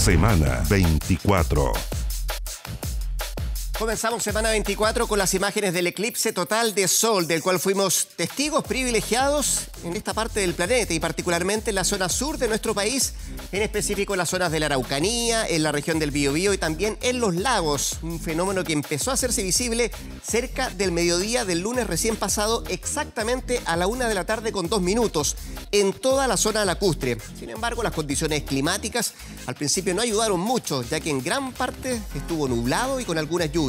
Semana 24. Comenzamos semana 24 con las imágenes del eclipse total de sol, del cual fuimos testigos privilegiados en esta parte del planeta y particularmente en la zona sur de nuestro país, en específico en las zonas de la Araucanía, en la región del Biobío y también en los lagos. Un fenómeno que empezó a hacerse visible cerca del mediodía del lunes recién pasado, exactamente a la 1 de la tarde con 2 minutos, en toda la zona lacustre. Sin embargo, las condiciones climáticas al principio no ayudaron mucho, ya que en gran parte estuvo nublado y con algunas lluvias.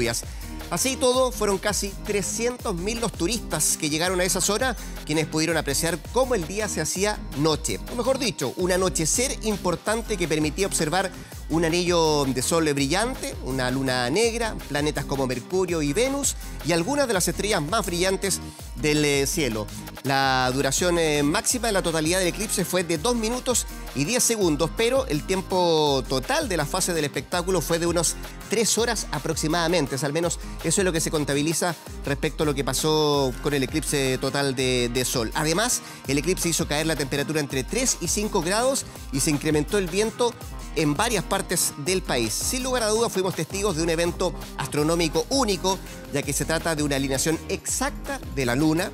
Así y todo, fueron casi 300.000 los turistas que llegaron a esa zona, quienes pudieron apreciar cómo el día se hacía noche. O mejor dicho, un anochecer importante que permitía observar un anillo de sol brillante, una luna negra, planetas como Mercurio y Venus y algunas de las estrellas más brillantes del cielo. La duración máxima de la totalidad del eclipse fue de 2 minutos y 10 segundos, pero el tiempo total de la fase del espectáculo fue de unos 3 horas aproximadamente. Al menos eso es lo que se contabiliza respecto a lo que pasó con el eclipse total de sol. Además, el eclipse hizo caer la temperatura entre 3 y 5 grados y se incrementó el viento en varias partes del país. Sin lugar a dudas, fuimos testigos de un evento astronómico único, ya que se trata de una alineación exacta de la Luna,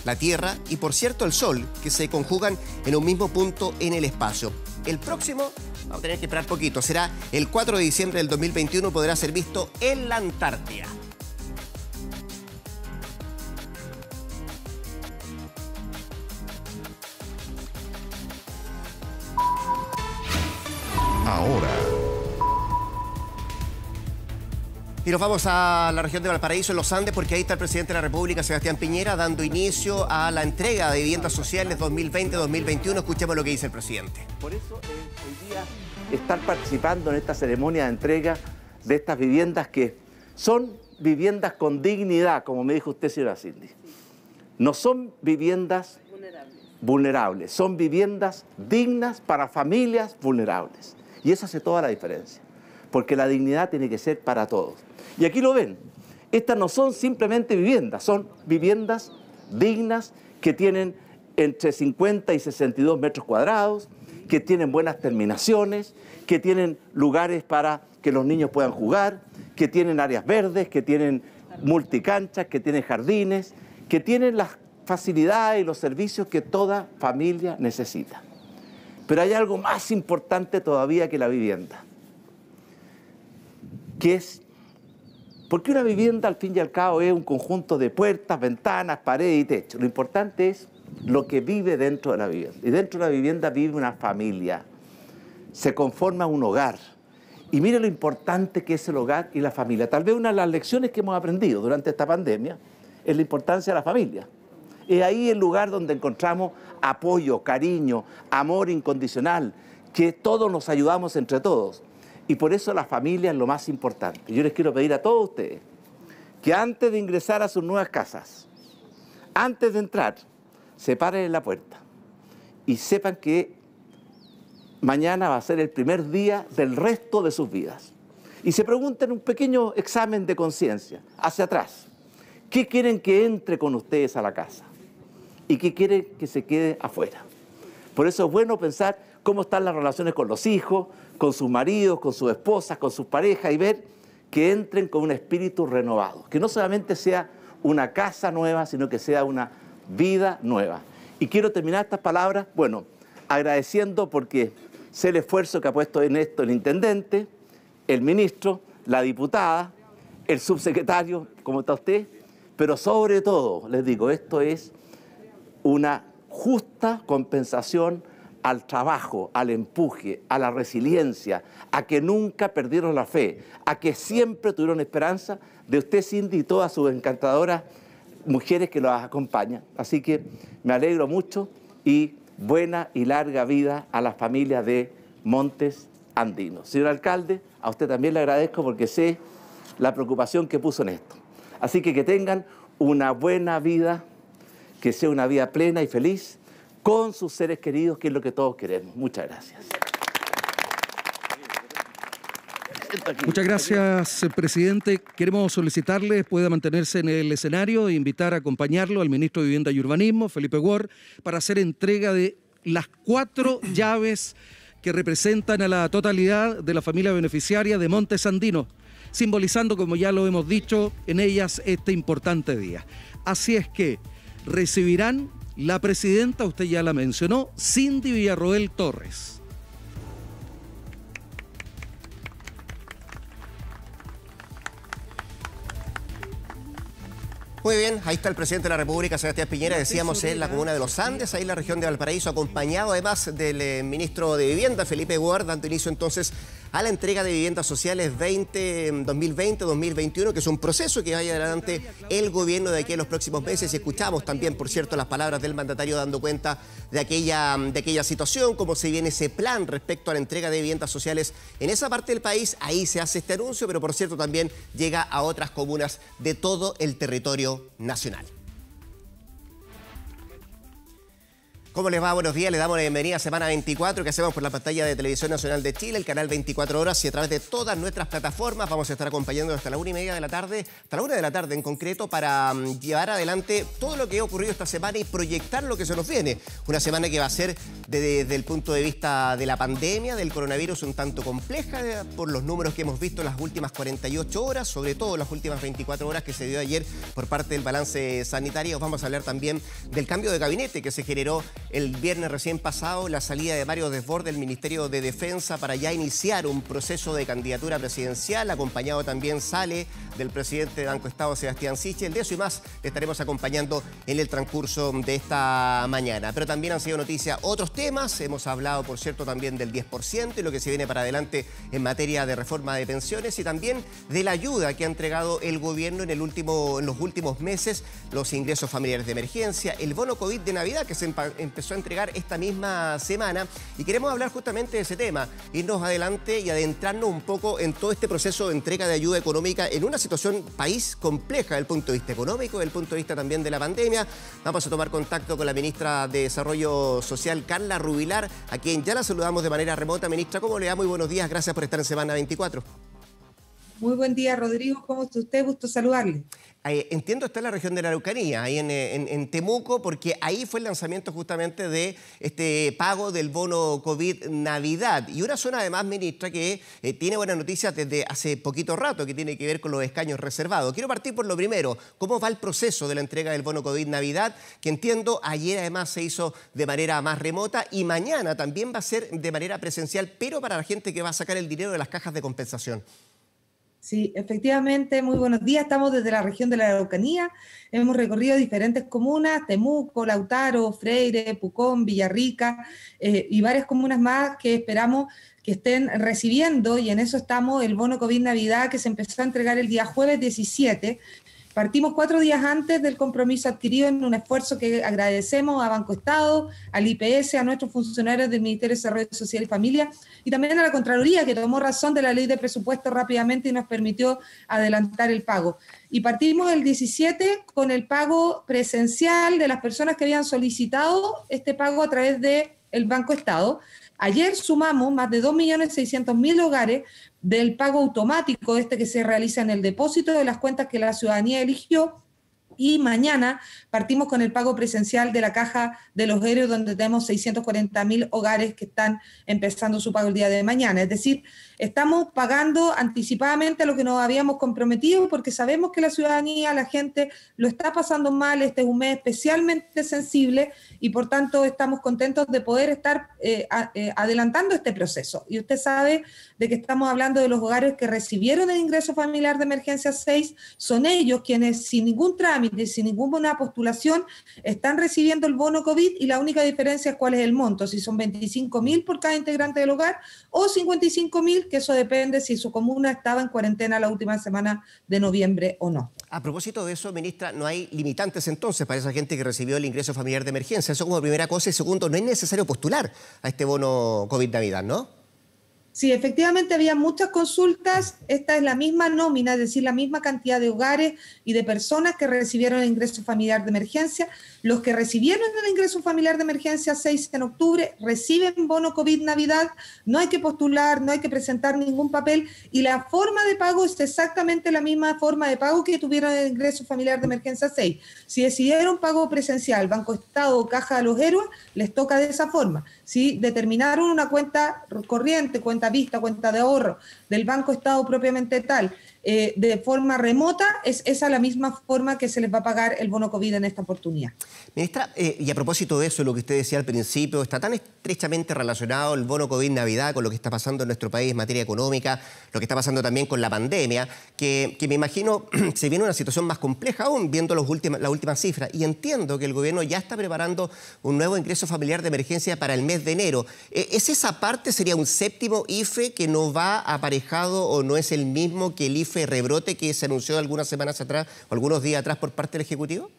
la Tierra y, por cierto, el Sol, que se conjugan en un mismo punto en el espacio. El próximo, vamos a tener que esperar poquito, será el 4 de diciembre del 2021, podrá ser visto en la Antártida. Ahora. Y nos vamos a la región de Valparaíso, en los Andes, porque ahí está el presidente de la República, Sebastián Piñera, dando inicio a la entrega de viviendas sociales 2020-2021. Escuchemos lo que dice el presidente. Por eso hoy día estar participando en esta ceremonia de entrega de estas viviendas que son viviendas con dignidad, como me dijo usted, señora Cindy. No son viviendas vulnerables, son viviendas dignas para familias vulnerables. Y eso hace toda la diferencia, porque la dignidad tiene que ser para todos. Y aquí lo ven, estas no son simplemente viviendas, son viviendas dignas que tienen entre 50 y 62 metros cuadrados, que tienen buenas terminaciones, que tienen lugares para que los niños puedan jugar, que tienen áreas verdes, que tienen multicanchas, que tienen jardines, que tienen las facilidades y los servicios que toda familia necesita. Pero hay algo más importante todavía que la vivienda, que es, porque una vivienda al fin y al cabo es un conjunto de puertas, ventanas, paredes y techo. Lo importante es lo que vive dentro de la vivienda. Y dentro de la vivienda vive una familia, se conforma un hogar. Y mire lo importante que es el hogar y la familia. Tal vez una de las lecciones que hemos aprendido durante esta pandemia es la importancia de la familia. Es ahí el lugar donde encontramos apoyo, cariño, amor incondicional, que todos nos ayudamos entre todos. Y por eso la familia es lo más importante. Yo les quiero pedir a todos ustedes que antes de ingresar a sus nuevas casas, antes de entrar, se paren en la puerta y sepan que mañana va a ser el primer día del resto de sus vidas. Y se pregunten un pequeño examen de conciencia hacia atrás. ¿Qué quieren que entre con ustedes a la casa? ¿Y qué quieren que se quede afuera? Por eso es bueno pensar cómo están las relaciones con los hijos, con sus maridos, con sus esposas, con sus parejas y ver que entren con un espíritu renovado. Que no solamente sea una casa nueva, sino que sea una vida nueva. Y quiero terminar estas palabras, bueno, agradeciendo porque sé el esfuerzo que ha puesto en esto el intendente, el ministro, la diputada, el subsecretario, ¿cómo está usted? Pero sobre todo, les digo, esto es una justa compensación al trabajo, al empuje, a la resiliencia, a que nunca perdieron la fe, a que siempre tuvieron esperanza de usted, Cindy, y todas sus encantadoras mujeres que los acompañan. Así que me alegro mucho y buena y larga vida a las familias de Montes Andinos. Señor alcalde, a usted también le agradezco porque sé la preocupación que puso en esto. Así que tengan una buena vida, que sea una vida plena y feliz con sus seres queridos, que es lo que todos queremos. Muchas gracias. Muchas gracias, presidente. Queremos solicitarle pueda mantenerse en el escenario e invitar a acompañarlo al ministro de Vivienda y Urbanismo, Felipe Ward, para hacer entrega de las 4 llaves que representan a la totalidad de la familia beneficiaria de Montes Andinos, simbolizando, como ya lo hemos dicho, en ellas este importante día. Así es que recibirán la presidenta, usted ya la mencionó, Cindy Villarroel Torres. Muy bien, ahí está el presidente de la República, Sebastián Piñera, decíamos en la comuna de Los Andes, ahí en la región de Valparaíso, acompañado además del ministro de Vivienda, Felipe Guard, dando inicio entonces a la entrega de viviendas sociales 2020-2021, que es un proceso que vaya adelante el gobierno de aquí en los próximos meses. Y escuchamos también, por cierto, las palabras del mandatario dando cuenta de aquella situación, cómo se viene ese plan respecto a la entrega de viviendas sociales en esa parte del país. Ahí se hace este anuncio, pero por cierto también llega a otras comunas de todo el territorio nacional. ¿Cómo les va? Buenos días, le damos la bienvenida a Semana 24 que hacemos por la pantalla de Televisión Nacional de Chile, el canal 24 horas y a través de todas nuestras plataformas. Vamos a estar acompañando hasta la 1:30 de la tarde, hasta la 1 de la tarde en concreto, para llevar adelante todo lo que ha ocurrido esta semana y proyectar lo que se nos viene. Una semana que va a ser desde el punto de vista de la pandemia, del coronavirus, un tanto compleja por los números que hemos visto en las últimas 48 horas, sobre todo las últimas 24 horas que se dio ayer por parte del balance sanitario. Vamos a hablar también del cambio de gabinete que se generó el viernes recién pasado, la salida de Mario Desbordes del Ministerio de Defensa para ya iniciar un proceso de candidatura presidencial. Acompañado también sale del presidente de Banco Estado, Sebastián Sichel. De eso y más le estaremos acompañando en el transcurso de esta mañana. Pero también han sido noticia otros temas. Hemos hablado, por cierto, también del 10% y lo que se viene para adelante en materia de reforma de pensiones y también de la ayuda que ha entregado el gobierno en los últimos meses, los ingresos familiares de emergencia, el bono COVID de Navidad que se empezó a entregar esta misma semana, y queremos hablar justamente de ese tema, irnos adelante y adentrarnos un poco en todo este proceso de entrega de ayuda económica en una situación país compleja desde el punto de vista económico, desde el punto de vista también de la pandemia. Vamos a tomar contacto con la ministra de Desarrollo Social, Carla Rubilar, a quien ya la saludamos de manera remota. Ministra, ¿cómo le va? Muy buenos días, gracias por estar en Semana 24. Muy buen día, Rodrigo. ¿Cómo está usted? Gusto saludarle. Entiendo, está en la región de la Araucanía, ahí en Temuco, porque ahí fue el lanzamiento justamente de este pago del bono COVID Navidad. Y una zona además, ministra, que tiene buenas noticias desde hace poquito rato, que tiene que ver con los escaños reservados. Quiero partir por lo primero. ¿Cómo va el proceso de la entrega del bono COVID Navidad? Que entiendo, ayer además se hizo de manera más remota y mañana también va a ser de manera presencial, pero para la gente que va a sacar el dinero de las cajas de compensación. Sí, efectivamente, muy buenos días. Estamos desde la región de la Araucanía. Hemos recorrido diferentes comunas, Temuco, Lautaro, Freire, Pucón, Villarrica y varias comunas más que esperamos que estén recibiendo, y en eso estamos, el bono COVID Navidad que se empezó a entregar el día jueves 17. Partimos 4 días antes del compromiso adquirido en un esfuerzo que agradecemos a Banco Estado, al IPS, a nuestros funcionarios del Ministerio de Desarrollo Social y Familia y también a la Contraloría, que tomó razón de la ley de presupuesto rápidamente y nos permitió adelantar el pago. Y partimos el 17 con el pago presencial de las personas que habían solicitado este pago a través del Banco Estado. Ayer sumamos más de 2.600.000 hogares del pago automático que se realiza en el depósito de las cuentas que la ciudadanía eligió, y mañana partimos con el pago presencial de la Caja de los Héroes, donde tenemos 640.000 hogares que están empezando su pago el día de mañana. Es decir, estamos pagando anticipadamente lo que nos habíamos comprometido, porque sabemos que la ciudadanía, la gente lo está pasando mal. Este es un mes especialmente sensible y por tanto estamos contentos de poder estar adelantando este proceso. Y usted sabe de que estamos hablando de los hogares que recibieron el ingreso familiar de emergencia 6, son ellos quienes sin ningún trámite, sin ninguna postulación, están recibiendo el bono COVID, y la única diferencia es cuál es el monto, si son 25.000 por cada integrante del hogar o 55.000, que eso depende si su comuna estaba en cuarentena la última semana de noviembre o no. A propósito de eso, ministra, no hay limitantes entonces para esa gente que recibió el ingreso familiar de emergencia. Eso como primera cosa. Y segundo, no es necesario postular a este bono COVID Navidad, ¿no? Sí, efectivamente había muchas consultas. Esta es la misma nómina, es decir, la misma cantidad de hogares y de personas que recibieron el ingreso familiar de emergencia. Los que recibieron el ingreso familiar de emergencia 6 en octubre reciben bono COVID Navidad. No hay que postular, no hay que presentar ningún papel, y la forma de pago es exactamente la misma forma de pago que tuvieron el ingreso familiar de emergencia 6. Si decidieron pago presencial, Banco Estado o Caja de los Héroes, les toca de esa forma. ¿sí? Determinaron una cuenta corriente, cuenta vista, cuenta de ahorro del Banco Estado propiamente tal, de forma remota, es esa la misma forma que se les va a pagar el bono COVID en esta oportunidad. Ministra, y a propósito de eso, lo que usted decía al principio, está tan estrechamente relacionado el bono COVID Navidad con lo que está pasando en nuestro país en materia económica, lo que está pasando también con la pandemia, que me imagino se viene una situación más compleja aún viendo las últimas cifras. Y entiendo que el gobierno ya está preparando un nuevo ingreso familiar de emergencia para el mes de enero. ¿Es esa parte, sería un séptimo IFE que no va aparejado o no es el mismo que el IFE rebrote que se anunció algunas semanas atrás o algunos días atrás por parte del Ejecutivo?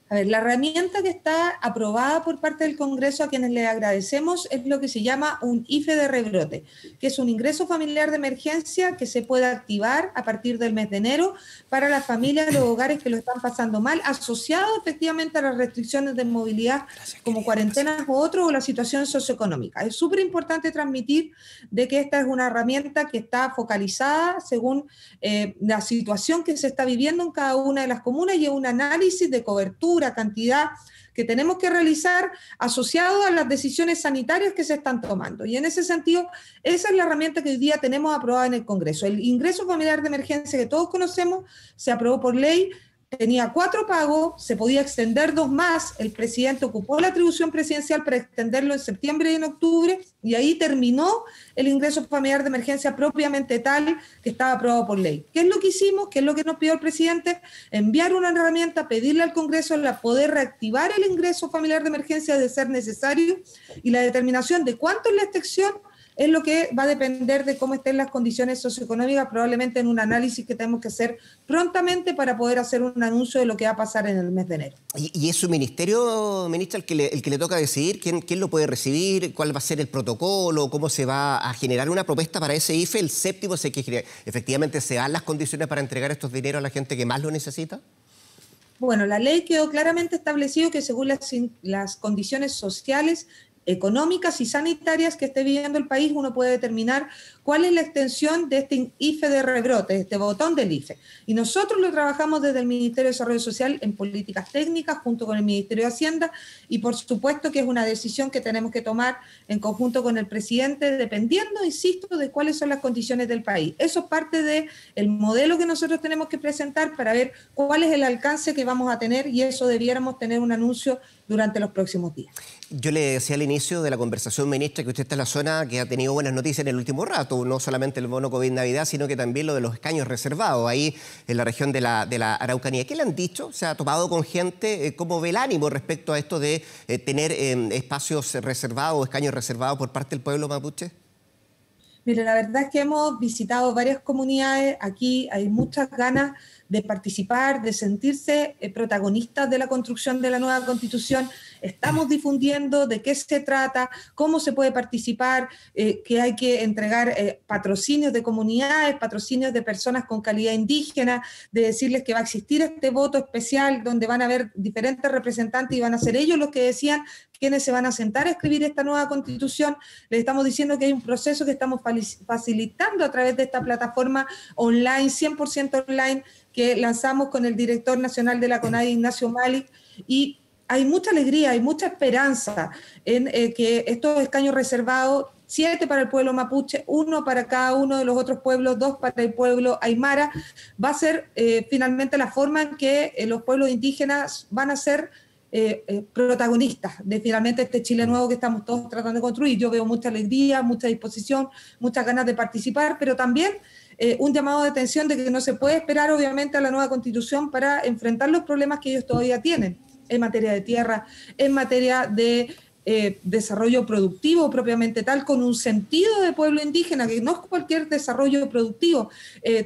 A ver, la herramienta que está aprobada por parte del Congreso, a quienes le agradecemos, es lo que se llama un IFE de rebrote, que es un ingreso familiar de emergencia que se puede activar a partir del mes de enero para las familias de los hogares que lo están pasando mal, asociado efectivamente a las restricciones de movilidad como cuarentenas u otro, o la situación socioeconómica. Es súper importante transmitir de que esta es una herramienta que está focalizada según la situación que se está viviendo en cada una de las comunas y es un análisis de cobertura, cantidad que tenemos que realizar asociado a las decisiones sanitarias que se están tomando. Y en ese sentido, esa es la herramienta que hoy día tenemos aprobada en el Congreso. El ingreso familiar de emergencia que todos conocemos se aprobó por ley, tenía 4 pagos, se podía extender 2 más, el presidente ocupó la atribución presidencial para extenderlo en septiembre y en octubre, y ahí terminó el ingreso familiar de emergencia propiamente tal que estaba aprobado por ley. ¿Qué es lo que hicimos? ¿Qué es lo que nos pidió el presidente? Enviar una herramienta, pedirle al Congreso la poder reactivar el ingreso familiar de emergencia de ser necesario, y la determinación de cuánto es la extensión es lo que va a depender de cómo estén las condiciones socioeconómicas, probablemente en un análisis que tenemos que hacer prontamente para poder hacer un anuncio de lo que va a pasar en el mes de enero. ¿Y es su ministerio, ministra, el que le toca decidir quién lo puede recibir, cuál va a ser el protocolo, cómo se va a generar una propuesta para ese IFE, el séptimo, sé que efectivamente se dan las condiciones para entregar estos dineros a la gente que más lo necesita? Bueno, la ley quedó claramente establecido que según las condiciones sociales, económicas y sanitarias que esté viviendo el país, uno puede determinar cuál es la extensión de este IFE de rebrote, este botón del IFE. Y nosotros lo trabajamos desde el Ministerio de Desarrollo Social en políticas técnicas, junto con el Ministerio de Hacienda, y por supuesto que es una decisión que tenemos que tomar en conjunto con el presidente, dependiendo, insisto, de cuáles son las condiciones del país. Eso es parte del modelo que nosotros tenemos que presentar para ver cuál es el alcance que vamos a tener, y eso debiéramos tener un anuncio durante los próximos días. Yo le decía al inicio de la conversación, ministra, que usted está en la zona que ha tenido buenas noticias en el último rato, no solamente el bono COVID Navidad, sino que también lo de los escaños reservados, ahí en la región de la Araucanía. ¿Qué le han dicho? ¿Se ha topado con gente? ¿Cómo ve el ánimo respecto a esto de tener espacios reservados o escaños reservados por parte del pueblo mapuche? Mire, la verdad es que hemos visitado varias comunidades, aquí hay muchas ganas de participar, de sentirse protagonistas de la construcción de la nueva Constitución. Estamos difundiendo de qué se trata, cómo se puede participar, que hay que entregar patrocinios de comunidades, patrocinios de personas con calidad indígena, de decirles que va a existir este voto especial donde van a haber diferentes representantes y van a ser ellos los que decían quienes se van a sentar a escribir esta nueva Constitución. Les estamos diciendo que hay un proceso que estamos facilitando a través de esta plataforma online, 100% online, que lanzamos con el director nacional de la CONADE, Ignacio Malik, y hay mucha alegría, hay mucha esperanza en que estos escaños reservados, 7 para el pueblo mapuche, 1 para cada uno de los otros pueblos, 2 para el pueblo aymara, va a ser finalmente la forma en que los pueblos indígenas van a ser protagonistas de finalmente este Chile nuevo que estamos todos tratando de construir. Yo veo mucha alegría, mucha disposición, muchas ganas de participar, pero también un llamado de atención de que no se puede esperar obviamente a la nueva Constitución para enfrentar los problemas que ellos todavía tienen en materia de tierra, en materia de desarrollo productivo propiamente tal, con un sentido de pueblo indígena, que no es cualquier desarrollo productivo,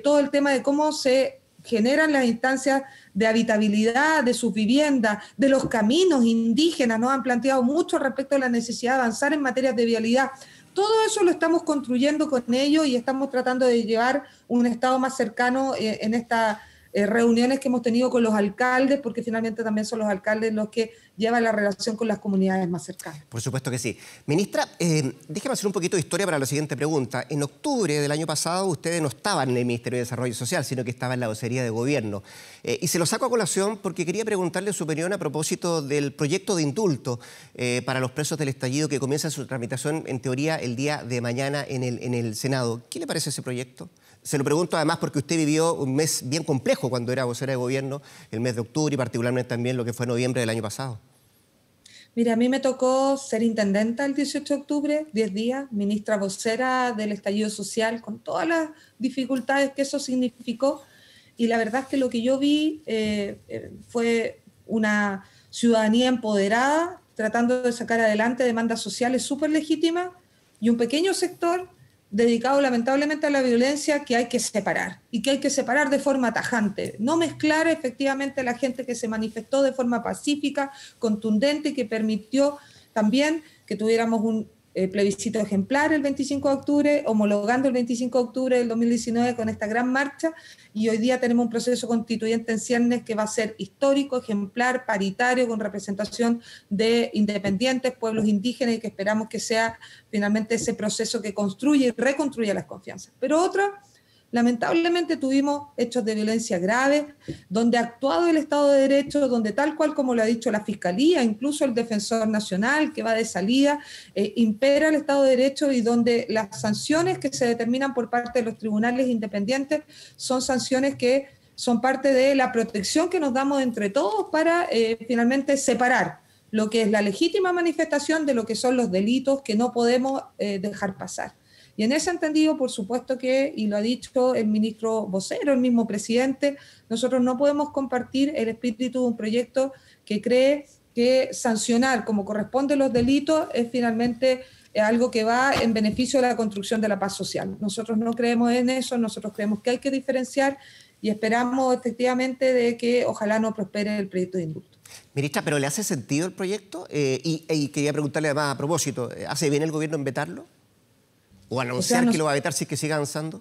todo el tema de cómo se generan las instancias de habitabilidad de sus viviendas, de los caminos indígenas, nos han planteado mucho respecto a la necesidad de avanzar en materia de vialidad. Todo eso lo estamos construyendo con ellos y estamos tratando de llevar un Estado más cercano en esta reuniones que hemos tenido con los alcaldes, porque finalmente también son los alcaldes los que llevan la relación con las comunidades más cercanas. Por supuesto que sí. Ministra, déjeme hacer un poquito de historia para la siguiente pregunta. En octubre del año pasado ustedes no estaban en el Ministerio de Desarrollo Social, sino que estaban en la vocería de gobierno. Y se lo saco a colación porque quería preguntarle su opinión a propósito del proyecto de indulto para los presos del estallido que comienza su tramitación, en teoría, el día de mañana en el Senado. ¿Qué le parece ese proyecto? Se lo pregunto además porque usted vivió un mes bien complejo cuando era vocera de gobierno, el mes de octubre y particularmente también lo que fue noviembre del año pasado. Mira, a mí me tocó ser intendenta el 18 de octubre, 10 días, ministra vocera del estallido social, con todas las dificultades que eso significó. Y la verdad es que lo que yo vi fue una ciudadanía empoderada, tratando de sacar adelante demandas sociales súper legítimas y un pequeño sector dedicado lamentablemente a la violencia que hay que separar y que hay que separar de forma tajante. No mezclar efectivamente a la gente que se manifestó de forma pacífica, contundente y que permitió también que tuviéramos un plebiscito ejemplar el 25 de octubre, homologando el 25 de octubre del 2019 con esta gran marcha, y hoy día tenemos un proceso constituyente en ciernes que va a ser histórico, ejemplar, paritario, con representación de independientes, pueblos indígenas, y que esperamos que sea finalmente ese proceso que construye y reconstruye las confianzas. Pero otra, lamentablemente tuvimos hechos de violencia graves, donde ha actuado el Estado de Derecho, donde tal cual como lo ha dicho la Fiscalía, incluso el Defensor Nacional, que va de salida, impera el Estado de Derecho, y donde las sanciones que se determinan por parte de los tribunales independientes son sanciones que son parte de la protección que nos damos entre todos para finalmente separar lo que es la legítima manifestación de lo que son los delitos que no podemos dejar pasar. Y en ese entendido, por supuesto que, y lo ha dicho el ministro vocero, el mismo presidente, nosotros no podemos compartir el espíritu de un proyecto que cree que sancionar como corresponde los delitos es finalmente algo que va en beneficio de la construcción de la paz social. Nosotros no creemos en eso, nosotros creemos que hay que diferenciar y esperamos efectivamente de que ojalá no prospere el proyecto de indulto. Ministra, ¿pero le hace sentido el proyecto? Y quería preguntarle además a propósito, ¿hace bien el gobierno en vetarlo? ¿O anunciar que lo va a vetar si es que sigue avanzando?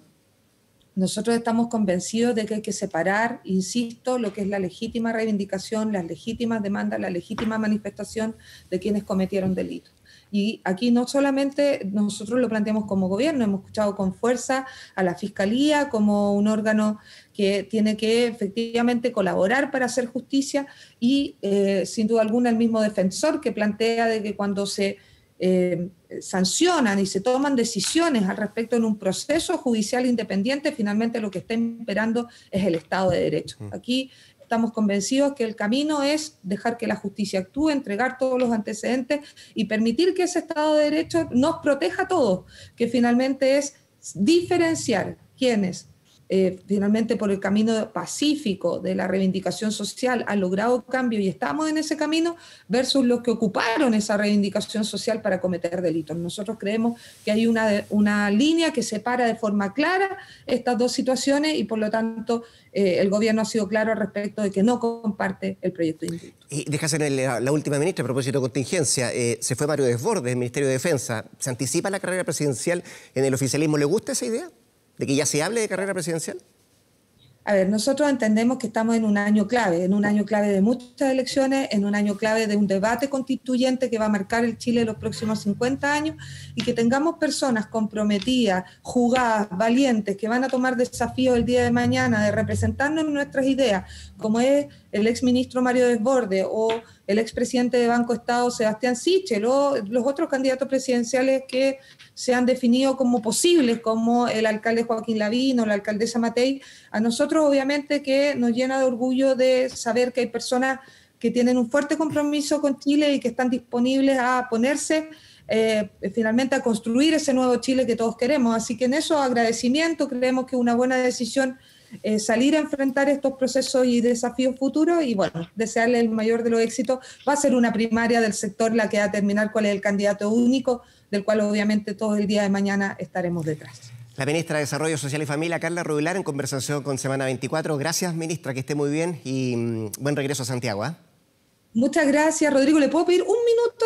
Nosotros estamos convencidos de que hay que separar, insisto, lo que es la legítima reivindicación, las legítimas demandas, la legítima manifestación de quienes cometieron delitos. Y aquí no solamente nosotros lo planteamos como gobierno, hemos escuchado con fuerza a la Fiscalía como un órgano que tiene que efectivamente colaborar para hacer justicia, y sin duda alguna el mismo defensor que plantea de que cuando se sancionan y se toman decisiones al respecto en un proceso judicial independiente, finalmente lo que está imperando es el Estado de Derecho. Aquí estamos convencidos que el camino es dejar que la justicia actúe, entregar todos los antecedentes y permitir que ese Estado de Derecho nos proteja a todos, que finalmente es diferenciar quienes finalmente por el camino pacífico de la reivindicación social han logrado cambio y estamos en ese camino, versus los que ocuparon esa reivindicación social para cometer delitos. Nosotros creemos que hay una línea que separa de forma clara estas dos situaciones, y por lo tanto el gobierno ha sido claro al respecto de que no comparte el proyecto de indulto. Y déjase la última, ministra, a propósito de contingencia. Se fue Mario Desbordes del Ministerio de Defensa. ¿Se anticipa la carrera presidencial en el oficialismo? ¿Le gusta esa idea de que ya se hable de carrera presidencial? A ver, nosotros entendemos que estamos en un año clave de muchas elecciones, en un año clave de un debate constituyente que va a marcar el Chile de los próximos 50 años, y que tengamos personas comprometidas, jugadas, valientes, que van a tomar desafíos el día de mañana de representarnos en nuestras ideas, como es el exministro Mario Desbordes o el expresidente de Banco Estado Sebastián Sichel, o los otros candidatos presidenciales que se han definido como posibles, como el alcalde Joaquín Lavín o la alcaldesa Matei. A nosotros obviamente que nos llena de orgullo de saber que hay personas que tienen un fuerte compromiso con Chile y que están disponibles a ponerse finalmente a construir ese nuevo Chile que todos queremos. Así que en eso agradecimiento, creemos que es una buena decisión salir a enfrentar estos procesos y desafíos futuros, y bueno, desearle el mayor de los éxitos. Va a ser una primaria del sector la que va a determinar cuál es el candidato único, del cual obviamente todo el día de mañana estaremos detrás. La ministra de Desarrollo Social y Familia, Carla Rubilar, en conversación con Semana 24. Gracias, ministra, que esté muy bien y buen regreso a Santiago. Muchas gracias, Rodrigo. ¿Le puedo pedir un minuto?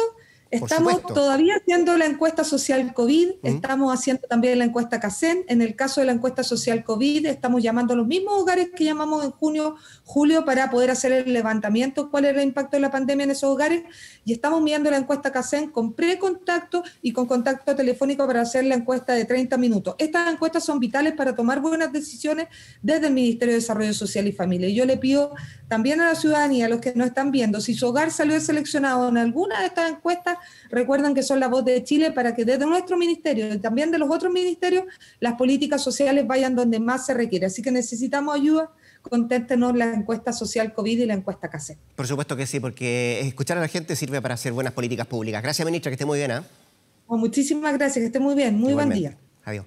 Estamos todavía haciendo la encuesta social COVID, estamos haciendo también la encuesta CACEN. En el caso de la encuesta social COVID, estamos llamando a los mismos hogares que llamamos en junio, julio, para poder hacer el levantamiento, cuál es el impacto de la pandemia en esos hogares, y estamos midiendo la encuesta CACEN con precontacto y con contacto telefónico para hacer la encuesta de 30 minutos. Estas encuestas son vitales para tomar buenas decisiones desde el Ministerio de Desarrollo Social y Familia. Y yo le pido también a la ciudadanía, a los que nos están viendo, si su hogar salió seleccionado en alguna de estas encuestas, recuerden que son la voz de Chile para que desde nuestro ministerio y también de los otros ministerios las políticas sociales vayan donde más se requiere. Así que necesitamos ayuda, contéstenos la encuesta social COVID y la encuesta CACEN. Por supuesto que sí, porque escuchar a la gente sirve para hacer buenas políticas públicas. Gracias, ministra, que esté muy bien. Muchísimas gracias, que esté muy bien. Muy buen día. Adiós.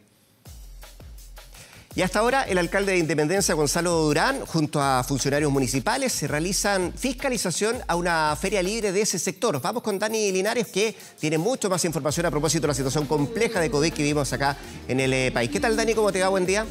Y hasta ahora, el alcalde de Independencia, Gonzalo Durán, junto a funcionarios municipales, se realizan fiscalización a una feria libre de ese sector. Vamos con Dani Linares, que tiene mucho más información a propósito de la situación compleja de COVID que vivimos acá en el país. ¿Qué tal, Dani? ¿Cómo te va? Buen día.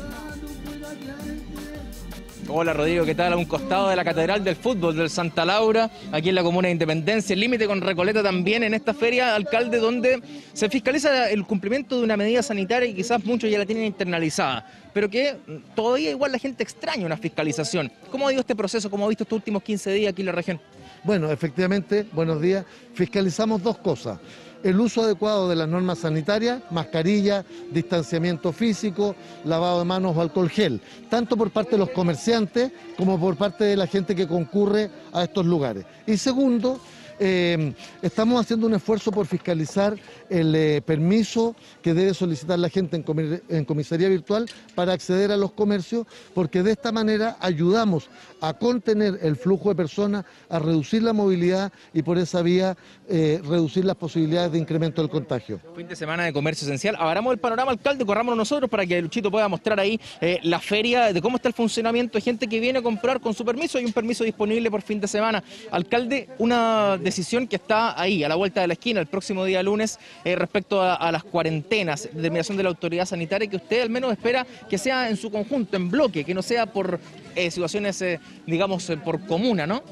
Hola Rodrigo, ¿qué tal? A un costado de la Catedral del Fútbol del Santa Laura, aquí en la comuna de Independencia, el límite con Recoleta también en esta feria, alcalde, donde se fiscaliza el cumplimiento de una medida sanitaria y quizás muchos ya la tienen internalizada, pero que todavía igual la gente extraña una fiscalización. ¿Cómo ha ido este proceso? ¿Cómo ha visto estos últimos 15 días aquí en la región? Bueno, efectivamente, buenos días, fiscalizamos dos cosas. El uso adecuado de las normas sanitarias, mascarilla, distanciamiento físico, lavado de manos o alcohol gel, tanto por parte de los comerciantes como por parte de la gente que concurre a estos lugares. Y segundo, estamos haciendo un esfuerzo por fiscalizar el permiso que debe solicitar la gente en comisaría virtual para acceder a los comercios, porque de esta manera ayudamos a contener el flujo de personas, a reducir la movilidad y por esa vía reducir las posibilidades de incremento del contagio. Fin de semana de comercio esencial. Abramos el panorama, alcalde, corrámonos nosotros para que Luchito pueda mostrar ahí la feria, de cómo está el funcionamiento de gente que viene a comprar con su permiso. Hay un permiso disponible por fin de semana. Alcalde, una decisión que está ahí, a la vuelta de la esquina, el próximo día lunes, respecto a las cuarentenas, determinación de la autoridad sanitaria, que usted al menos espera que sea en su conjunto, en bloque, que no sea por situaciones, digamos, por comuna, ¿no?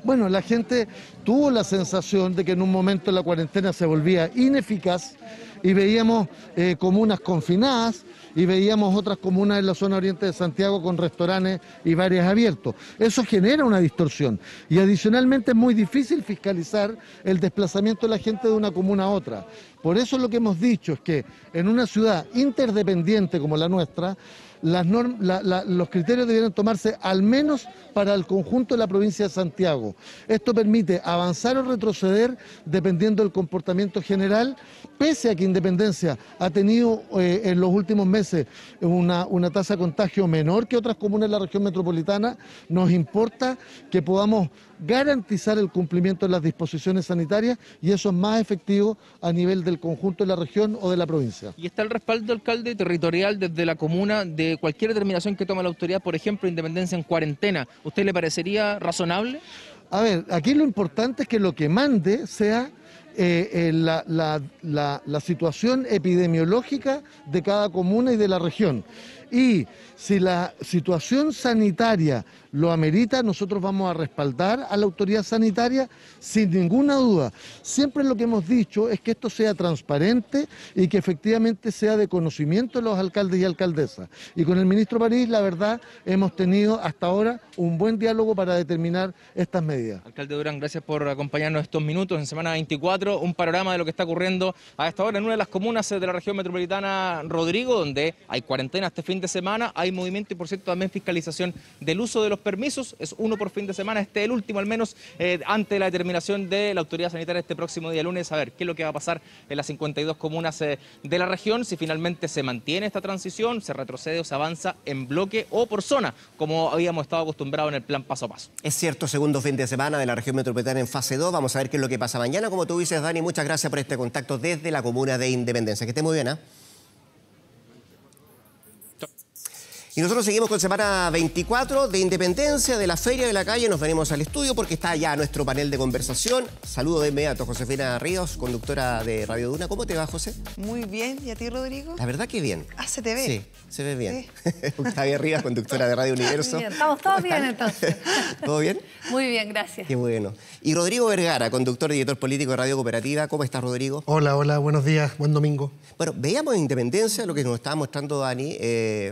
Bueno, la gente tuvo la sensación de que en un momento la cuarentena se volvía ineficaz y veíamos comunas confinadas y veíamos otras comunas en la zona oriente de Santiago con restaurantes y bares abiertos. Eso genera una distorsión y adicionalmente es muy difícil fiscalizar el desplazamiento de la gente de una comuna a otra. Por eso lo que hemos dicho es que en una ciudad interdependiente como la nuestra, los criterios deberían tomarse al menos para el conjunto de la provincia de Santiago. Esto permite avanzar o retroceder dependiendo del comportamiento general, pese a que Independencia ha tenido en los últimos meses una tasa de contagio menor que otras comunas de la región metropolitana. Nos importa que podamos garantizar el cumplimiento de las disposiciones sanitarias y eso es más efectivo a nivel del conjunto de la región o de la provincia. ¿Y está el respaldo, alcalde, territorial desde la comuna de cualquier determinación que tome la autoridad, por ejemplo, Independencia en cuarentena? ¿Usted le parecería razonable? A ver, aquí lo importante es que lo que mande sea la situación epidemiológica de cada comuna y de la región. Y si la situación sanitaria lo amerita, nosotros vamos a respaldar a la autoridad sanitaria sin ninguna duda. Siempre lo que hemos dicho es que esto sea transparente y que efectivamente sea de conocimiento de los alcaldes y alcaldesas. Y con el ministro París, la verdad, hemos tenido hasta ahora un buen diálogo para determinar estas medidas. Alcalde Durán, gracias por acompañarnos estos minutos en semana 24. Un panorama de lo que está ocurriendo a esta hora en una de las comunas de la región metropolitana, Rodrigo, donde hay cuarentena este fin de semana, hay movimiento y por cierto también fiscalización del uso de los permisos, es uno por fin de semana, el último al menos, ante la determinación de la autoridad sanitaria este próximo día lunes, a ver qué es lo que va a pasar en las 52 comunas de la región, si finalmente se mantiene esta transición, se retrocede o se avanza en bloque o por zona, como habíamos estado acostumbrados en el plan paso a paso. Es cierto, segundo fin de semana de la región metropolitana en fase 2, vamos a ver qué es lo que pasa mañana. Como tú dices, Dani, muchas gracias por este contacto desde la comuna de Independencia. Que esté muy bien, ¿eh? Y nosotros seguimos con semana 24 de Independencia, de la Feria de la Calle. Nos venimos al estudio porque está ya nuestro panel de conversación. Saludo de inmediato a Josefina Ríos, conductora de Radio Duna. ¿Cómo te va, José? Muy bien. ¿Y a ti, Rodrigo? La verdad que bien. Ah, ¿se te ve? Sí, se ve bien. Sí. Octavia Rivas, conductora de Radio Universo. Bien, estamos todos bien entonces. ¿Todo bien? Muy bien, gracias. Qué bueno. Y Rodrigo Vergara, conductor y director político de Radio Cooperativa. ¿Cómo estás, Rodrigo? Hola, hola, buenos días, buen domingo. Bueno, veíamos en Independencia lo que nos estaba mostrando Dani,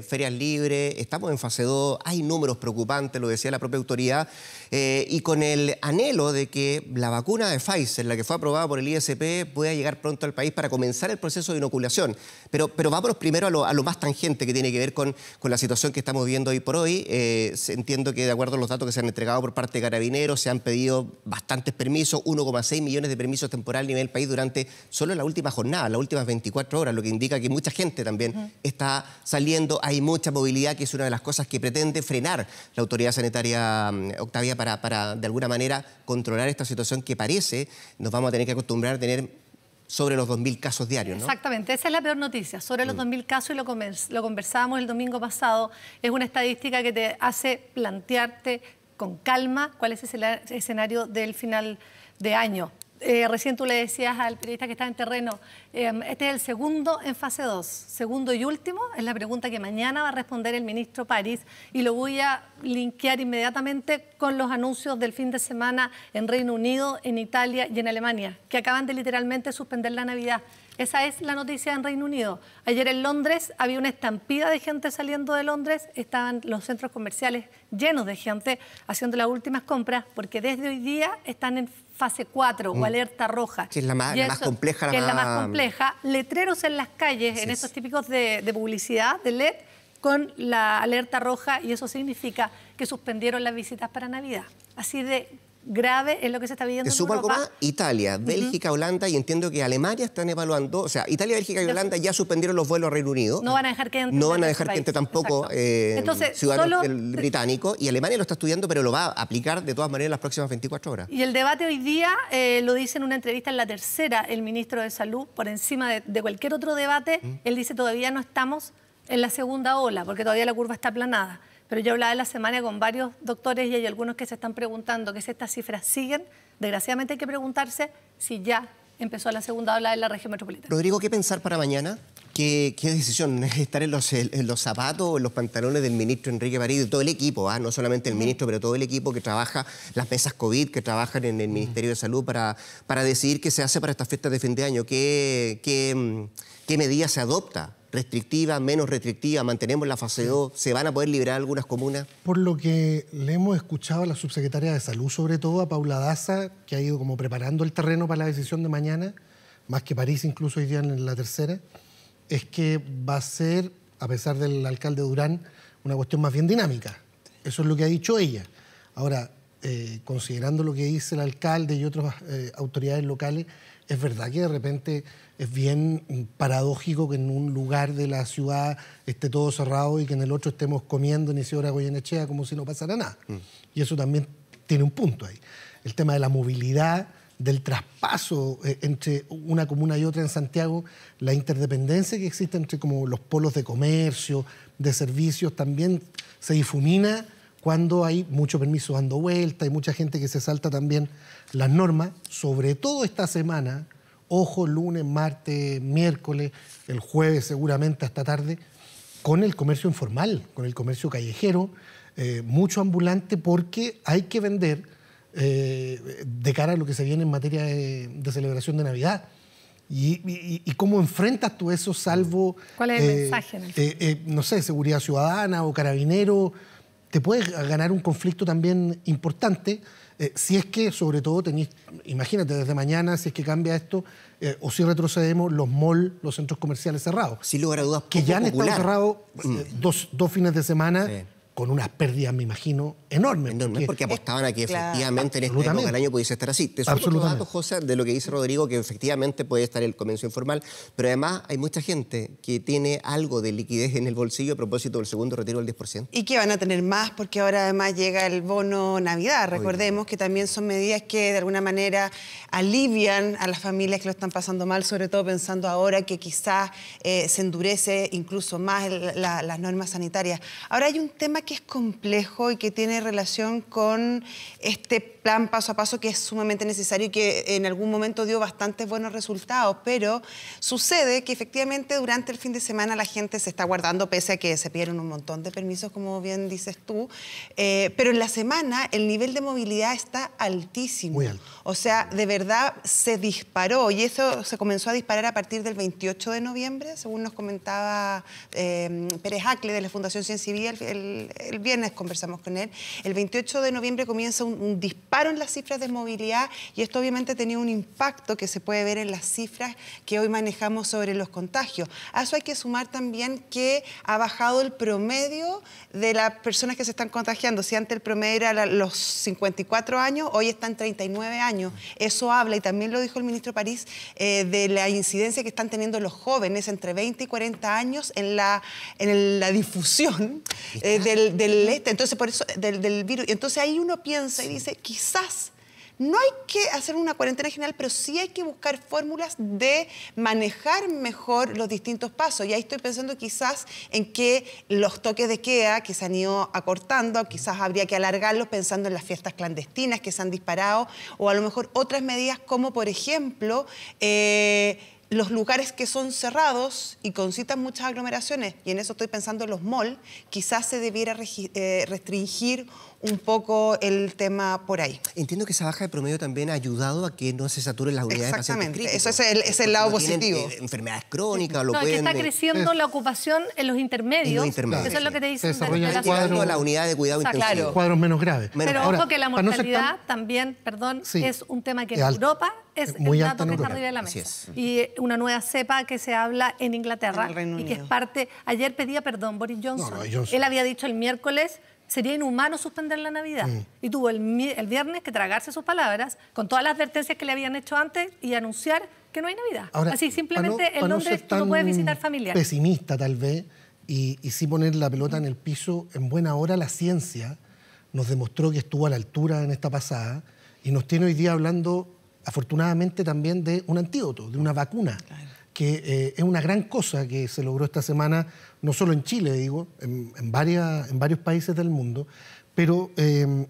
ferias libres, estamos en fase 2, hay números preocupantes, lo decía la propia autoridad, y con el anhelo de que la vacuna de Pfizer, la que fue aprobada por el ISP, pueda llegar pronto al país para comenzar el proceso de inoculación. Pero vámonos primero a lo más tangente que tiene que ver con la situación que estamos viendo hoy por hoy. Entiendo que de acuerdo a los datos que se han entregado por parte de Carabineros, se han pedido bastantes permisos, 1,6 millones de permisos temporales a nivel país durante solo la última jornada, las últimas 24 horas, lo que indica que mucha gente también está saliendo, hay mucha movilidad, que es una de las cosas que pretende frenar la autoridad sanitaria, Octavia, para de alguna manera controlar esta situación que parece nos vamos a tener que acostumbrar a tener sobre los 2.000 casos diarios, ¿no? Exactamente, esa es la peor noticia, sobre los 2.000 casos, y lo conversábamos el domingo pasado. Es una estadística que te hace plantearte con calma cuál es el escenario del final de año. Recién tú le decías al periodista que está en terreno, este es el segundo en fase 2, segundo y último, es la pregunta que mañana va a responder el ministro París, y lo voy a linkear inmediatamente con los anuncios del fin de semana en Reino Unido, en Italia y en Alemania, que acaban de literalmente suspender la Navidad. Esa es la noticia en Reino Unido. Ayer en Londres había una estampida de gente saliendo de Londres, estaban los centros comerciales llenos de gente haciendo las últimas compras, porque desde hoy día están en fase 4 o alerta roja. Que es la más compleja. Que es la más compleja. Letreros en las calles, en estos típicos de publicidad, de LED, con la alerta roja, y eso significa que suspendieron las visitas para Navidad. Así de grave es lo que se está viviendo en Europa. ¿Te sumo algo más? Italia, Bélgica, Holanda, y entiendo que Alemania están evaluando, o sea, Italia, Bélgica y Holanda ya suspendieron los vuelos a Reino Unido. No van a dejar que entre. No van a dejar que entre tampoco ciudadanos británicos, y Alemania lo está estudiando, pero lo va a aplicar de todas maneras en las próximas 24 horas. Y el debate hoy día, lo dice en una entrevista en La Tercera el ministro de Salud, por encima de cualquier otro debate, él dice todavía no estamos en la segunda ola, porque todavía la curva está aplanada. Pero yo hablaba en la semana con varios doctores y hay algunos que se están preguntando que si estas cifras siguen, desgraciadamente hay que preguntarse si ya empezó la segunda ola en la región metropolitana. Rodrigo, ¿qué pensar para mañana? ¿Qué decisión? ¿Estar en los zapatos o en los pantalones del ministro Enrique París y todo el equipo? No solamente el ministro, pero todo el equipo que trabaja, las mesas COVID, que trabajan en el Ministerio de Salud para decidir qué se hace para estas fiestas de fin de año? ¿Qué medidas se adopta? ¿Restrictiva, menos restrictiva? ¿Mantenemos la fase 2? ¿Se van a poder liberar algunas comunas? Por lo que le hemos escuchado a la subsecretaria de Salud, sobre todo a Paula Daza, que ha ido como preparando el terreno para la decisión de mañana, más que París incluso hoy día en La Tercera, es que va a ser, a pesar del alcalde Durán, una cuestión más bien dinámica. Eso es lo que ha dicho ella. Ahora, considerando lo que dice el alcalde y otras autoridades locales, es verdad que de repente es bien paradójico que en un lugar de la ciudad esté todo cerrado y que en el otro estemos comiendo en Isidora Goyenechea como si no pasara nada. Y eso también tiene un punto ahí. El tema de la movilidad, del traspaso entre una comuna y otra en Santiago, la interdependencia que existe entre como los polos de comercio, de servicios, también se difumina cuando hay mucho permiso dando vuelta, hay mucha gente que se salta también las normas, sobre todo esta semana, ojo, lunes, martes, miércoles, el jueves seguramente hasta tarde, con el comercio informal, con el comercio callejero, mucho ambulante, porque hay que vender de cara a lo que se viene en materia de celebración de Navidad. ¿Y cómo enfrentas tú eso, salvo... ¿Cuál es el mensaje? No sé, seguridad ciudadana o carabinero? Te puedes ganar un conflicto también importante si es que, sobre todo, imagínate, desde mañana, si es que cambia esto, o si retrocedemos, los malls, los centros comerciales cerrados. Sin lugar a dudas, que ya han estado cerrados dos fines de semana con unas pérdidas, me imagino, enormes. Porque apostaban a que efectivamente en esta Absolutamente. época del año pudiese estar así. Te sumo otro Absolutamente. dato, José, de lo que dice Rodrigo, que efectivamente puede estar el comercio informal, pero además hay mucha gente que tiene algo de liquidez en el bolsillo a propósito del segundo retiro del 10%. Y que van a tener más porque ahora además llega el bono Navidad. Recordemos que también son medidas que de alguna manera alivian a las familias que lo están pasando mal, sobre todo pensando ahora que quizás se endurece incluso más las normas sanitarias. Ahora hay un tema que es complejo y que tiene relación con este plan paso a paso que es sumamente necesario y que en algún momento dio bastantes buenos resultados, pero sucede que efectivamente durante el fin de semana la gente se está guardando, pese a que se pidieron un montón de permisos, como bien dices tú, pero en la semana el nivel de movilidad está altísimo. Muy alto. O sea, de verdad se disparó y eso se comenzó a disparar a partir del 28 de noviembre, según nos comentaba Pérez Acle de la Fundación Ciencia y Vida, el viernes conversamos con él. El 28 de noviembre comienza un disparo en las cifras de movilidad y esto obviamente tenía un impacto que se puede ver en las cifras que hoy manejamos sobre los contagios. A eso hay que sumar también que ha bajado el promedio de las personas que se están contagiando. Si antes el promedio era los 54 años, hoy están 39 años. Eso habla, y también lo dijo el ministro París, de la incidencia que están teniendo los jóvenes entre 20 y 40 años en la difusión entonces por eso del virus. Entonces ahí uno piensa y dice, quizás no hay que hacer una cuarentena general, pero sí hay que buscar fórmulas de manejar mejor los distintos pasos. Y ahí estoy pensando quizás en que los toques de queda que se han ido acortando, quizás habría que alargarlos pensando en las fiestas clandestinas que se han disparado, o a lo mejor otras medidas como, por ejemplo, los lugares que son cerrados y concitan muchas aglomeraciones, y en eso estoy pensando en los malls, quizás se debiera restringir un poco el tema por ahí. Entiendo que esa baja de promedio también ha ayudado a que no se saturen las unidades de pacientes críticos. Eso es el lado positivo. Enfermedades crónicas, es que está creciendo la ocupación en los intermedios. Eso es lo que te dicen. Llegando a la unidad de cuidado intensivo. Claro. Cuadros menos graves. Pero ahora, ojo que la mortalidad también, es un tema que en Europa es el dato que está arriba de la mesa. Y una nueva cepa que se habla en Inglaterra y que es parte... Ayer pedía perdón Boris Johnson. Él había dicho el miércoles sería inhumano suspender la Navidad. Y tuvo el viernes que tragarse sus palabras con todas las advertencias que le habían hecho antes y anunciar que no hay Navidad. Ahora, así simplemente en Londres tú no puedes visitar familiares. Pesimista tal vez, y sí poner la pelota en el piso, en buena hora la ciencia nos demostró que estuvo a la altura en esta pasada y nos tiene hoy día hablando, afortunadamente, también de un antídoto, de una vacuna. Claro. Que es una gran cosa que se logró esta semana, no solo en Chile, digo, en varios países del mundo, pero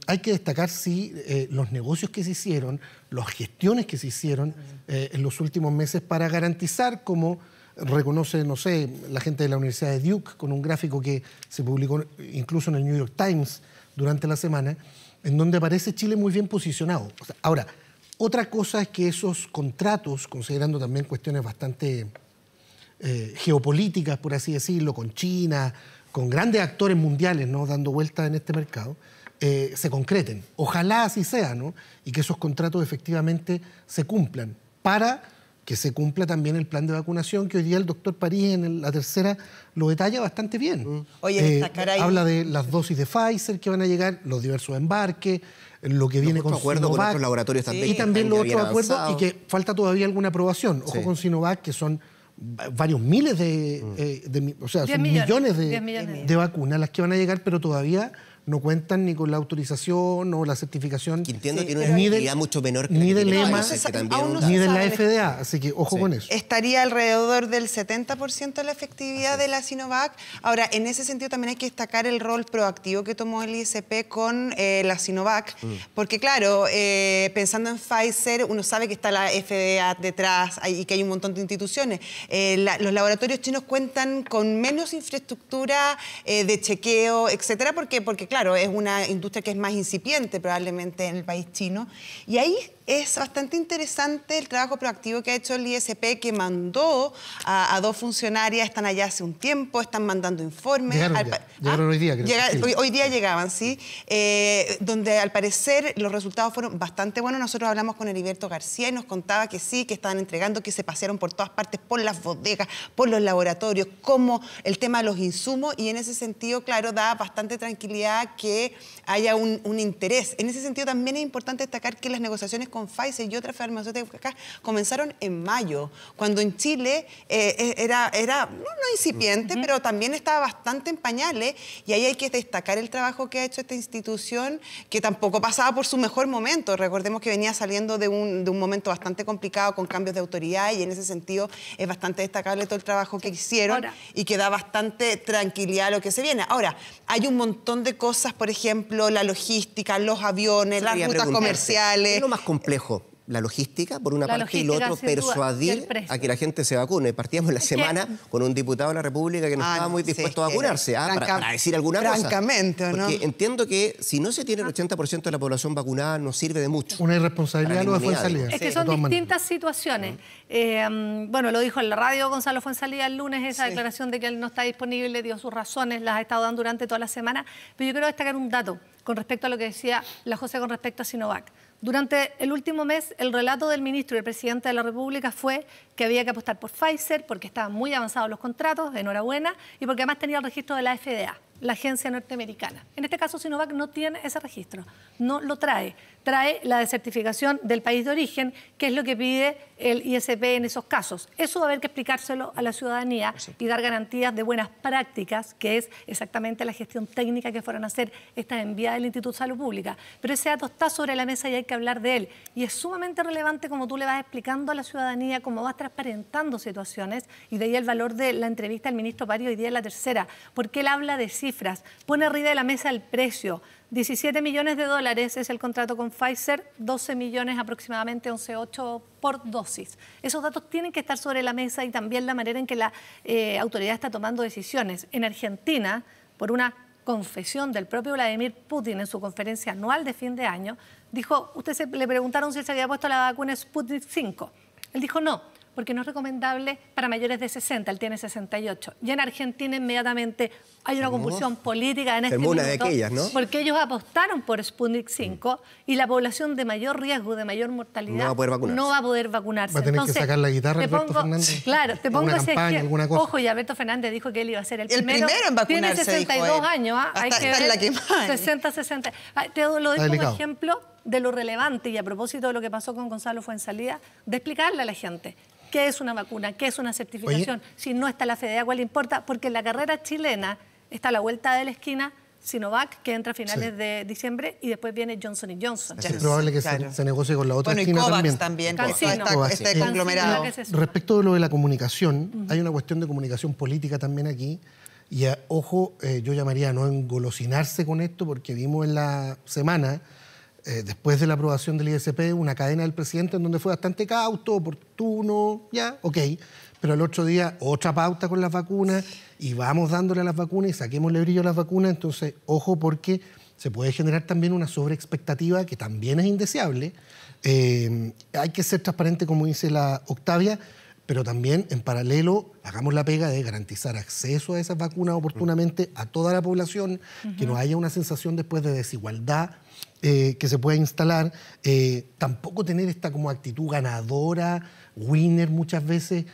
hay que destacar, sí, los negocios que se hicieron, las gestiones que se hicieron en los últimos meses para garantizar, como reconoce, no sé, la gente de la Universidad de Duke, con un gráfico que se publicó incluso en el New York Times durante la semana, en donde aparece Chile muy bien posicionado. O sea, ahora, otra cosa es que esos contratos, considerando también cuestiones bastante geopolíticas, por así decirlo, con China, con grandes actores mundiales, ¿no?, dando vueltas en este mercado, se concreten. Ojalá así sea, ¿no?, y que esos contratos efectivamente se cumplan, para que se cumpla también el plan de vacunación, que hoy día el doctor París en la tercera lo detalla bastante bien. Oye, destacar ahí... Habla de las dosis de Pfizer que van a llegar, los diversos embarques, lo que viene con acuerdo Sinovac, con otros laboratorios también. Y también los otros acuerdos, y que falta todavía alguna aprobación. Ojo con Sinovac, que son varios miles o sea, son millones de vacunas las que van a llegar, pero todavía no cuentan ni con la autorización o la certificación. Que entiendo que tiene una efectividad mucho menor que ni del EMA, ni ni de la FDA, así que ojo con eso. Estaría alrededor del 70% de la efectividad de la Sinovac. Ahora, en ese sentido también hay que destacar el rol proactivo que tomó el ISP con la Sinovac, porque claro, pensando en Pfizer, uno sabe que está la FDA detrás y que hay un montón de instituciones. Los laboratorios chinos cuentan con menos infraestructura de chequeo, etcétera, porque claro, es una industria que es más incipiente probablemente en el país chino. Y ahí Es bastante interesante el trabajo proactivo que ha hecho el ISP, que mandó a 2 funcionarias, están allá hace un tiempo, están mandando informes. Llegaron hoy día, creo. Hoy día llegaban, sí. Donde al parecer los resultados fueron bastante buenos. Nosotros hablamos con Heriberto García y nos contaba que sí, que estaban entregando, que se pasearon por todas partes, por las bodegas, por los laboratorios, como el tema de los insumos, y en ese sentido, claro, da bastante tranquilidad que haya un interés. En ese sentido también es importante destacar que las negociaciones con Pfizer y otras farmacéuticas acá comenzaron en mayo, cuando en Chile era no incipiente, pero también estaba bastante en pañales, y ahí hay que destacar el trabajo que ha hecho esta institución, que tampoco pasaba por su mejor momento. Recordemos que venía saliendo de un momento bastante complicado con cambios de autoridad, y en ese sentido es bastante destacable todo el trabajo que hicieron y que da bastante tranquilidad a lo que se viene. Ahora, hay un montón de cosas, por ejemplo, la logística, los aviones, las rutas comerciales. ¿Qué es lo más complejo? La logística, por una parte, y lo otro, persuadir a que la gente se vacune. Partíamos la semana con un diputado de la República que no estaba muy dispuesto a vacunarse, para decir alguna cosa. Francamente, ¿no? Porque entiendo que si no se tiene el 80% de la población vacunada, no sirve de mucho. Una irresponsabilidad lo de Fuenzalía. Es que son distintas situaciones. Bueno, lo dijo en la radio Gonzalo Fuenzalía el lunes, esa declaración de que él no está disponible, dio sus razones, las ha estado dando durante toda la semana. Pero yo quiero destacar un dato con respecto a lo que decía la José con respecto a Sinovac. Durante el último mes, el relato del ministro y el presidente de la República fue que había que apostar por Pfizer porque estaban muy avanzados los contratos, enhorabuena, y porque además tenía el registro de la FDA, la agencia norteamericana. En este caso, Sinovac no tiene ese registro, no lo trae. Trae la desertificación del país de origen, que es lo que pide el ISP en esos casos. Eso va a haber que explicárselo a la ciudadanía y dar garantías de buenas prácticas, que es exactamente la gestión técnica que fueron a hacer estas enviadas del Instituto de Salud Pública. Pero ese dato está sobre la mesa y hay que hablar de él. Y es sumamente relevante como tú le vas explicando a la ciudadanía, cómo vas transparentando situaciones, y de ahí el valor de la entrevista del ministro París hoy día en La Tercera, porque él habla de cifras, pone arriba de la mesa el precio. 17 millones de dólares es el contrato con Pfizer, 12 millones aproximadamente, 11,8 por dosis. Esos datos tienen que estar sobre la mesa, y también la manera en que la autoridad está tomando decisiones. En Argentina, por una confesión del propio Vladimir Putin en su conferencia anual de fin de año, dijo, le preguntaron si él se había puesto la vacuna Sputnik 5. Él dijo no, porque no es recomendable para mayores de 60, él tiene 68. Y en Argentina inmediatamente hay una convulsión política en este minuto, de aquellas, ¿no? Porque ellos apostaron por Sputnik 5 y la población de mayor riesgo, de mayor mortalidad, no va a poder vacunarse. Va a tener que sacar la guitarra Alberto Fernández. Claro, te pongo ese ejemplo. Ojo, y Alberto Fernández dijo que él iba a ser el primero primero en tiene vacunarse. 62 años, hay que ver, la que más. 60. Te lo doy como ejemplo de lo relevante, y a propósito de lo que pasó con Gonzalo Fuenzalía, de explicarle a la gente qué es una vacuna, qué es una certificación. Si no está la FDA, ¿cuál importa? Porque en la carrera chilena está a la vuelta de la esquina Sinovac, que entra a finales de diciembre, y después viene Johnson & Johnson. Es probable que se negocie con la otra esquina y COVAX también. Este conglomerado. Respecto de lo de la comunicación, hay una cuestión de comunicación política también aquí. Y ojo, yo llamaría a no engolosinarse con esto, porque vimos en la semana, después de la aprobación del ISP, una cadena del presidente en donde fue bastante cauto, oportuno, pero el otro día otra pauta con las vacunas, y vamos dándole a las vacunas y saquémosle brillo a las vacunas. Entonces, ojo, porque se puede generar también una sobreexpectativa que también es indeseable. Hay que ser transparente, como dice la Octavia, pero también, en paralelo, hagamos la pega de garantizar acceso a esas vacunas oportunamente a toda la población, que no haya una sensación después de desigualdad que se pueda instalar. Tampoco tener esta como actitud ganadora, winner muchas veces,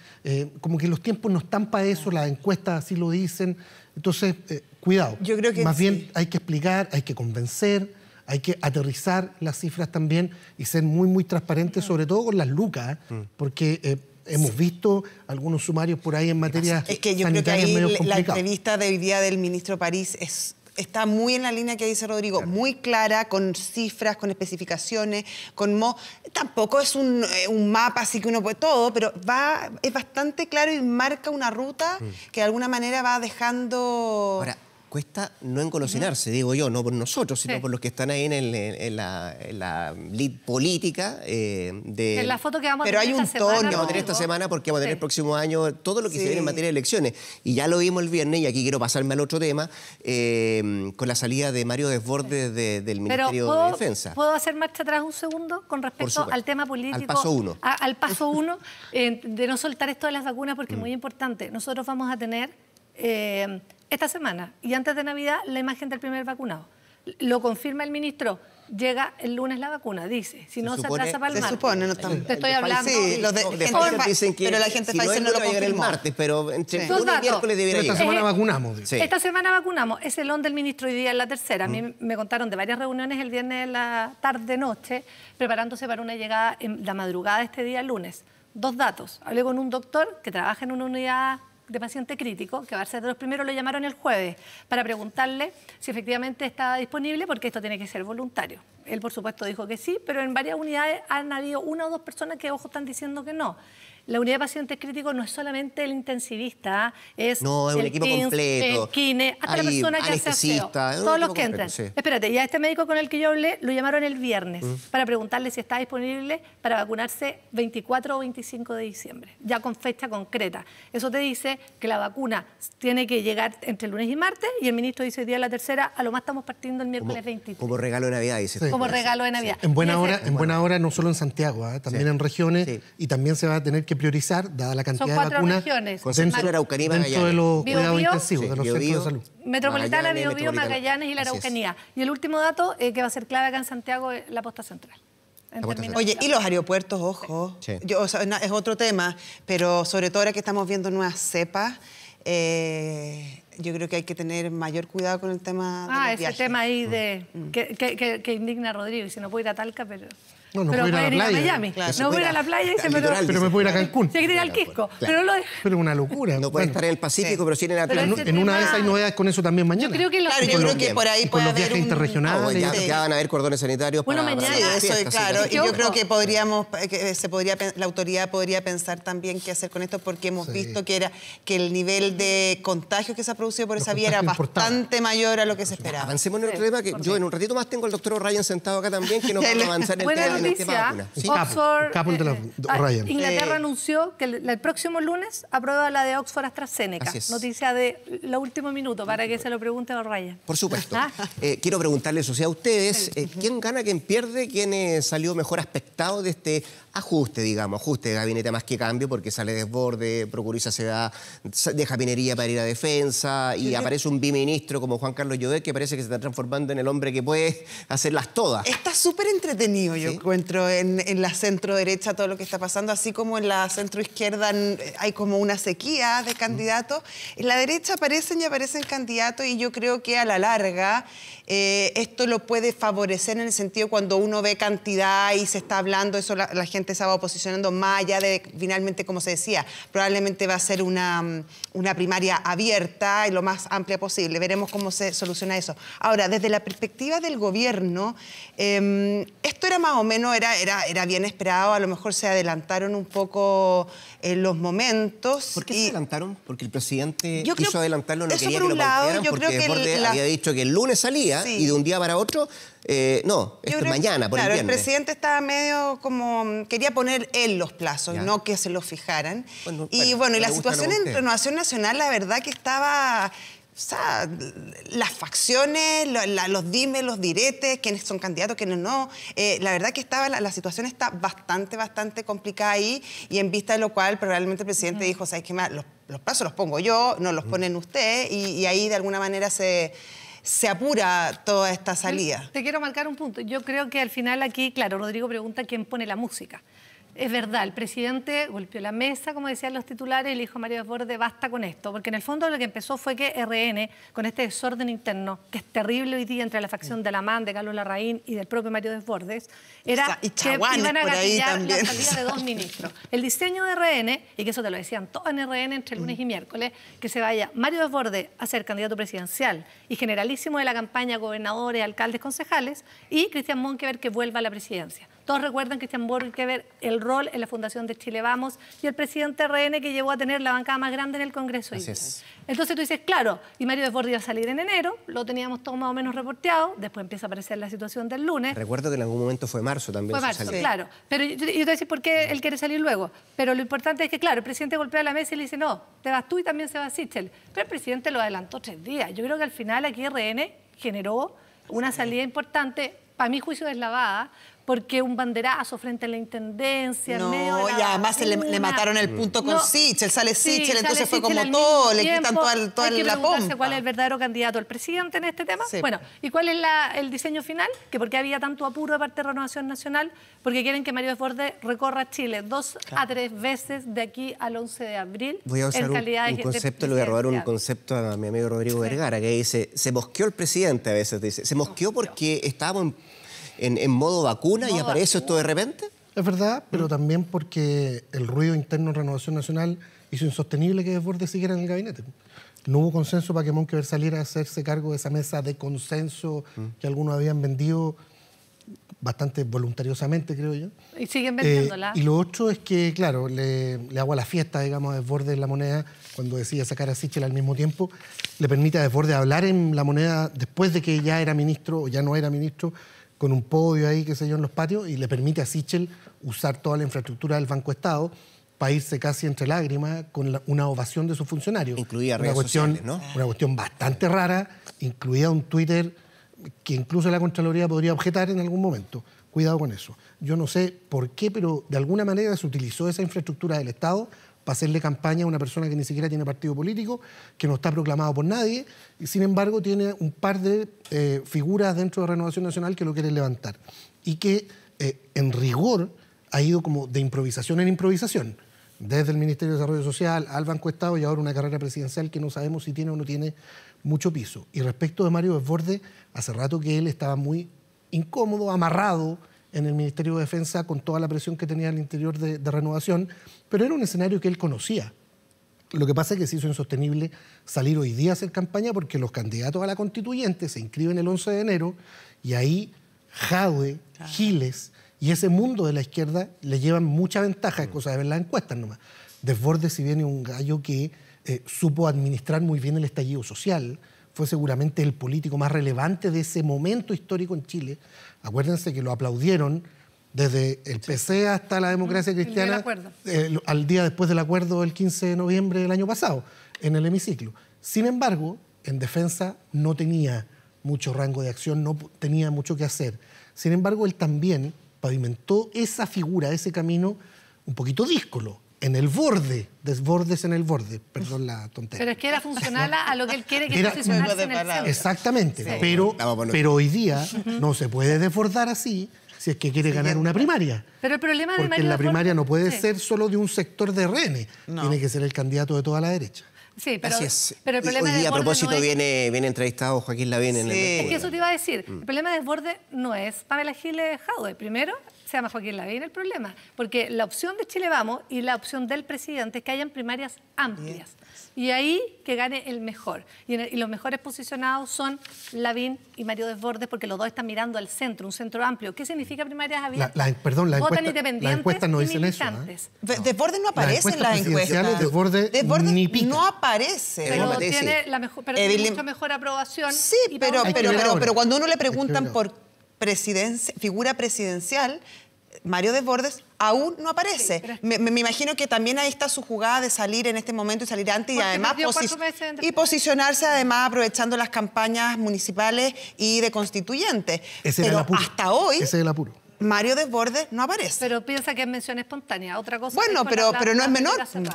como que los tiempos no están para eso, las encuestas así lo dicen. Entonces, cuidado. Yo creo que más bien hay que explicar, hay que convencer, hay que aterrizar las cifras también y ser muy, muy transparentes, sobre todo con las lucas, porque hemos visto algunos sumarios por ahí en materia es que yo creo que ahí la entrevista de hoy día del ministro París está muy en la línea que dice Rodrigo, muy clara, con cifras, con especificaciones, tampoco es un mapa así que uno puede todo, pero es bastante claro y marca una ruta que de alguna manera va dejando cuesta no engolosinarse, digo yo, no por nosotros, sino por los que están ahí en la lead política. En la foto que vamos a Pero tener hay un esta semana, tono. Que vamos a tener esta semana porque vamos a tener el próximo año todo lo que se viene en materia de elecciones. Y ya lo vimos el viernes, y aquí quiero pasarme al otro tema, con la salida de Mario Desbordes del Ministerio de Defensa. ¿Puedo hacer marcha atrás un segundo con respecto al tema político? Al paso 1. Al paso 1, de no soltar esto de las vacunas, porque es muy importante. Nosotros vamos a tener esta semana y antes de Navidad la imagen del primer vacunado. Lo confirma el ministro. Llega el lunes la vacuna, dice. Si no, se atrasa para el martes. Se supone, no estamos. Te estoy hablando. Sí, los de Pfizer dicen que pero la gente si Pfizer no lo va a llegar el confirmó. martes, pero entre Dos lunes y datos. miércoles debería Esta llegar. semana vacunamos. Sí. Esta semana vacunamos. Es el on del ministro hoy día en la tercera. A mí me contaron de varias reuniones el viernes en la tarde-noche, preparándose para una llegada en la madrugada este día, lunes. 2 datos. Hablé con un doctor que trabaja en una unidad de paciente crítico, que va a ser de los primeros, lo llamaron el jueves, para preguntarle si efectivamente estaba disponible, porque esto tiene que ser voluntario. Él, por supuesto, dijo que sí, pero en varias unidades han habido 1 o 2 personas que, ojo, están diciendo que no. La unidad de pacientes críticos no es solamente el intensivista, es un el equipo TINS, completo. el KINE, hasta la persona que hace aseo. Todos los que entran. Sí. Espérate, y a este médico con el que yo hablé lo llamaron el viernes para preguntarle si está disponible para vacunarse 24 o 25 de diciembre, ya con fecha concreta. Eso te dice que la vacuna tiene que llegar entre lunes y martes, y el ministro dice hoy día la tercera, a lo más estamos partiendo el miércoles 23. Como regalo de Navidad, dice. Sí. Como regalo de Navidad. En buena hora, no solo en Santiago, también en regiones, y también se va a tener que priorizar, dada la cantidad Son de 4 vacunas, regiones. Concepción, Araucanía y dentro de Magallanes. los Bio, cuidados Bio, intensivos, de los Bio, centros Bio, de salud. Metropolitana, Magallanes, Biobío, Metropolitana. Magallanes y la Así es. Araucanía. Y el último dato que va a ser clave acá en Santiago es la posta central. En posta términos Oye, de- y los aeropuertos, ojo. Sí. O sea, es otro tema, pero sobre todo ahora que estamos viendo nuevas cepas, yo creo que hay que tener mayor cuidado con el tema de los ese viajes. tema ahí de que indigna a Rodrigo, y si no puede ir a Talca, pero No, no pero puede ir a la pueden ir a playa. Miami. Claro. No puede ir a la playa y se Litoral, Pero me puedo ir a Cancún. Se quiere ir al Quisco, Claro. pero lo deja. Pero es una locura. No puede Bueno, estar en el Pacífico, sí. pero sí en el Pero Atlántico. en una de esas hay novedades con eso también mañana. Yo creo que Claro, Y yo con creo los- que por ahí y con puede los haber viajes un... interregionales. Ya, Sí. ya van a haber cordones sanitarios Bueno, para mañana- Sí, las eso es fiestas, claro. sí. Y yo Ojo. creo que la autoridad podría pensar también qué hacer con esto, porque hemos visto que el nivel de contagio que se ha producido por Los esa vía era contagios importados. bastante mayor a lo que se esperaba. Avancemos en otro tema, que yo en un ratito más tengo al doctor O'Ryan sentado acá también, que nos va a avanzar en el Buena tema de noticia. vacunas. ¿Sí? El capo de la Ryan. Inglaterra Sí. anunció que el próximo lunes aprueba la de Oxford AstraZeneca. Así es. Noticia de lo último minuto para que se lo pregunte a Ryan. Por supuesto. Ah. Quiero preguntarles, o sea, a ustedes, ¿quién gana, quién pierde, quién salió mejor aspectado de este ajuste, digamos, ajuste de gabinete más que cambio, porque sale Desbordes, Procuriza se deja Pinería para ir a defensa, y aparece un biministro como Juan Carlos Llobet, que parece que se está transformando en el hombre que puede hacerlas todas. Está súper entretenido, yo encuentro, en la centro-derecha todo lo que está pasando, así como en la centro-izquierda hay como una sequía de candidatos. En la derecha aparecen y aparecen candidatos, y yo creo que a la larga esto lo puede favorecer en el sentido cuando uno ve cantidad y se está hablando, eso la gente se va posicionando más allá de, finalmente, como se decía, probablemente va a ser una primaria abierta y lo más amplia posible. Veremos cómo se soluciona eso. Ahora, desde la perspectiva del gobierno, esto era más o menos, era bien esperado, a lo mejor se adelantaron un poco los momentos. ¿Por qué se adelantaron? Porque el presidente Yo quiso creo- adelantarlo, no eso quería por que un lo lado, plantearan, yo porque creo que Desbordes había dicho que el lunes salía, Sí. y de un día para otro, no, esto es Creo- mañana, por claro, el viernes. presidente estaba medio como... Quería poner él los plazos, Ya. no que se los fijaran. Bueno, y bueno, y la le gusta, situación no en usted. Renovación Nacional, la verdad que estaba... O sea, las facciones, los dimes, los diretes, quiénes son candidatos, quiénes no. La verdad que la situación está bastante complicada ahí, y en vista de lo cual probablemente el presidente dijo, ¿sabes qué más? Los plazos los pongo yo, no los ponen usted, y ahí de alguna manera se apura toda esta salida. Te quiero marcar un punto. Yo creo que al final aquí, claro, Rodrigo pregunta quién pone la música. Es verdad, el presidente golpeó la mesa, como decían los titulares, y le dijo a Mario Desbordes, basta con esto. Porque en el fondo lo que empezó fue que RN, con este desorden interno, que es terrible hoy día entre la facción de Alamán, de Carlos Larraín y del propio Mario Desbordes, era Y que Chaguanes iban a por ahí gatillar la también. salida de 2 ministros. El diseño de RN, y que eso te lo decían todos en RN entre lunes y miércoles, que se vaya Mario Desbordes a ser candidato presidencial y generalísimo de la campaña, gobernadores, alcaldes, concejales, y Cristian Monkeberg que vuelva a la presidencia. Todos recuerdan que Cristian Borghini el rol en la fundación de Chile Vamos y el presidente RN que llevó a tener la bancada más grande en el Congreso. Entonces tú dices, claro, y Mario Desbordes iba a salir en enero, lo teníamos todo más o menos reporteado, después empieza a aparecer la situación del lunes. Recuerdo que en algún momento fue marzo también. Fue marzo, claro. Pero yo te voy a decir por qué él quiere salir luego. Pero lo importante es que, claro, el presidente golpea la mesa y le dice, no, te vas tú y también se va Sichel. Pero el presidente lo adelantó 3 días. Yo creo que al final aquí RN generó una salida importante, para mi juicio deslavada, porque un banderazo frente a la intendencia, en medio de la y además le mataron el punto con Sichel, sale Sichel, entonces fue como todo, le quitan toda la pompa. Hay que preguntarse cuál es el verdadero candidato al presidente en este tema. Sí. Bueno, ¿y cuál es el diseño final? Que por qué había tanto apuro de parte de Renovación Nacional, porque quieren que Mario Desbordes recorra Chile 2 a 3 veces de aquí al 11 de abril. Voy a usar un concepto, le voy a robar un concepto a mi amigo Rodrigo Vergara, que dice, se mosqueó el presidente a veces, dice, se mosqueó porque estábamos en modo vacuna y aparece esto de repente. Es verdad, pero también porque el ruido interno en Renovación Nacional hizo insostenible que Desbordes siguiera en el gabinete. No hubo consenso para que Monkeberg saliera a hacerse cargo de esa mesa de consenso que algunos habían vendido bastante voluntariosamente, creo yo. Y siguen vendiéndola. Y lo otro es que, claro, le hago a la fiesta, digamos, a Desbordes en La Moneda, cuando decide sacar a Sichel al mismo tiempo, le permite a Desbordes hablar en La Moneda después de que ya era ministro o ya no era ministro, con un podio ahí, qué sé yo, en los patios, y le permite a Sichel usar toda la infraestructura del Banco Estado para irse casi entre lágrimas con una ovación de sus funcionarios. Incluida redes sociales, ¿no? Una cuestión bastante rara, incluida un Twitter que incluso la Contraloría podría objetar en algún momento. Cuidado con eso. Yo no sé por qué, pero de alguna manera se utilizó esa infraestructura del Estado para hacerle campaña a una persona que ni siquiera tiene partido político, que no está proclamado por nadie, y sin embargo tiene un par de figuras dentro de Renovación Nacional que lo quieren levantar. Y que en rigor ha ido como de improvisación en improvisación, desde el Ministerio de Desarrollo Social al Banco Estado y ahora una carrera presidencial que no sabemos si tiene o no tiene mucho piso. Y respecto de Mario Desbordes, hace rato que él estaba muy incómodo, amarrado en el Ministerio de Defensa con toda la presión que tenía al interior de Renovación, pero era un escenario que él conocía. Lo que pasa es que se hizo insostenible salir hoy día a hacer campaña porque los candidatos a la constituyente se inscriben el 11 de enero y ahí Jadwe, Giles y ese mundo de la izquierda le llevan mucha ventaja, es cosa de ver las encuestas nomás. Desbordes, si bien es un gallo que supo administrar muy bien el estallido social, fue seguramente el político más relevante de ese momento histórico en Chile. Acuérdense que lo aplaudieron desde el PC hasta la Democracia Cristiana al día después del acuerdo del 15 de noviembre del año pasado, en el hemiciclo. Sin embargo, en defensa no tenía mucho rango de acción, no tenía mucho que hacer. Sin embargo, él también pavimentó esa figura, ese camino un poquito díscolo, en el borde, Desbordes en el borde, perdón la tontería. Pero es que era funcional a lo que él quiere, que es posicionarse en el centro. Exactamente, sí. Pero hoy día no se puede desbordar así si es que quiere ganar una primaria. Pero el problema de Porque en la primaria no puede ser solo de un sector de RN, tiene que ser el candidato de toda la derecha. Sí, pero, así es. Pero el problema hoy día, de a propósito, no es... viene entrevistado Joaquín Lavín en el... Es que eso te iba a decir. El problema de Desbordes no es Pamela Giles Jadwe. Primero, se llama Joaquín Lavín el problema. Porque la opción de Chile Vamos y la opción del presidente es que hayan primarias amplias. Y ahí que gane el mejor. Y los mejores posicionados son Lavín y Mario Desbordes, porque los dos están mirando al centro, un centro amplio. ¿Qué significa primarias abiertas? Las encuestas no dicen eso. Desbordes no aparece en las encuestas. Desbordes ni pica. No aparece. Pero tiene mucho mejor aprobación. Sí, pero cuando uno le preguntan por figura presidencial, Mario Desbordes aún no aparece. Sí, me imagino que también ahí está su jugada de salir en este momento y salir antes y además posicionarse además aprovechando las campañas municipales y de constituyentes. Pero hasta hoy ese es el apuro. Mario Desbordes no aparece. Pero piensa que es mención espontánea. Otra cosa. Bueno, pero no es menor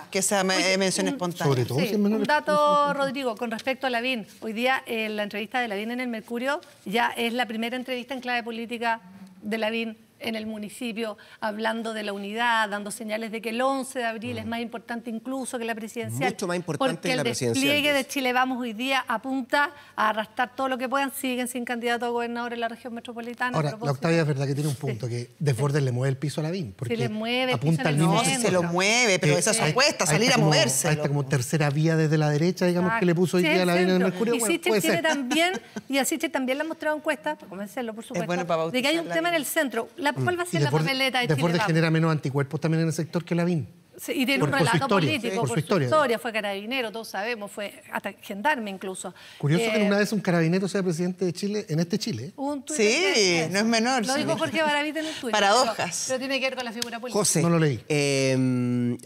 que sea mención espontánea. Sobre todo si es menor. Un dato, Rodrigo, con respecto a Lavín. Hoy día la entrevista de Lavín en el Mercurio ya es la primera entrevista en clave política de Lavín en el municipio, hablando de la unidad, dando señales de que el 11 de abril es más importante incluso que la presidencial. Mucho más importante que la presidencial. Porque el despliegue de Chile Vamos hoy día apunta a arrastrar todo lo que puedan. Siguen sin candidato a gobernador en la región metropolitana. Ahora, la Octavia es verdad que tiene un punto, que Desbordes le mueve el piso a Lavín. Se le mueve el apunta al mismo. No, si se lo mueve, pero esa es su apuesta, salir a moverse. Esta como tercera vía desde la derecha, digamos, que le puso hoy día a Lavín en el Mercurio. Y Sichel tiene también, y a Sichel también le han mostrado encuestas, para convencerlo, por supuesto, de que hay un tema en el centro. ¿Cuál va a ser la papeleta de Chile Desbordes Vamos? genera menos anticuerpos también en el sector que Lavín. Sí, y tiene un Por su relato historia, político, por su por su historia. historia, fue carabinero, todos sabemos, fue hasta gendarme incluso. Curioso que una vez un carabinero sea presidente de Chile, en este Chile. Un tuit Sí, de- no es menor. Lo sí. dijo Jorge Baravita en el Twitter. Paradojas. Pero tiene que ver con la figura política. José, No lo leí.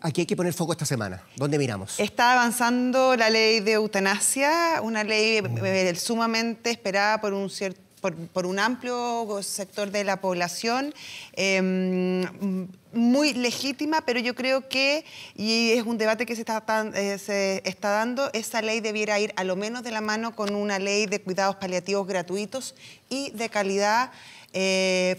Aquí hay que poner foco esta semana. ¿Dónde miramos? Está avanzando la ley de eutanasia, una ley sumamente esperada por un amplio sector de la población, muy legítima, pero yo creo que, y es un debate que se está dando, esa ley debiera ir a lo menos de la mano con una ley de cuidados paliativos gratuitos y de calidad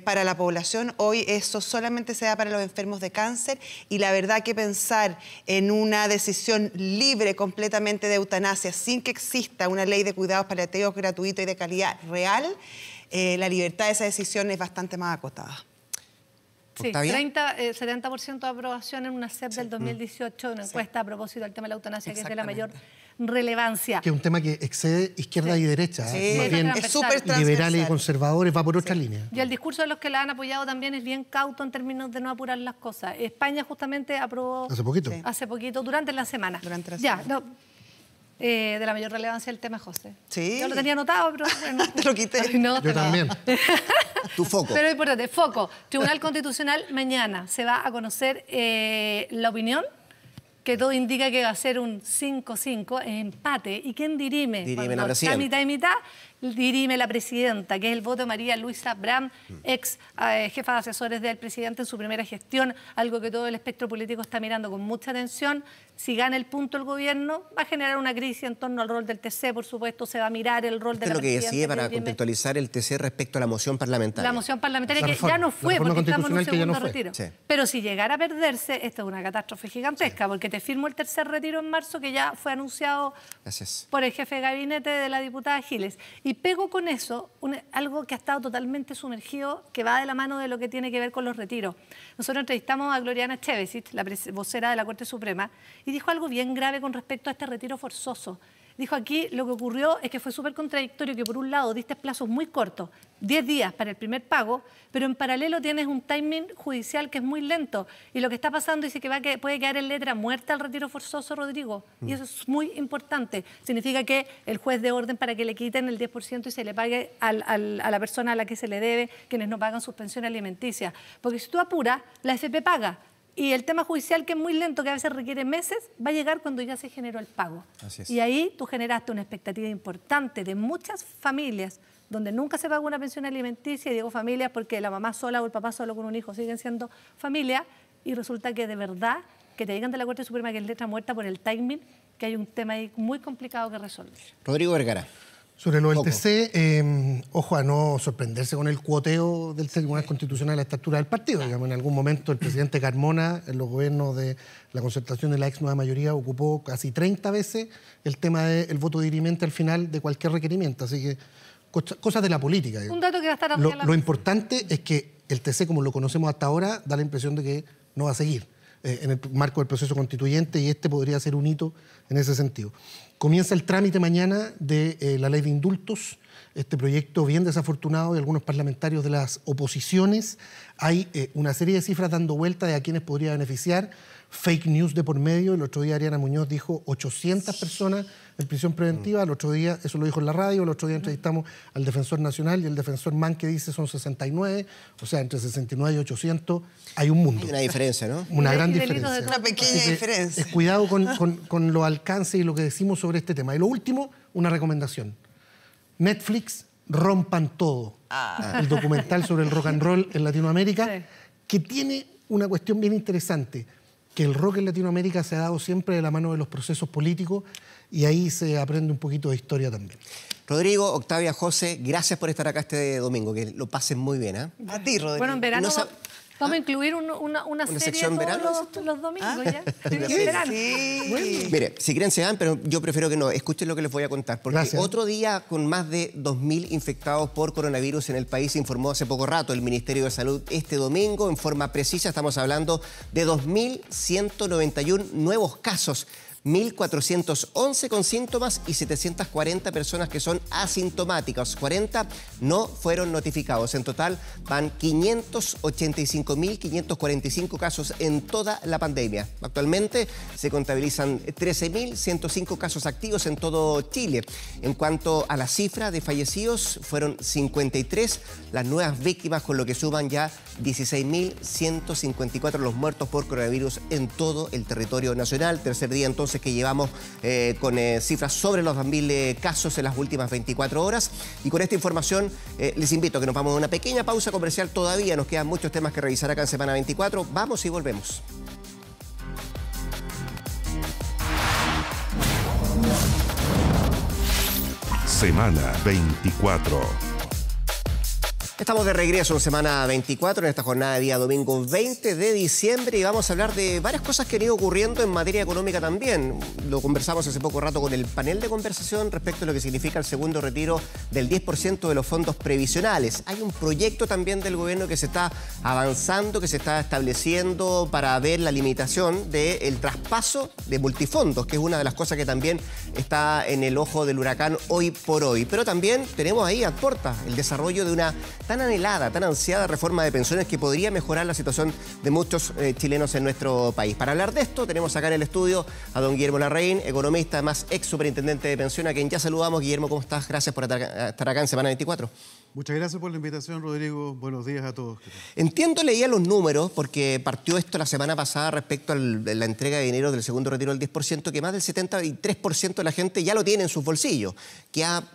para la población. Hoy eso solamente se da para los enfermos de cáncer y la verdad que pensar en una decisión libre completamente de eutanasia sin que exista una ley de cuidados paliativos gratuitos y de calidad real, la libertad de esa decisión es bastante más acotada. Sí, ¿Octavia? 70% de aprobación en una CEP del 2018, una encuesta a propósito del tema de la eutanasia, que es de la mayor relevancia. Que es un tema que excede izquierda y derecha. Sí, Más bien, es súper liberales y transversal. conservadores, va por otra línea. Y el discurso de los que la han apoyado también es bien cauto en términos de no apurar las cosas. España justamente aprobó Hace poquito. Sí. hace poquito, durante la semana. Durante la Ya, semana. de la mayor relevancia el tema, José. Sí. Yo lo tenía anotado, pero bueno. Te lo quité. No, Yo pero- también. Tu foco. Pero es importante, foco. Tribunal Constitucional, mañana se va a conocer la opinión, que todo indica que va a ser un 5-5, empate. ¿Y quién dirime? Dirime Cuando la presidenta. está mitad y mitad, dirime la presidenta, que es el voto de María Luisa Bram, ex jefa de asesores del presidente en su primera gestión, algo que todo el espectro político está mirando con mucha atención. Si gana el punto el gobierno, va a generar una crisis en torno al rol del TC, por supuesto, se va a mirar el rol de Esto es la lo que presidenta. decide para dirime contextualizar el TC respecto a la moción parlamentaria. la moción parlamentaria La que reforma, ya no la fue, reforma porque estamos en un constitucional que ya no segundo fue. retiro. Sí. Pero si llegara a perderse, esto es una catástrofe gigantesca, porque te firmo el tercer retiro en marzo, que ya fue anunciado Gracias. por el jefe de gabinete de la diputada Giles. Y pego con eso algo que ha estado totalmente sumergido, que va de la mano de lo que tiene que ver con los retiros. Nosotros entrevistamos a Gloriana Chevesic, la vocera de la Corte Suprema, y dijo algo bien grave con respecto a este retiro forzoso. Dijo aquí, lo que ocurrió es que fue súper contradictorio, que por un lado diste plazos muy cortos, 10 días para el primer pago, pero en paralelo tienes un timing judicial que es muy lento. Y lo que está pasando dice que puede quedar en letra muerta el retiro forzoso, Rodrigo. Y eso es muy importante. Significa que el juez de orden para que le quiten el 10% y se le pague a la persona a la que se le debe, quienes no pagan sus pensiones alimenticias. Porque si tú apuras, la FP paga. Y el tema judicial, que es muy lento, que a veces requiere meses, va a llegar cuando ya se generó el pago. Así es. Y ahí tú generaste una expectativa importante de muchas familias donde nunca se paga una pensión alimenticia, y digo familias porque la mamá sola o el papá solo con un hijo siguen siendo familia, y resulta que de verdad que te digan de la Corte Suprema que es letra muerta por el timing, que hay un tema ahí muy complicado que resolver. Rodrigo Vergara. Sobre lo del Poco. TC, ojo a no sorprenderse con el cuoteo del Tribunal Constitucional a la estatura del partido. Digamos, en algún momento el presidente Carmona, en los gobiernos de la concertación de la ex nueva mayoría, ocupó casi 30 veces el tema del voto dirimente al final de cualquier requerimiento. Así que cosas de la política. digamos. Un dato que va a estar Lo, arriba de la lo mesa. importante es que el TC, como lo conocemos hasta ahora, da la impresión de que no va a seguir en el marco del proceso constituyente, y este podría ser un hito en ese sentido. Comienza el trámite mañana de la ley de indultos, este proyecto bien desafortunado de algunos parlamentarios de las oposiciones. Hay una serie de cifras dando vuelta de a quienes podría beneficiar, fake news de por medio. El otro día Ariana Muñoz dijo 800 personas en prisión preventiva, el otro día, eso lo dijo en la radio, el otro día entrevistamos al Defensor Nacional y el Defensor Mann, que dice son 69, o sea, entre 69 y 800 hay un mundo. Hay una diferencia, ¿no? Una Y gran delitos de diferencia. Una pequeña Así que diferencia. Cuidado con los alcances y lo que decimos sobre este tema. Y lo último, una recomendación. Netflix, Rompan Todo. El documental sobre el rock and roll en Latinoamérica, Sí. que tiene una cuestión bien interesante, que el rock en Latinoamérica se ha dado siempre de la mano de los procesos políticos, y ahí se aprende un poquito de historia también. Rodrigo, Octavia, José, gracias por estar acá este domingo. Que lo pasen muy bien, ¿ah? A ti, Rodrigo. Bueno, en verano No sab- vamos a incluir una serie sección todos verano, los domingos ya. En Sí. verano. Sí. Mire, si quieren se dan, pero yo prefiero que no. Escuchen lo que les voy a contar. Porque Gracias. otro día con más de 2.000 infectados por coronavirus en el país, informó hace poco rato el Ministerio de Salud este domingo. En forma precisa estamos hablando de 2.191 nuevos casos. 1.411 con síntomas y 740 personas que son asintomáticas. 40 no fueron notificados. En total van 585.545 casos en toda la pandemia. Actualmente se contabilizan 13.105 casos activos en todo Chile. En cuanto a la cifra de fallecidos, fueron 53 las nuevas víctimas, con lo que suman ya 16.154 los muertos por coronavirus en todo el territorio nacional. Tercer día entonces que llevamos con cifras sobre los 2.000 casos en las últimas 24 horas. Y con esta información les invito a que nos vamos a una pequeña pausa comercial. Todavía nos quedan muchos temas que revisar acá en Semana 24. Vamos y volvemos. Semana 24. Estamos de regreso en Semana 24, en esta jornada de día domingo 20 de diciembre, y vamos a hablar de varias cosas que han ido ocurriendo en materia económica también. Lo conversamos hace poco rato con el panel de conversación respecto a lo que significa el segundo retiro del 10% de los fondos previsionales. Hay un proyecto también del gobierno que se está avanzando, que se está estableciendo para ver la limitación del traspaso de multifondos, que es una de las cosas que también está en el ojo del huracán hoy por hoy. Pero también tenemos ahí a puerta el desarrollo de una tan anhelada, tan ansiada reforma de pensiones que podría mejorar la situación de muchos chilenos en nuestro país. Para hablar de esto, tenemos acá en el estudio a don Guillermo Larraín, economista, además ex superintendente de pensiones, a quien ya saludamos. Guillermo, ¿cómo estás? Gracias por estar acá en Semana 24. Muchas gracias por la invitación, Rodrigo. Buenos días a todos. Entiendo, leía los números, porque partió esto la semana pasada respecto a la entrega de dinero del segundo retiro del 10%, que más del 73% de la gente ya lo tiene en sus bolsillos. Queda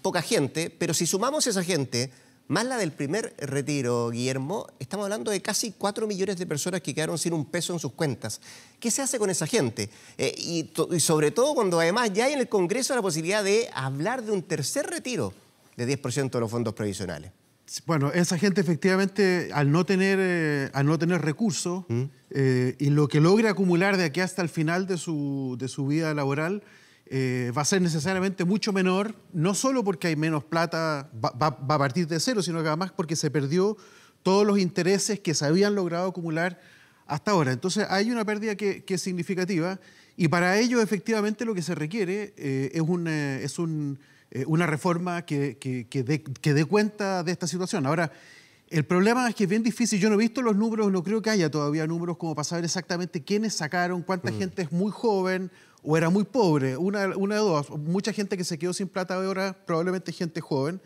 poca gente, pero si sumamos esa gente más la del primer retiro, Guillermo, estamos hablando de casi 4 millones de personas que quedaron sin un peso en sus cuentas. ¿Qué se hace con esa gente? Y sobre todo cuando además ya hay en el Congreso la posibilidad de hablar de un tercer retiro de 10% de los fondos previsionales. Bueno, esa gente efectivamente, al no tener recursos, y lo que logre acumular de aquí hasta el final de su vida laboral, va a ser necesariamente mucho menor, no solo porque hay menos plata, va a partir de cero, sino que además porque se perdió todos los intereses que se habían logrado acumular hasta ahora. Entonces hay una pérdida que es significativa, y para ello efectivamente lo que se requiere es una reforma que dé cuenta de esta situación. Ahora, el problema es que es bien difícil. Yo no he visto los números, no creo que haya todavía números como para saber exactamente quiénes sacaron, cuánta gente es muy joven o era muy pobre. Una de dos. Mucha gente que se quedó sin plata ahora, probablemente gente joven.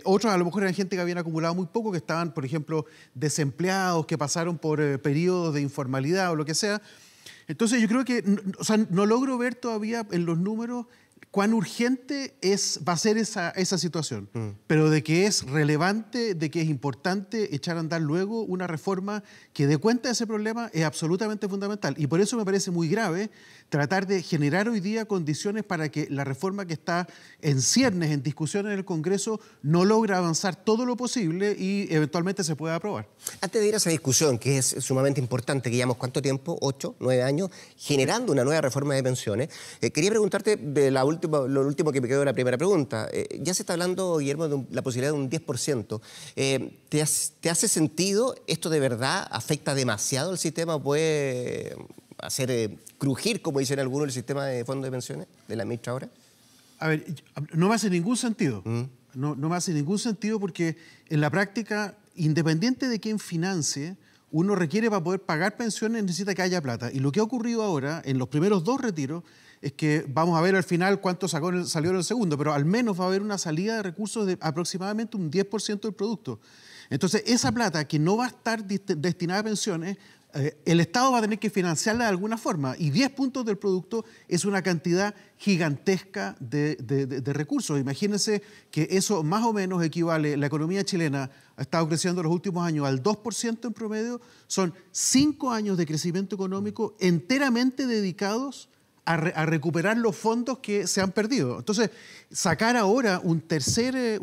Otros a lo mejor eran gente que habían acumulado muy poco, que estaban, por ejemplo, desempleados, que pasaron por periodos de informalidad o lo que sea. Entonces yo creo que no logro ver todavía en los números cuán urgente va a ser esa situación, pero de que es relevante, de que es importante echar a andar luego una reforma que dé cuenta de ese problema es absolutamente fundamental. Y por eso me parece muy grave tratar de generar hoy día condiciones para que la reforma que está en ciernes, en discusión en el Congreso, no logre avanzar todo lo posible y eventualmente se pueda aprobar. Antes de ir a esa discusión, que es sumamente importante, que llevamos ¿cuánto tiempo? 8, 9 años, generando una nueva reforma de pensiones. Quería preguntarte de lo último que me quedó de la primera pregunta. Ya se está hablando, Guillermo, de la posibilidad de un 10%. ¿Te hace sentido? ¿Esto de verdad afecta demasiado el sistema? ¿Puede hacer crujir, como dicen algunos, el sistema de fondos de pensiones de la ministra ahora? A ver, no me hace ningún sentido. No me hace ningún sentido porque en la práctica, independiente de quién financie, uno requiere para poder pagar pensiones, necesita que haya plata. Y lo que ha ocurrido ahora, en los primeros 2 retiros, es que vamos a ver al final cuánto salió en el segundo, pero al menos va a haber una salida de recursos de aproximadamente un 10% del producto. Entonces, esa plata que no va a estar destinada a pensiones, el Estado va a tener que financiarla de alguna forma, y 10 puntos del producto es una cantidad gigantesca de recursos. Imagínense que eso más o menos equivale, la economía chilena ha estado creciendo en los últimos años al 2% en promedio, son 5 años de crecimiento económico enteramente dedicados a recuperar los fondos que se han perdido. Entonces, sacar ahora un tercer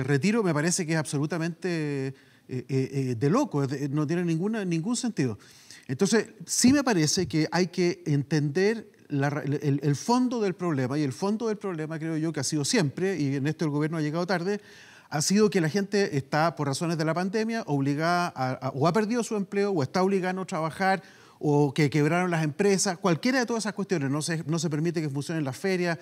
retiro me parece que es absolutamente de loco, no tiene ningún sentido. Entonces, sí me parece que hay que entender el fondo del problema, y el fondo del problema creo yo que ha sido siempre, y en esto el gobierno ha llegado tarde, ha sido que la gente está, por razones de la pandemia, obligada o ha perdido su empleo, o está obligada a no trabajar, o que quebraron las empresas, cualquiera de todas esas cuestiones. No se permite que funcionen las ferias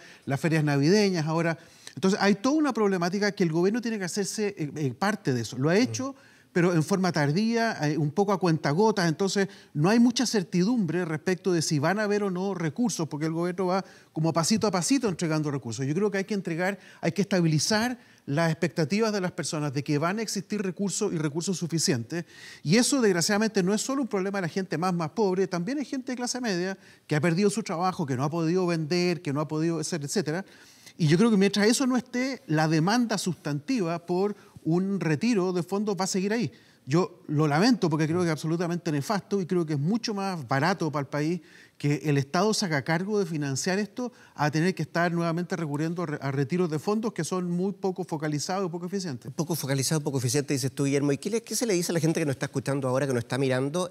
navideñas ahora. Entonces hay toda una problemática que el gobierno tiene que hacerse parte de eso. Lo ha hecho, pero en forma tardía, un poco a cuentagotas. Entonces no hay mucha certidumbre respecto de si van a haber o no recursos, porque el gobierno va como pasito a pasito entregando recursos. Yo creo que hay que estabilizar las expectativas de las personas de que van a existir recursos y recursos suficientes. Y eso, desgraciadamente, no es solo un problema de la gente más pobre, también hay gente de clase media que ha perdido su trabajo, que no ha podido vender, que no ha podido hacer, etcétera. Y yo creo que mientras eso no esté, la demanda sustantiva por un retiro de fondos va a seguir ahí. Yo lo lamento porque creo que es absolutamente nefasto y creo que es mucho más barato para el país que el Estado se haga cargo de financiar esto a tener que estar nuevamente recurriendo a retiros de fondos que son muy poco focalizados y poco eficientes. Poco focalizado, poco eficiente, dices tú, Guillermo. ¿Y qué se le dice a la gente que nos está escuchando ahora, que nos está mirando,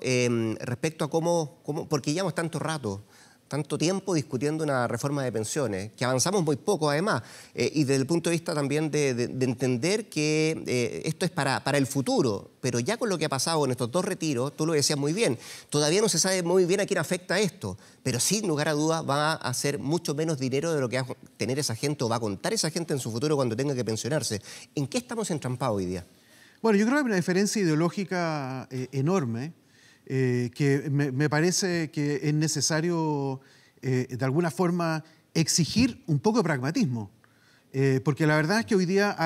respecto a cómo, porque llevamos tanto tiempo discutiendo una reforma de pensiones, que avanzamos muy poco además, y desde el punto de vista también de entender que esto es para el futuro, pero ya con lo que ha pasado en estos 2 retiros, tú lo decías muy bien, todavía no se sabe muy bien a quién afecta esto, pero sin lugar a dudas va a ser mucho menos dinero de lo que va a tener esa gente o va a contar esa gente en su futuro cuando tenga que pensionarse. ¿En qué estamos entrampados hoy día? Bueno, yo creo que hay una diferencia ideológica enorme, que me parece que es necesario, de alguna forma, exigir un poco de pragmatismo. Porque la verdad es que hoy día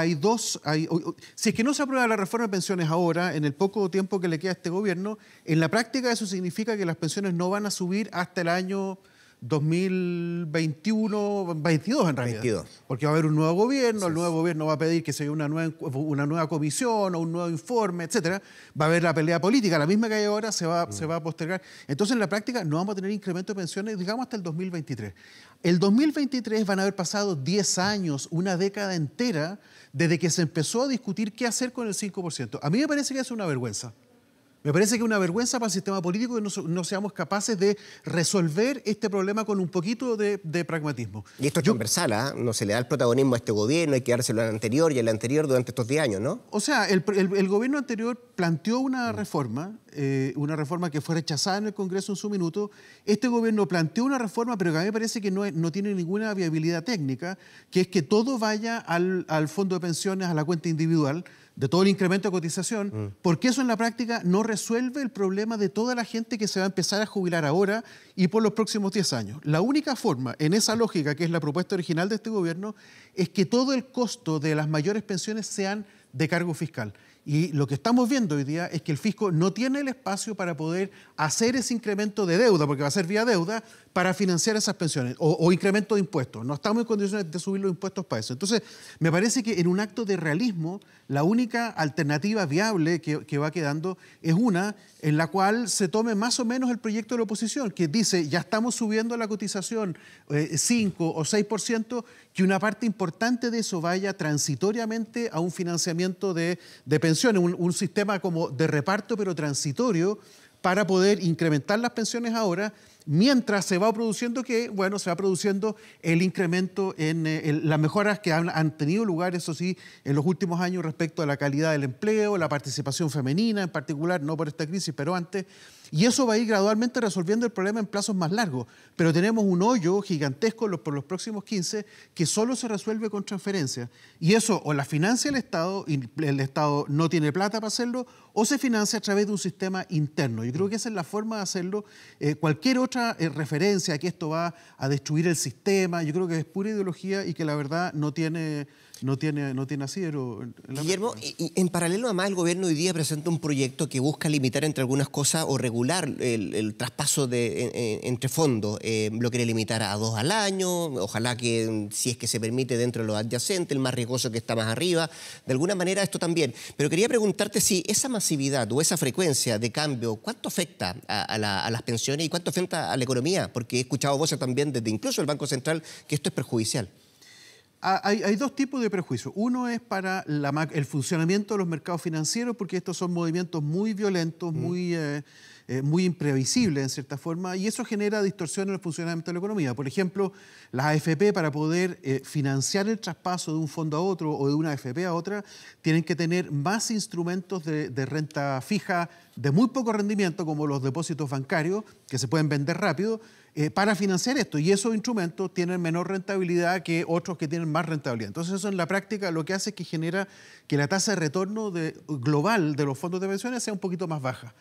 si es que no se aprueba la reforma de pensiones ahora, en el poco tiempo que le queda a este gobierno, en la práctica eso significa que las pensiones no van a subir hasta el año 2021, 22 en realidad. 22. Porque va a haber un nuevo gobierno, el nuevo gobierno va a pedir que se haya una nueva comisión o un nuevo informe, etcétera. Va a haber la pelea política, la misma que hay ahora, se va a postergar. Entonces, en la práctica no vamos a tener incremento de pensiones, digamos, hasta el 2023. El 2023 van a haber pasado 10 años, una década entera, desde que se empezó a discutir qué hacer con el 5%. A mí me parece que es una vergüenza. Me parece que es una vergüenza para el sistema político que no seamos capaces de resolver este problema con un poquito de pragmatismo. Y esto es transversal, ¿eh? No se le da el protagonismo a este gobierno, hay que dárselo al anterior y al anterior durante estos 10 años, ¿no? O sea, el gobierno anterior planteó una reforma que fue rechazada en el Congreso en su minuto. Este gobierno planteó una reforma, pero que a mí me parece que no tiene ninguna viabilidad técnica, que es que todo vaya al fondo de pensiones, a la cuenta individual, de todo el incremento de cotización, porque eso en la práctica no resuelve el problema de toda la gente que se va a empezar a jubilar ahora y por los próximos 10 años. La única forma, en esa lógica que es la propuesta original de este gobierno, es que todo el costo de las mayores pensiones sean de cargo fiscal. Y lo que estamos viendo hoy día es que el fisco no tiene el espacio para poder hacer ese incremento de deuda, porque va a ser vía deuda, para financiar esas pensiones o incremento de impuestos. No estamos en condiciones de subir los impuestos para eso. Entonces, me parece que en un acto de realismo, la única alternativa viable que va quedando es una en la cual se tome más o menos el proyecto de la oposición, que dice, ya estamos subiendo la cotización 5 o 6%, que una parte importante de eso vaya transitoriamente a un financiamiento de pensiones, un sistema como de reparto pero transitorio para poder incrementar las pensiones ahora, mientras se va produciendo el incremento en las mejoras que han tenido lugar, eso sí, en los últimos años respecto a la calidad del empleo, la participación femenina en particular, no por esta crisis, pero antes. Y eso va a ir gradualmente resolviendo el problema en plazos más largos. Pero tenemos un hoyo gigantesco por los próximos 15 que solo se resuelve con transferencias. Y eso o la financia el Estado, y el Estado no tiene plata para hacerlo, o se financia a través de un sistema interno. Yo creo que esa es la forma de hacerlo. Cualquier otra referencia a que esto va a destruir el sistema, yo creo que es pura ideología y que la verdad no tiene asidero. Guillermo, y en paralelo además el gobierno hoy día presenta un proyecto que busca limitar entre algunas cosas o regular el traspaso entre fondos. Lo quiere limitar a 2 al año, ojalá que si es que se permite dentro de los adyacentes, el más riesgoso que está más arriba, de alguna manera esto también. Pero quería preguntarte si esa masividad o esa frecuencia de cambio, ¿cuánto afecta a las pensiones y cuánto afecta a la economía? Porque he escuchado voces también desde incluso el Banco Central que esto es perjudicial. Hay dos tipos de prejuicios. Uno es para el funcionamiento de los mercados financieros, porque estos son movimientos muy violentos, muy muy imprevisibles en cierta forma, y eso genera distorsión en el funcionamiento de la economía. Por ejemplo, las AFP, para poder financiar el traspaso de un fondo a otro o de una AFP a otra, tienen que tener más instrumentos de renta fija de muy poco rendimiento, como los depósitos bancarios, que se pueden vender rápido, para financiar esto. Y esos instrumentos tienen menor rentabilidad que otros que tienen más rentabilidad. Entonces eso en la práctica lo que hace es que genera que la tasa de retorno global de los fondos de pensiones sea un poquito más baja.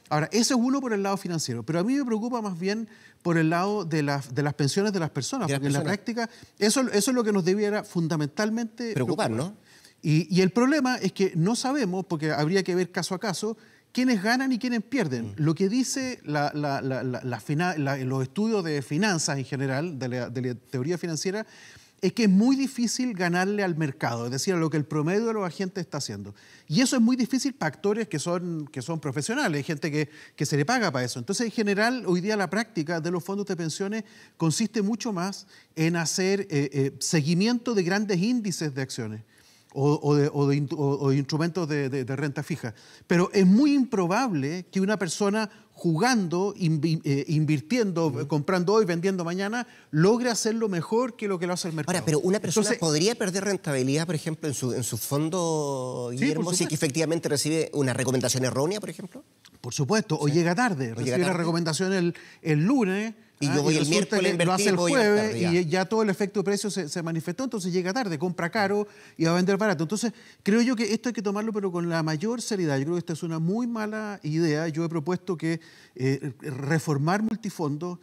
Ahora, eso es uno por el lado financiero, pero a mí me preocupa más bien por el lado de las pensiones de las personas, porque en la práctica eso es lo que nos debiera fundamentalmente preocupar, ¿no? Y el problema es que no sabemos, porque habría que ver caso a caso, quiénes ganan y quiénes pierden. Lo que dice los estudios de finanzas en general, de la teoría financiera, es que es muy difícil ganarle al mercado, es decir, a lo que el promedio de los agentes está haciendo. Y eso es muy difícil para actores que son profesionales, gente que se le paga para eso. Entonces, en general, hoy día la práctica de los fondos de pensiones consiste mucho más en hacer seguimiento de grandes índices de acciones o de instrumentos de renta fija. Pero es muy improbable que una persona jugando, invirtiendo, comprando hoy, vendiendo mañana, logre hacerlo mejor que lo que lo hace el mercado. Ahora, pero una persona podría perder rentabilidad, por ejemplo, en su fondo, Guillermo, si que efectivamente recibe una recomendación errónea, por ejemplo. Por supuesto, o llega tarde, recibe la recomendación el lunes. Y yo voy el miércoles, lo hace el jueves y ya todo el efecto de precio se manifestó, entonces llega tarde, compra caro y va a vender barato. Entonces, creo yo que esto hay que tomarlo, pero con la mayor seriedad. Yo creo que esta es una muy mala idea. Yo he propuesto que reformar multifondos.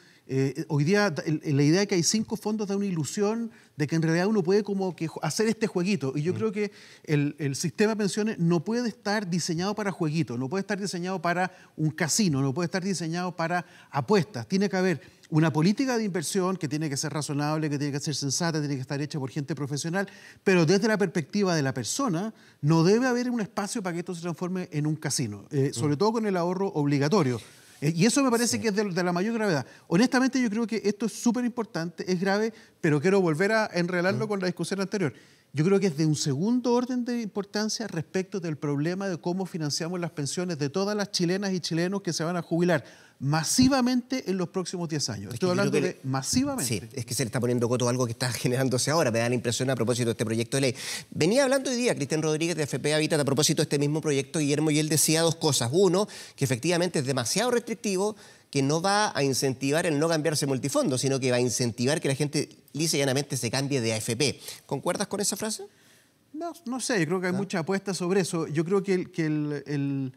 Hoy día la idea de que hay 5 fondos da una ilusión de que en realidad uno puede como que hacer este jueguito. Y yo creo que el sistema de pensiones no puede estar diseñado para jueguitos, no puede estar diseñado para un casino, no puede estar diseñado para apuestas. Tiene que haber una política de inversión que tiene que ser razonable, que tiene que ser sensata, tiene que estar hecha por gente profesional, pero desde la perspectiva de la persona no debe haber un espacio para que esto se transforme en un casino, sobre todo con el ahorro obligatorio. Y eso me parece que es de la mayor gravedad. Honestamente, yo creo que esto es súper importante, es grave, pero quiero volver a enredarlo con la discusión anterior. Yo creo que es de un segundo orden de importancia respecto del problema de cómo financiamos las pensiones de todas las chilenas y chilenos que se van a jubilar masivamente en los próximos 10 años. Estoy hablando de masivamente. Sí, es que se le está poniendo coto a algo que está generándose ahora. Me da la impresión a propósito de este proyecto de ley. Venía hablando hoy día Cristian Rodríguez de AFP Habitat a propósito de este mismo proyecto, Guillermo, y él decía 2 cosas. Uno, que efectivamente es demasiado restrictivo, que no va a incentivar el no cambiarse multifondo, sino que va a incentivar que la gente lisa y llanamente se cambie de AFP. ¿Concuerdas con esa frase? No sé, yo creo que hay mucha apuesta sobre eso. Yo creo que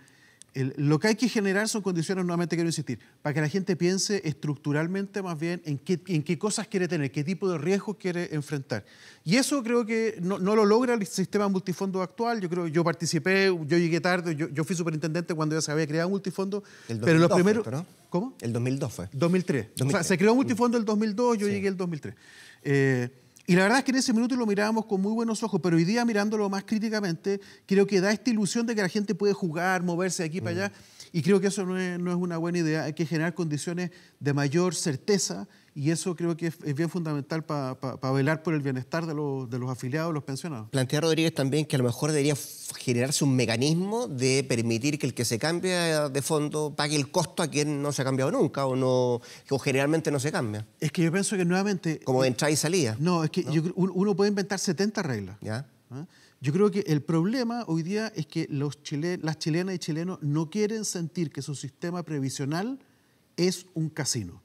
lo que hay que generar son condiciones, nuevamente quiero insistir, para que la gente piense estructuralmente más bien en qué cosas quiere tener, qué tipo de riesgos quiere enfrentar. Y eso creo que no lo logra el sistema multifondo actual. Yo participé, yo llegué tarde, yo fui superintendente cuando ya se había creado multifondo. Pero los primeros... ¿no? ¿Cómo? El 2002 fue. 2003. O sea, se creó multifondo el 2002, yo llegué el 2003. Y la verdad es que en ese minuto lo mirábamos con muy buenos ojos, pero hoy día mirándolo más críticamente, creo que da esta ilusión de que la gente puede jugar, moverse de aquí para allá, y creo que eso no es una buena idea. Hay que generar condiciones de mayor certeza, y eso creo que es bien fundamental para velar por el bienestar de los afiliados, los pensionados. Plantea Rodríguez también que a lo mejor debería generarse un mecanismo de permitir que el que se cambia de fondo pague el costo a quien no se ha cambiado nunca o generalmente no se cambia. Es que yo pienso que nuevamente... Como de entrada y salida. No, es que uno puede inventar 70 reglas. ¿Ya? Yo creo que el problema hoy día es que las chilenas y chilenos no quieren sentir que su sistema previsional es un casino.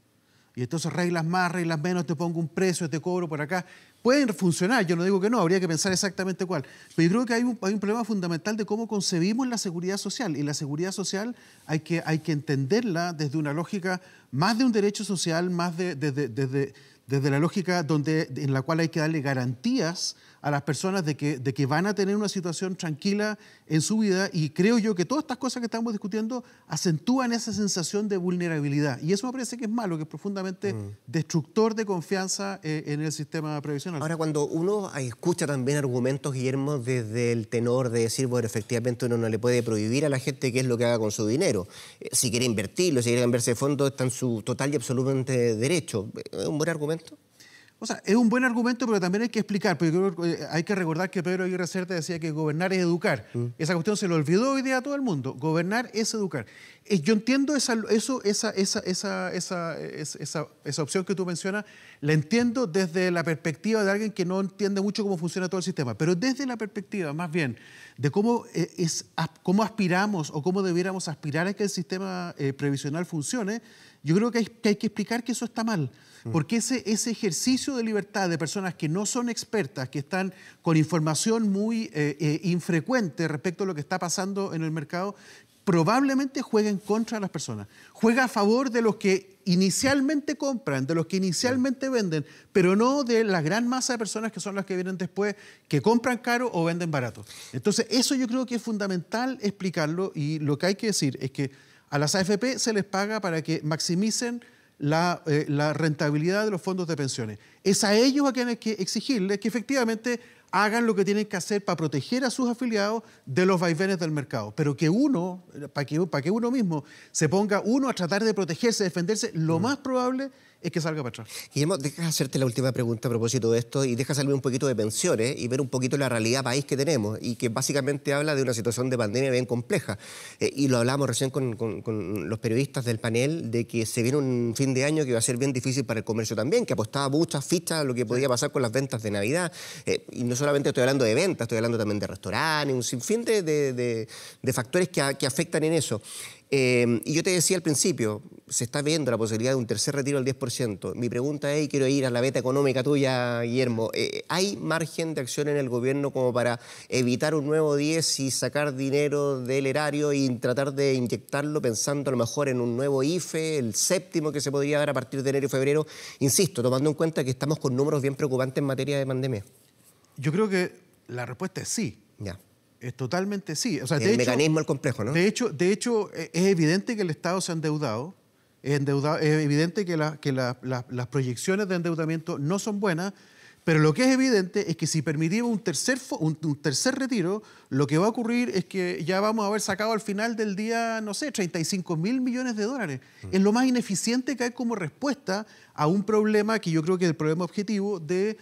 Y entonces reglas más, reglas menos, te pongo un precio, te cobro por acá. Pueden funcionar, yo no digo que no, habría que pensar exactamente cuál. Pero yo creo que hay un problema fundamental de cómo concebimos la seguridad social. Y la seguridad social hay que entenderla desde una lógica más de un derecho social, más desde la lógica en la cual hay que darle garantías a las personas de que van a tener una situación tranquila en su vida, y creo yo que todas estas cosas que estamos discutiendo acentúan esa sensación de vulnerabilidad, y eso me parece que es malo, que es profundamente destructor de confianza en el sistema previsional. Ahora, cuando uno escucha también argumentos, Guillermo, desde el tenor de decir, bueno, efectivamente uno no le puede prohibir a la gente qué es lo que haga con su dinero. Si quiere invertirlo, si quiere cambiarse de fondo, está en su total y absolutamente derecho. ¿Es un buen argumento? O sea, es un buen argumento, pero también hay que explicar, porque creo que hay que recordar que Pedro Aguirre Cerda decía que gobernar es educar. Esa cuestión se le olvidó hoy día a todo el mundo. Gobernar es educar. Yo entiendo esa opción que tú mencionas, la entiendo desde la perspectiva de alguien que no entiende mucho cómo funciona todo el sistema, pero desde la perspectiva más bien de cómo aspiramos o cómo debiéramos aspirar a que el sistema previsional funcione, yo creo que hay que explicar que eso está mal. Porque ese ejercicio de libertad de personas que no son expertas, que están con información muy infrecuente respecto a lo que está pasando en el mercado, probablemente juega en contra de las personas. Juega a favor de los que inicialmente compran, de los que inicialmente venden, pero no de la gran masa de personas que son las que vienen después, que compran caro o venden barato. Entonces, eso yo creo que es fundamental explicarlo, y lo que hay que decir es que a las AFP se les paga para que maximicen la rentabilidad de los fondos de pensiones. Es a ellos a quienes hay que exigirles que efectivamente hagan lo que tienen que hacer para proteger a sus afiliados de los vaivenes del mercado. Pero que uno, para que uno mismo se ponga a tratar de protegerse, defenderse, lo más probable es que salga para atrás. Guillermo, deja hacerte la última pregunta a propósito de esto y deja salir un poquito de pensiones y ver un poquito la realidad país que tenemos y que básicamente habla de una situación de pandemia bien compleja. Y lo hablamos recién con los periodistas del panel de que se viene un fin de año que va a ser bien difícil para el comercio también, que apostaba muchas fichas a lo que podía pasar con las ventas de Navidad. Y no solamente estoy hablando de ventas, estoy hablando también de restaurantes, un sinfín de factores que afectan en eso. Y yo te decía al principio, se está viendo la posibilidad de un tercer retiro del 10%. Mi pregunta es, y quiero ir a la beta económica tuya, Guillermo, ¿hay margen de acción en el gobierno como para evitar un nuevo 10 y sacar dinero del erario y tratar de inyectarlo pensando a lo mejor en un nuevo IFE, el séptimo que se podría dar a partir de enero y febrero? Insisto, tomando en cuenta que estamos con números bien preocupantes en materia de pandemia. Yo creo que la respuesta es sí. Ya. Es totalmente sí. O sea, el mecanismo es complejo, ¿no? De hecho, es evidente que el Estado se ha endeudado. Es evidente que las proyecciones de endeudamiento no son buenas, pero lo que es evidente es que si permitimos un tercer retiro, lo que va a ocurrir es que ya vamos a haber sacado al final del día, no sé, 35.000 millones de dólares. Es lo más ineficiente que hay como respuesta a un problema que yo creo que es el problema objetivo de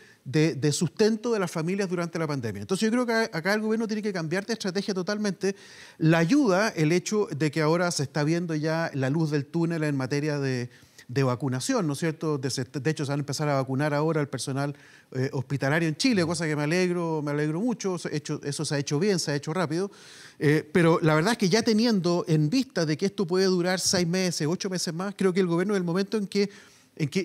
sustento de las familias durante la pandemia. Entonces yo creo que acá el gobierno tiene que cambiar de estrategia totalmente. La ayuda, el hecho de que ahora se está viendo ya la luz del túnel en materia de vacunación, ¿no es cierto? De hecho, se van a empezar a vacunar ahora el personal hospitalario en Chile, cosa que me alegro mucho. Eso se ha hecho bien, se ha hecho rápido. Pero la verdad es que ya teniendo en vista de que esto puede durar 6 meses, 8 meses más, creo que el gobierno, en el momento en que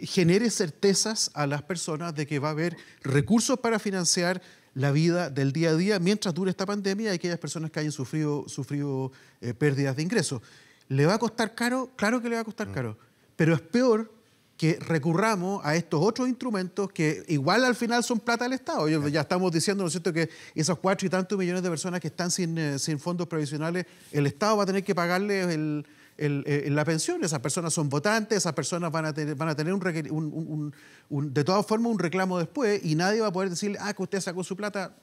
genere certezas a las personas de que va a haber recursos para financiar la vida del día a día mientras dure esta pandemia y aquellas personas que hayan sufrido pérdidas de ingresos. ¿Le va a costar caro? Claro que le va a costar caro, pero es peor que recurramos a estos otros instrumentos que igual al final son plata del Estado. Ya estamos diciendo, ¿no es cierto?, que esos 4 y tantos millones de personas que están sin fondos previsionales, el Estado va a tener que pagarles la pensión. Esas personas son votantes, esas personas van a tener de todas formas un reclamo después y nadie va a poder decirle, que usted sacó su plata.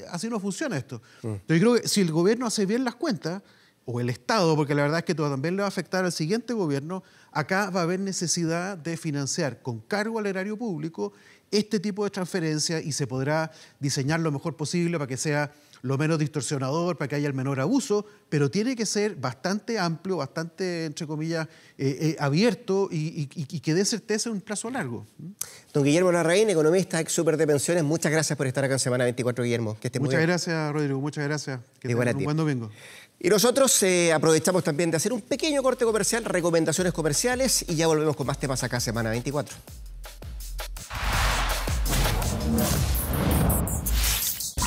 Así no funciona esto. Entonces yo creo que si el gobierno hace bien las cuentas, o el Estado, porque la verdad es que todo también le va a afectar al siguiente gobierno, acá va a haber necesidad de financiar con cargo al erario público este tipo de transferencias y se podrá diseñar lo mejor posible para que sea lo menos distorsionador, para que haya el menor abuso, pero tiene que ser bastante amplio, bastante, entre comillas, abierto y que dé certeza en un plazo largo. Don Guillermo Larraín, economista, ex super de pensiones, muchas gracias por estar acá en Semana 24, Guillermo. Que esté muy bien. Muchas gracias, Rodrigo, muchas gracias. Que tengan un buen domingo. Y nosotros aprovechamos también de hacer un pequeño corte comercial, recomendaciones comerciales, y ya volvemos con más temas acá Semana 24.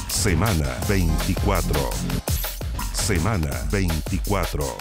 Semana 24. Semana 24.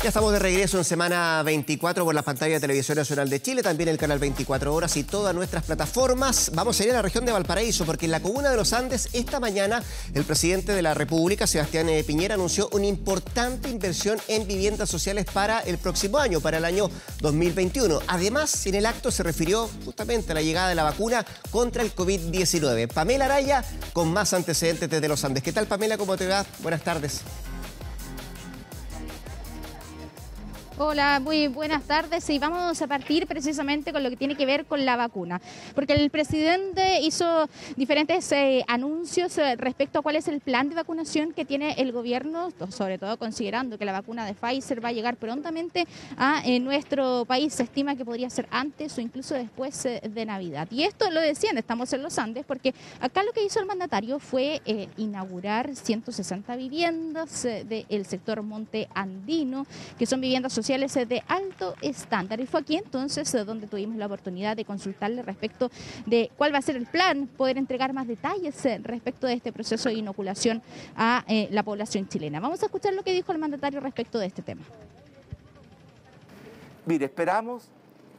Ya estamos de regreso en Semana 24 por la pantalla de Televisión Nacional de Chile, también el canal 24 Horas y todas nuestras plataformas. Vamos a ir a la región de Valparaíso porque en la comuna de Los Andes esta mañana el presidente de la República, Sebastián Piñera, anunció una importante inversión en viviendas sociales para el próximo año, para el año 2021. Además, en el acto se refirió justamente a la llegada de la vacuna contra el COVID-19. Pamela Araya con más antecedentes desde Los Andes. ¿Qué tal, Pamela? ¿Cómo te va? Buenas tardes. Hola, muy buenas tardes y vamos a partir precisamente con lo que tiene que ver con la vacuna, porque el presidente hizo diferentes anuncios respecto a cuál es el plan de vacunación que tiene el gobierno, sobre todo considerando que la vacuna de Pfizer va a llegar prontamente a nuestro país. Se estima que podría ser antes o incluso después de Navidad. Y esto lo decían, estamos en los Andes, porque acá lo que hizo el mandatario fue inaugurar 160 viviendas del sector Monte Andino, que son viviendas sociales de alto estándar. Y fue aquí entonces donde tuvimos la oportunidad de consultarle respecto de cuál va a ser el plan, poder entregar más detalles respecto de este proceso de inoculación a la población chilena. Vamos a escuchar lo que dijo el mandatario respecto de este tema. Mire, esperamos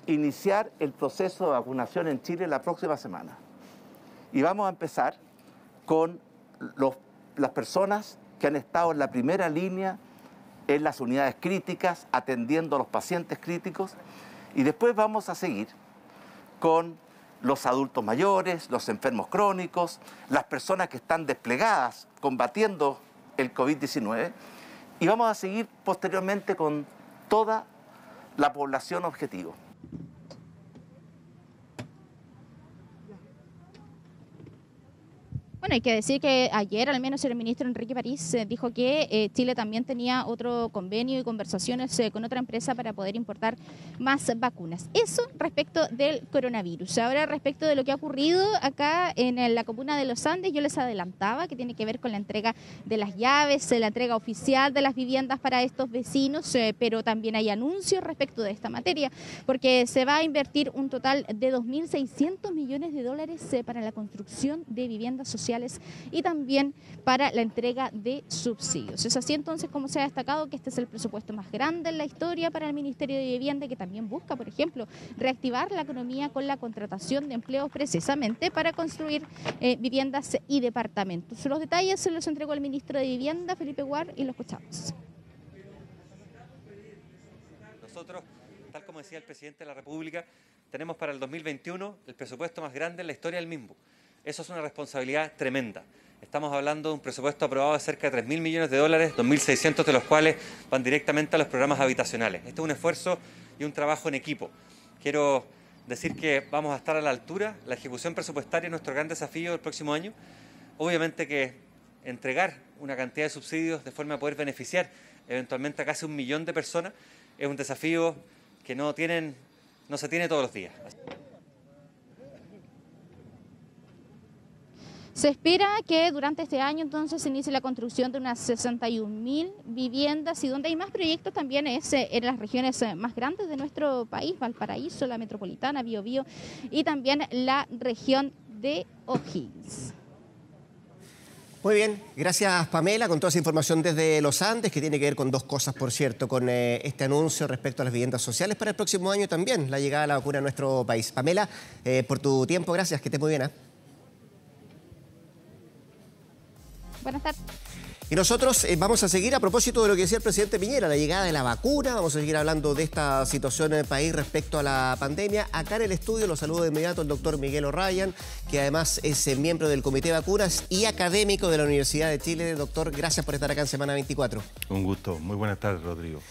iniciar el proceso de vacunación en Chile la próxima semana. Y vamos a empezar con las personas que han estado en la primera línea en las unidades críticas, atendiendo a los pacientes críticos, y después vamos a seguir con los adultos mayores, los enfermos crónicos, las personas que están desplegadas combatiendo el COVID-19, y vamos a seguir posteriormente con toda la población objetivo. Bueno, hay que decir que ayer al menos el ministro Enrique París dijo que Chile también tenía otro convenio y conversaciones con otra empresa para poder importar más vacunas. Eso respecto del coronavirus. Ahora respecto de lo que ha ocurrido acá en la comuna de Los Andes, yo les adelantaba que tiene que ver con la entrega de las llaves, la entrega oficial de las viviendas para estos vecinos, pero también hay anuncios respecto de esta materia, porque se va a invertir un total de 2.600 millones de dólares para la construcción de viviendas sociales y también para la entrega de subsidios. Es así entonces como se ha destacado que este es el presupuesto más grande en la historia para el Ministerio de Vivienda, que también busca, por ejemplo, reactivar la economía con la contratación de empleos precisamente para construir viviendas y departamentos. Los detalles se los entregó el ministro de Vivienda, Felipe Guar, y lo escuchamos. Nosotros, tal como decía el presidente de la República, tenemos para el 2021 el presupuesto más grande en la historia del MIMBU. Eso es una responsabilidad tremenda. Estamos hablando de un presupuesto aprobado de cerca de 3.000 millones de dólares, 2.600 de los cuales van directamente a los programas habitacionales. Este es un esfuerzo y un trabajo en equipo. Quiero decir que vamos a estar a la altura. La ejecución presupuestaria es nuestro gran desafío del próximo año. Obviamente que entregar una cantidad de subsidios de forma a poder beneficiar eventualmente a casi 1 millón de personas es un desafío que no se tiene todos los días. Se espera que durante este año entonces se inicie la construcción de unas 61.000 viviendas, y donde hay más proyectos también es en las regiones más grandes de nuestro país, Valparaíso, la metropolitana, Biobío y también la región de O'Higgins. Muy bien, gracias Pamela con toda esa información desde Los Andes, que tiene que ver con dos cosas, por cierto, con este anuncio respecto a las viviendas sociales para el próximo año y también la llegada de la vacuna a nuestro país. Pamela, por tu tiempo, gracias, que estés muy bien. Buenas tardes. Y nosotros vamos a seguir a propósito de lo que decía el presidente Piñera, la llegada de la vacuna. Vamos a seguir hablando de esta situación en el país respecto a la pandemia. Acá en el estudio lo saludo de inmediato el doctor Miguel O'Ryan, que además es miembro del Comité de Vacunas y académico de la Universidad de Chile. Doctor, gracias por estar acá en Semana 24. Un gusto. Muy buenas tardes, Rodrigo.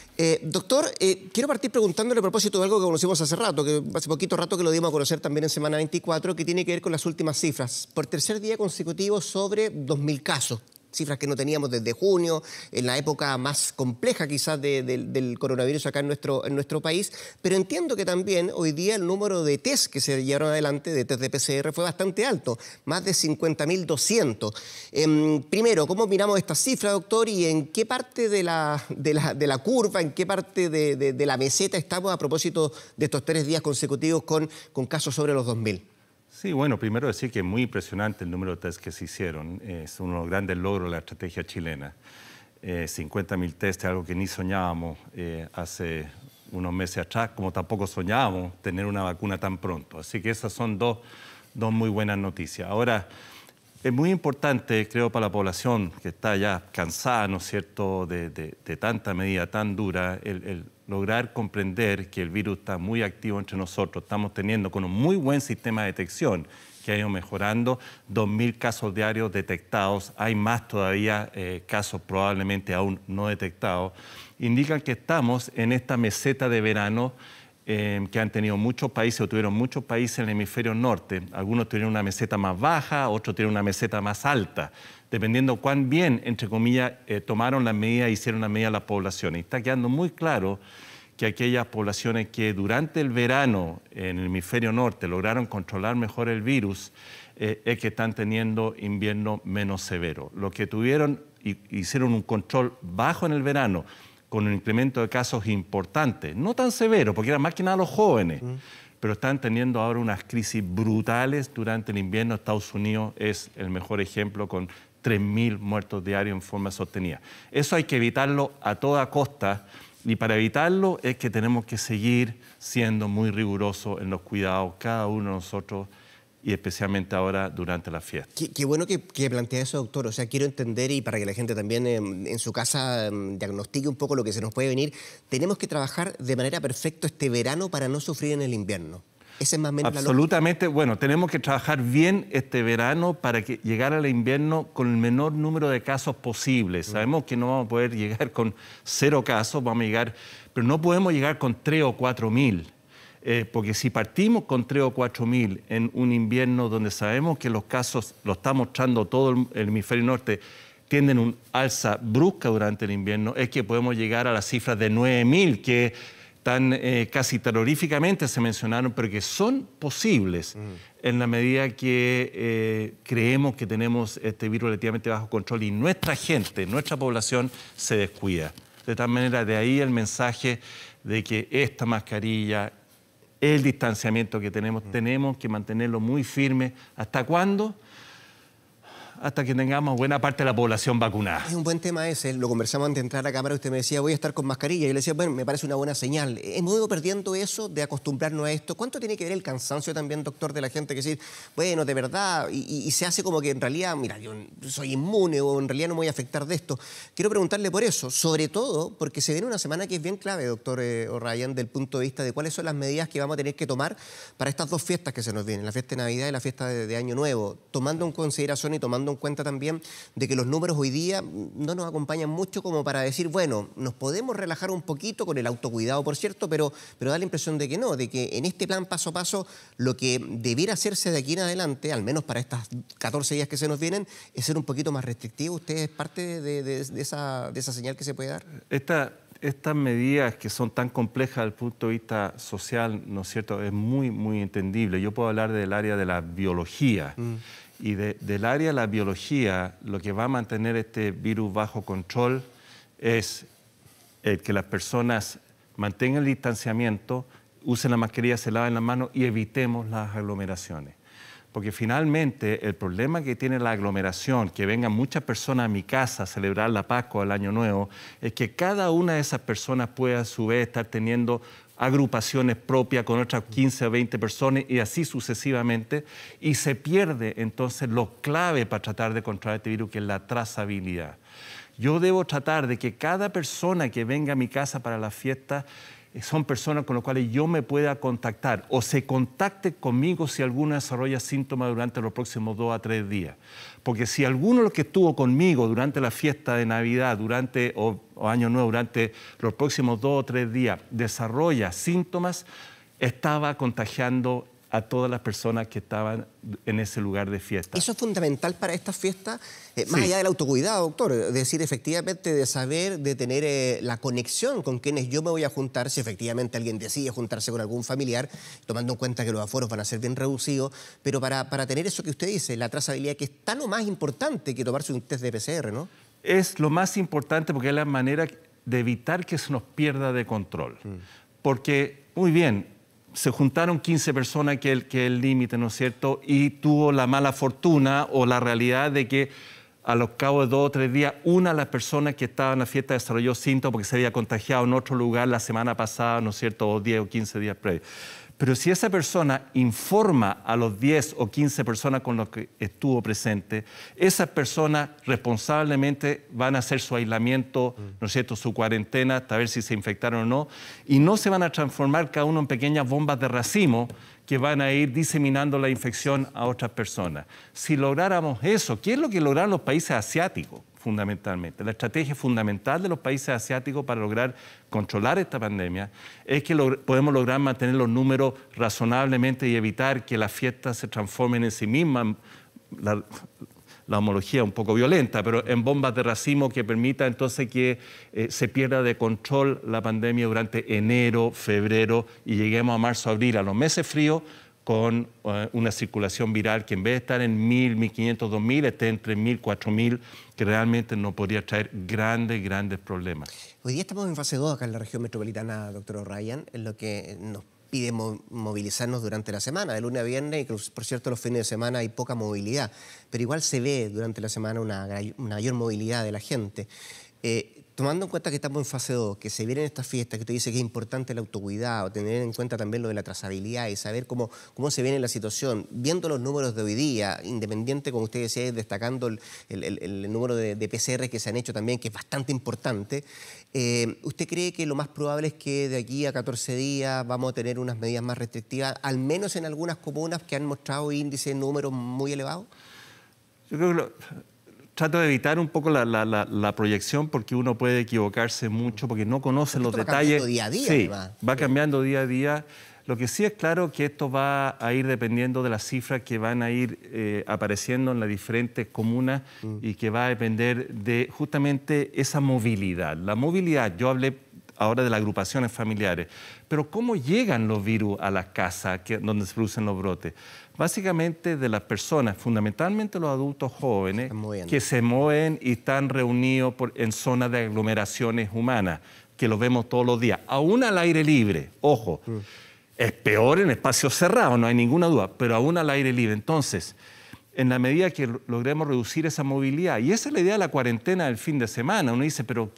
Doctor, quiero partir preguntándole a propósito de algo que conocimos hace rato, que hace poquito rato que lo dimos a conocer también en Semana 24, que tiene que ver con las últimas cifras. Por tercer día consecutivo sobre 2.000 casos. Cifras que no teníamos desde junio, en la época más compleja quizás del coronavirus acá en nuestro país, pero entiendo que también hoy día el número de test que se llevaron adelante, de test de PCR, fue bastante alto, más de 50.200. Primero, ¿cómo miramos esta cifra, doctor? ¿Y en qué parte de la curva, en qué parte de la meseta estamos a propósito de estos 3 días consecutivos con casos sobre los 2.000? Sí, bueno, primero decir que es muy impresionante el número de test que se hicieron. Es uno de los grandes logros de la estrategia chilena. 50.000 test es algo que ni soñábamos hace unos meses atrás, como tampoco soñábamos tener una vacuna tan pronto. Así que esas son dos muy buenas noticias. Ahora, es muy importante, creo, para la población que está ya cansada, ¿no es cierto?, de tanta medida tan dura, el lograr comprender que el virus está muy activo entre nosotros. Estamos teniendo con un muy buen sistema de detección que ha ido mejorando, 2.000 casos diarios detectados, hay más todavía casos probablemente aún no detectados, indican que estamos en esta meseta de verano que han tenido muchos países, o tuvieron muchos países en el hemisferio norte. Algunos tuvieron una meseta más baja, otros tuvieron una meseta más alta, dependiendo cuán bien, entre comillas, tomaron las medidas, hicieron las medidas las poblaciones. Y está quedando muy claro que aquellas poblaciones que durante el verano en el hemisferio norte lograron controlar mejor el virus, es que están teniendo invierno menos severo. Los que tuvieron, hicieron un control bajo en el verano, con un incremento de casos importante, no tan severo, porque eran más que nada los jóvenes, pero están teniendo ahora unas crisis brutales durante el invierno. Estados Unidos es el mejor ejemplo, con 3.000 muertos diarios en forma sostenida. Eso hay que evitarlo a toda costa, y para evitarlo es que tenemos que seguir siendo muy rigurosos en los cuidados, cada uno de nosotros, y especialmente ahora durante la fiesta. Qué bueno que plantea eso, doctor. O sea, quiero entender, y para que la gente también en su casa diagnostique un poco lo que se nos puede venir, tenemos que trabajar de manera perfecta este verano para no sufrir en el invierno. Esa es más o menos absolutamente, bueno, tenemos que trabajar bien este verano para que llegar al invierno con el menor número de casos posibles. Sabemos que no vamos a poder llegar con 0 casos, vamos a llegar, pero no podemos llegar con 3 o 4.000. Porque si partimos con 3 o 4.000 en un invierno donde sabemos que los casos, lo está mostrando todo el hemisferio norte, tienden un alza brusca durante el invierno, es que podemos llegar a las cifras de 9.000 que tan casi terroríficamente se mencionaron, pero que son posibles en la medida que creemos que tenemos este virus relativamente bajo control y nuestra gente, nuestra población se descuida. De tal manera, de ahí el mensaje de que esta mascarilla, el distanciamiento que tenemos que mantenerlo muy firme. ¿Hasta cuándo? Hasta que tengamos buena parte de la población vacunada. Es un buen tema ese, lo conversamos antes de entrar a cámara, usted me decía, voy a estar con mascarilla, y yo le decía, bueno, me parece una buena señal. Hemos ido perdiendo eso de acostumbrarnos a esto. ¿Cuánto tiene que ver el cansancio también, doctor, de la gente que dice, bueno, de verdad, y se hace como que en realidad, mira, yo soy inmune o en realidad no me voy a afectar de esto? Quiero preguntarle por eso, sobre todo porque se viene una semana que es bien clave, doctor O'Ryan, del punto de vista de cuáles son las medidas que vamos a tener que tomar para estas dos fiestas que se nos vienen, la fiesta de Navidad y la fiesta de Año Nuevo, tomando en consideración y tomando en cuenta también de que los números hoy día no nos acompañan mucho como para decir, bueno, nos podemos relajar un poquito con el autocuidado, por cierto, pero da la impresión de que no, de que en este plan paso a paso lo que debiera hacerse de aquí en adelante, al menos para estas 14 días que se nos vienen, es ser un poquito más restrictivo. ¿Usted es parte de esa señal que se puede dar? Estas medidas que son tan complejas desde el punto de vista social, ¿no es cierto?, es muy, muy entendible. Yo puedo hablar del área de la biología. Y del área de la biología, lo que va a mantener este virus bajo control es que las personas mantengan el distanciamiento, usen la mascarilla, se laven las manos y evitemos las aglomeraciones. Porque finalmente el problema que tiene la aglomeración, que vengan muchas personas a mi casa a celebrar la Pascua o el Año Nuevo, es que cada una de esas personas puede a su vez estar teniendo agrupaciones propias con otras 15 o 20 personas y así sucesivamente, y se pierde entonces lo clave para tratar de controlar este virus, que es la trazabilidad. Yo debo tratar de que cada persona que venga a mi casa para la fiesta son personas con las cuales yo me pueda contactar o se contacte conmigo si alguno desarrolla síntomas durante los próximos 2 a 3 días. Porque si alguno de los que estuvo conmigo durante la fiesta de Navidad o Año Nuevo, durante los próximos 2 o 3 días, desarrolla síntomas, estaba contagiando a todas las personas que estaban en ese lugar de fiesta. Eso es fundamental para estas fiestas, más allá del autocuidado, doctor. Es decir, efectivamente, de saber, de tener la conexión con quienes yo me voy a juntar, si efectivamente alguien decide juntarse con algún familiar, tomando en cuenta que los aforos van a ser bien reducidos, pero para tener eso que usted dice, la trazabilidad, que es tan o más importante que tomarse un test de PCR, ¿no? Es lo más importante porque es la manera de evitar que se nos pierda de control. Porque, muy bien, se juntaron 15 personas, que es el límite, ¿no es cierto? Y tuvo la mala fortuna o la realidad de que a los cabos de 2 o 3 días, una de las personas que estaba en la fiesta desarrolló síntomas porque se había contagiado en otro lugar la semana pasada, ¿no es cierto? O 10 o 15 días previos. Pero si esa persona informa a los 10 o 15 personas con las que estuvo presente, esas personas responsablemente van a hacer su aislamiento, ¿no es cierto?, su cuarentena, hasta ver si se infectaron o no, y no se van a transformar cada uno en pequeñas bombas de racimo que van a ir diseminando la infección a otras personas. Si lográramos eso, ¿qué es lo que lograron los países asiáticos? Fundamentalmente. La estrategia fundamental de los países asiáticos para lograr controlar esta pandemia es que podemos lograr mantener los números razonablemente y evitar que las fiestas se transformen en sí mismas, la homología es un poco violenta, pero en bombas de racimo que permita entonces que se pierda de control la pandemia durante enero, febrero y lleguemos a marzo, abril, a los meses fríos, con una circulación viral que en vez de estar en 1.000, 1.500, 2.000, esté entre 1.000, 4.000, que realmente nos podría traer grandes problemas. Hoy día estamos en fase 2 acá en la región metropolitana, doctor O'Ryan, en lo que nos pide movilizarnos durante la semana, de lunes a viernes, y que, por cierto, los fines de semana hay poca movilidad, pero igual se ve durante la semana una mayor movilidad de la gente. Tomando en cuenta que estamos en fase 2, que se vienen estas fiestas, que usted dice que es importante el autocuidado, tener en cuenta también lo de la trazabilidad y saber cómo se viene la situación, viendo los números de hoy día, independiente, como usted decía, destacando el número de PCR que se han hecho también, que es bastante importante, ¿usted cree que lo más probable es que de aquí a 14 días vamos a tener unas medidas más restrictivas, al menos en algunas comunas que han mostrado índices, números muy elevados? Yo creo que trato de evitar un poco la proyección porque uno puede equivocarse mucho porque no conoce los detalles. Va cambiando día a día. Sí, va cambiando día a día. Lo que sí es claro que esto va a ir dependiendo de las cifras que van a ir apareciendo en las diferentes comunas y que va a depender de justamente esa movilidad. La movilidad, yo hablé ahora de las agrupaciones familiares, pero ¿cómo llegan los virus a las casas donde se producen los brotes? Básicamente de las personas, fundamentalmente los adultos jóvenes, que se mueven y están reunidos en zonas de aglomeraciones humanas, que los vemos todos los días, aún al aire libre, ojo, es peor en espacios cerrados, no hay ninguna duda, pero aún al aire libre. Entonces, en la medida que logremos reducir esa movilidad, y esa es la idea de la cuarentena del fin de semana, uno dice, pero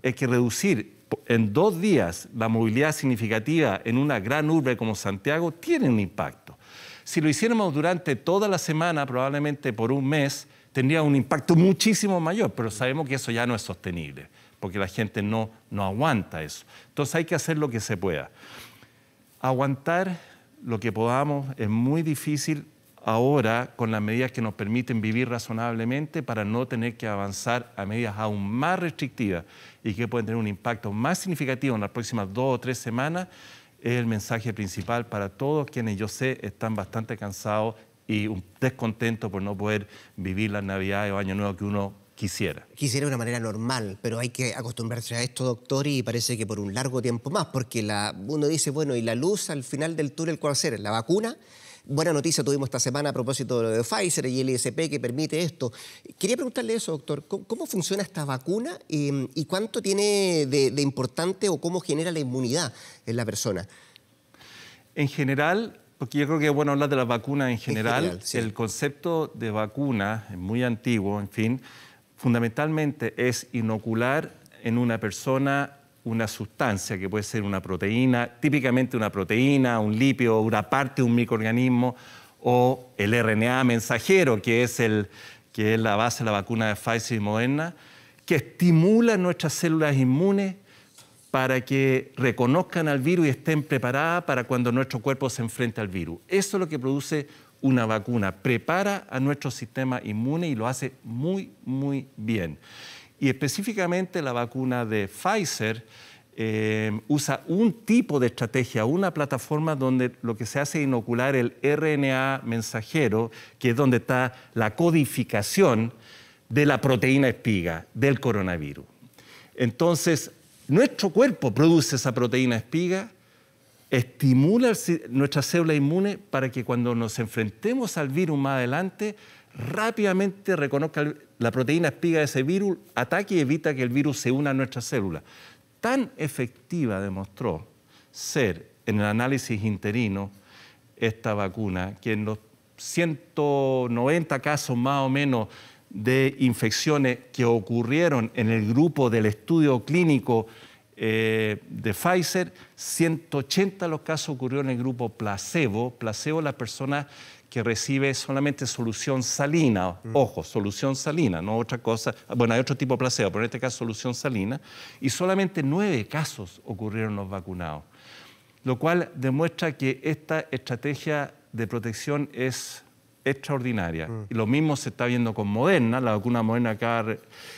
hay que reducir en 2 días la movilidad significativa en una gran urbe como Santiago, tiene un impacto. Si lo hiciéramos durante toda la semana, probablemente por un mes, tendría un impacto muchísimo mayor, pero sabemos que eso ya no es sostenible, porque la gente no aguanta eso. Entonces hay que hacer lo que se pueda. Aguantar lo que podamos es muy difícil ahora con las medidas que nos permiten vivir razonablemente para no tener que avanzar a medidas aún más restrictivas y que pueden tener un impacto más significativo en las próximas 2 o 3 semanas. Es el mensaje principal para todos quienes yo sé están bastante cansados y descontentos por no poder vivir las Navidades o Año Nuevo que uno quisiera. Quisiera de una manera normal, pero hay que acostumbrarse a esto, doctor, y parece que por un largo tiempo más, porque uno dice, bueno, ¿y la luz al final del túnel cuál va a ser? ¿La vacuna? Buena noticia tuvimos esta semana a propósito de lo de Pfizer y el ISP que permite esto. Quería preguntarle eso, doctor. ¿Cómo funciona esta vacuna y cuánto tiene de importante o cómo genera la inmunidad en la persona? En general, porque yo creo que es bueno hablar de las vacunas en general, sí. El concepto de vacuna es muy antiguo, en fin, fundamentalmente es inocular en una persona una sustancia que puede ser una proteína, típicamente una proteína, un lípido, una parte de un microorganismo, o el RNA mensajero, que es la base de la vacuna de Pfizer y Moderna, que estimula nuestras células inmunes para que reconozcan al virus y estén preparadas para cuando nuestro cuerpo se enfrente al virus. Eso es lo que produce una vacuna, prepara a nuestro sistema inmune y lo hace muy, muy bien. Y específicamente la vacuna de Pfizer usa un tipo de estrategia, una plataforma donde lo que se hace es inocular el RNA mensajero, que es donde está la codificación de la proteína espiga del coronavirus. Entonces, nuestro cuerpo produce esa proteína espiga, estimula nuestra célula inmune para que cuando nos enfrentemos al virus más adelante, rápidamente reconozca la proteína espiga de ese virus, ataque y evita que el virus se una a nuestras células. Tan efectiva demostró ser en el análisis interino esta vacuna que en los 190 casos más o menos de infecciones que ocurrieron en el grupo del estudio clínico de Pfizer, 180 de los casos ocurrieron en el grupo placebo. Placebo es la persona que recibe solamente solución salina, ojo, solución salina, no otra cosa. Bueno, hay otro tipo de placebo, pero en este caso solución salina, y solamente 9 casos ocurrieron en los vacunados, lo cual demuestra que esta estrategia de protección es extraordinaria. Y lo mismo se está viendo con Moderna, la vacuna Moderna acá.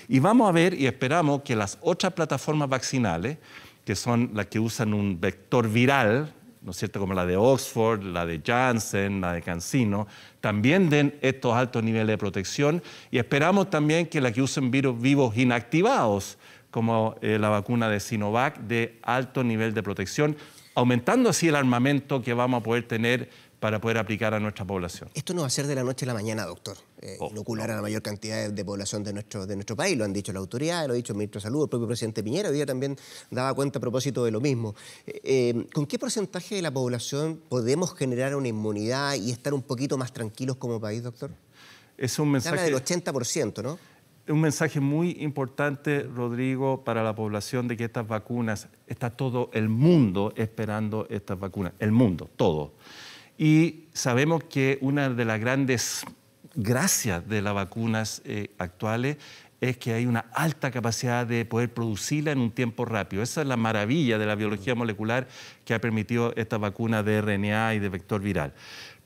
Y vamos a ver y esperamos que las otras plataformas vaccinales, que son las que usan un vector viral, ¿no es cierto?, como la de Oxford, la de Janssen, la de CanSino, también den estos altos niveles de protección, y esperamos también que las que usen virus vivos inactivados, como la vacuna de Sinovac, de alto nivel de protección, aumentando así el armamento que vamos a poder tener para poder aplicar a nuestra población. Esto no va a ser de la noche a la mañana, doctor. Inocular a la mayor cantidad de población de nuestro país. Lo han dicho las autoridades, lo ha dicho el ministro de Salud, el propio presidente Piñera. Hoy día también daba cuenta a propósito de lo mismo. ¿Con qué porcentaje de la población podemos generar una inmunidad y estar un poquito más tranquilos como país, doctor? Es un mensaje... Se habla del 80%, ¿no? Un mensaje muy importante, Rodrigo, para la población de que estas vacunas, está todo el mundo esperando estas vacunas. El mundo, todo. Y sabemos que una de las grandes gracias de las vacunas actuales es que hay una alta capacidad de poder producirla en un tiempo rápido. Esa es la maravilla de la biología molecular que ha permitido esta vacuna de RNA y de vector viral.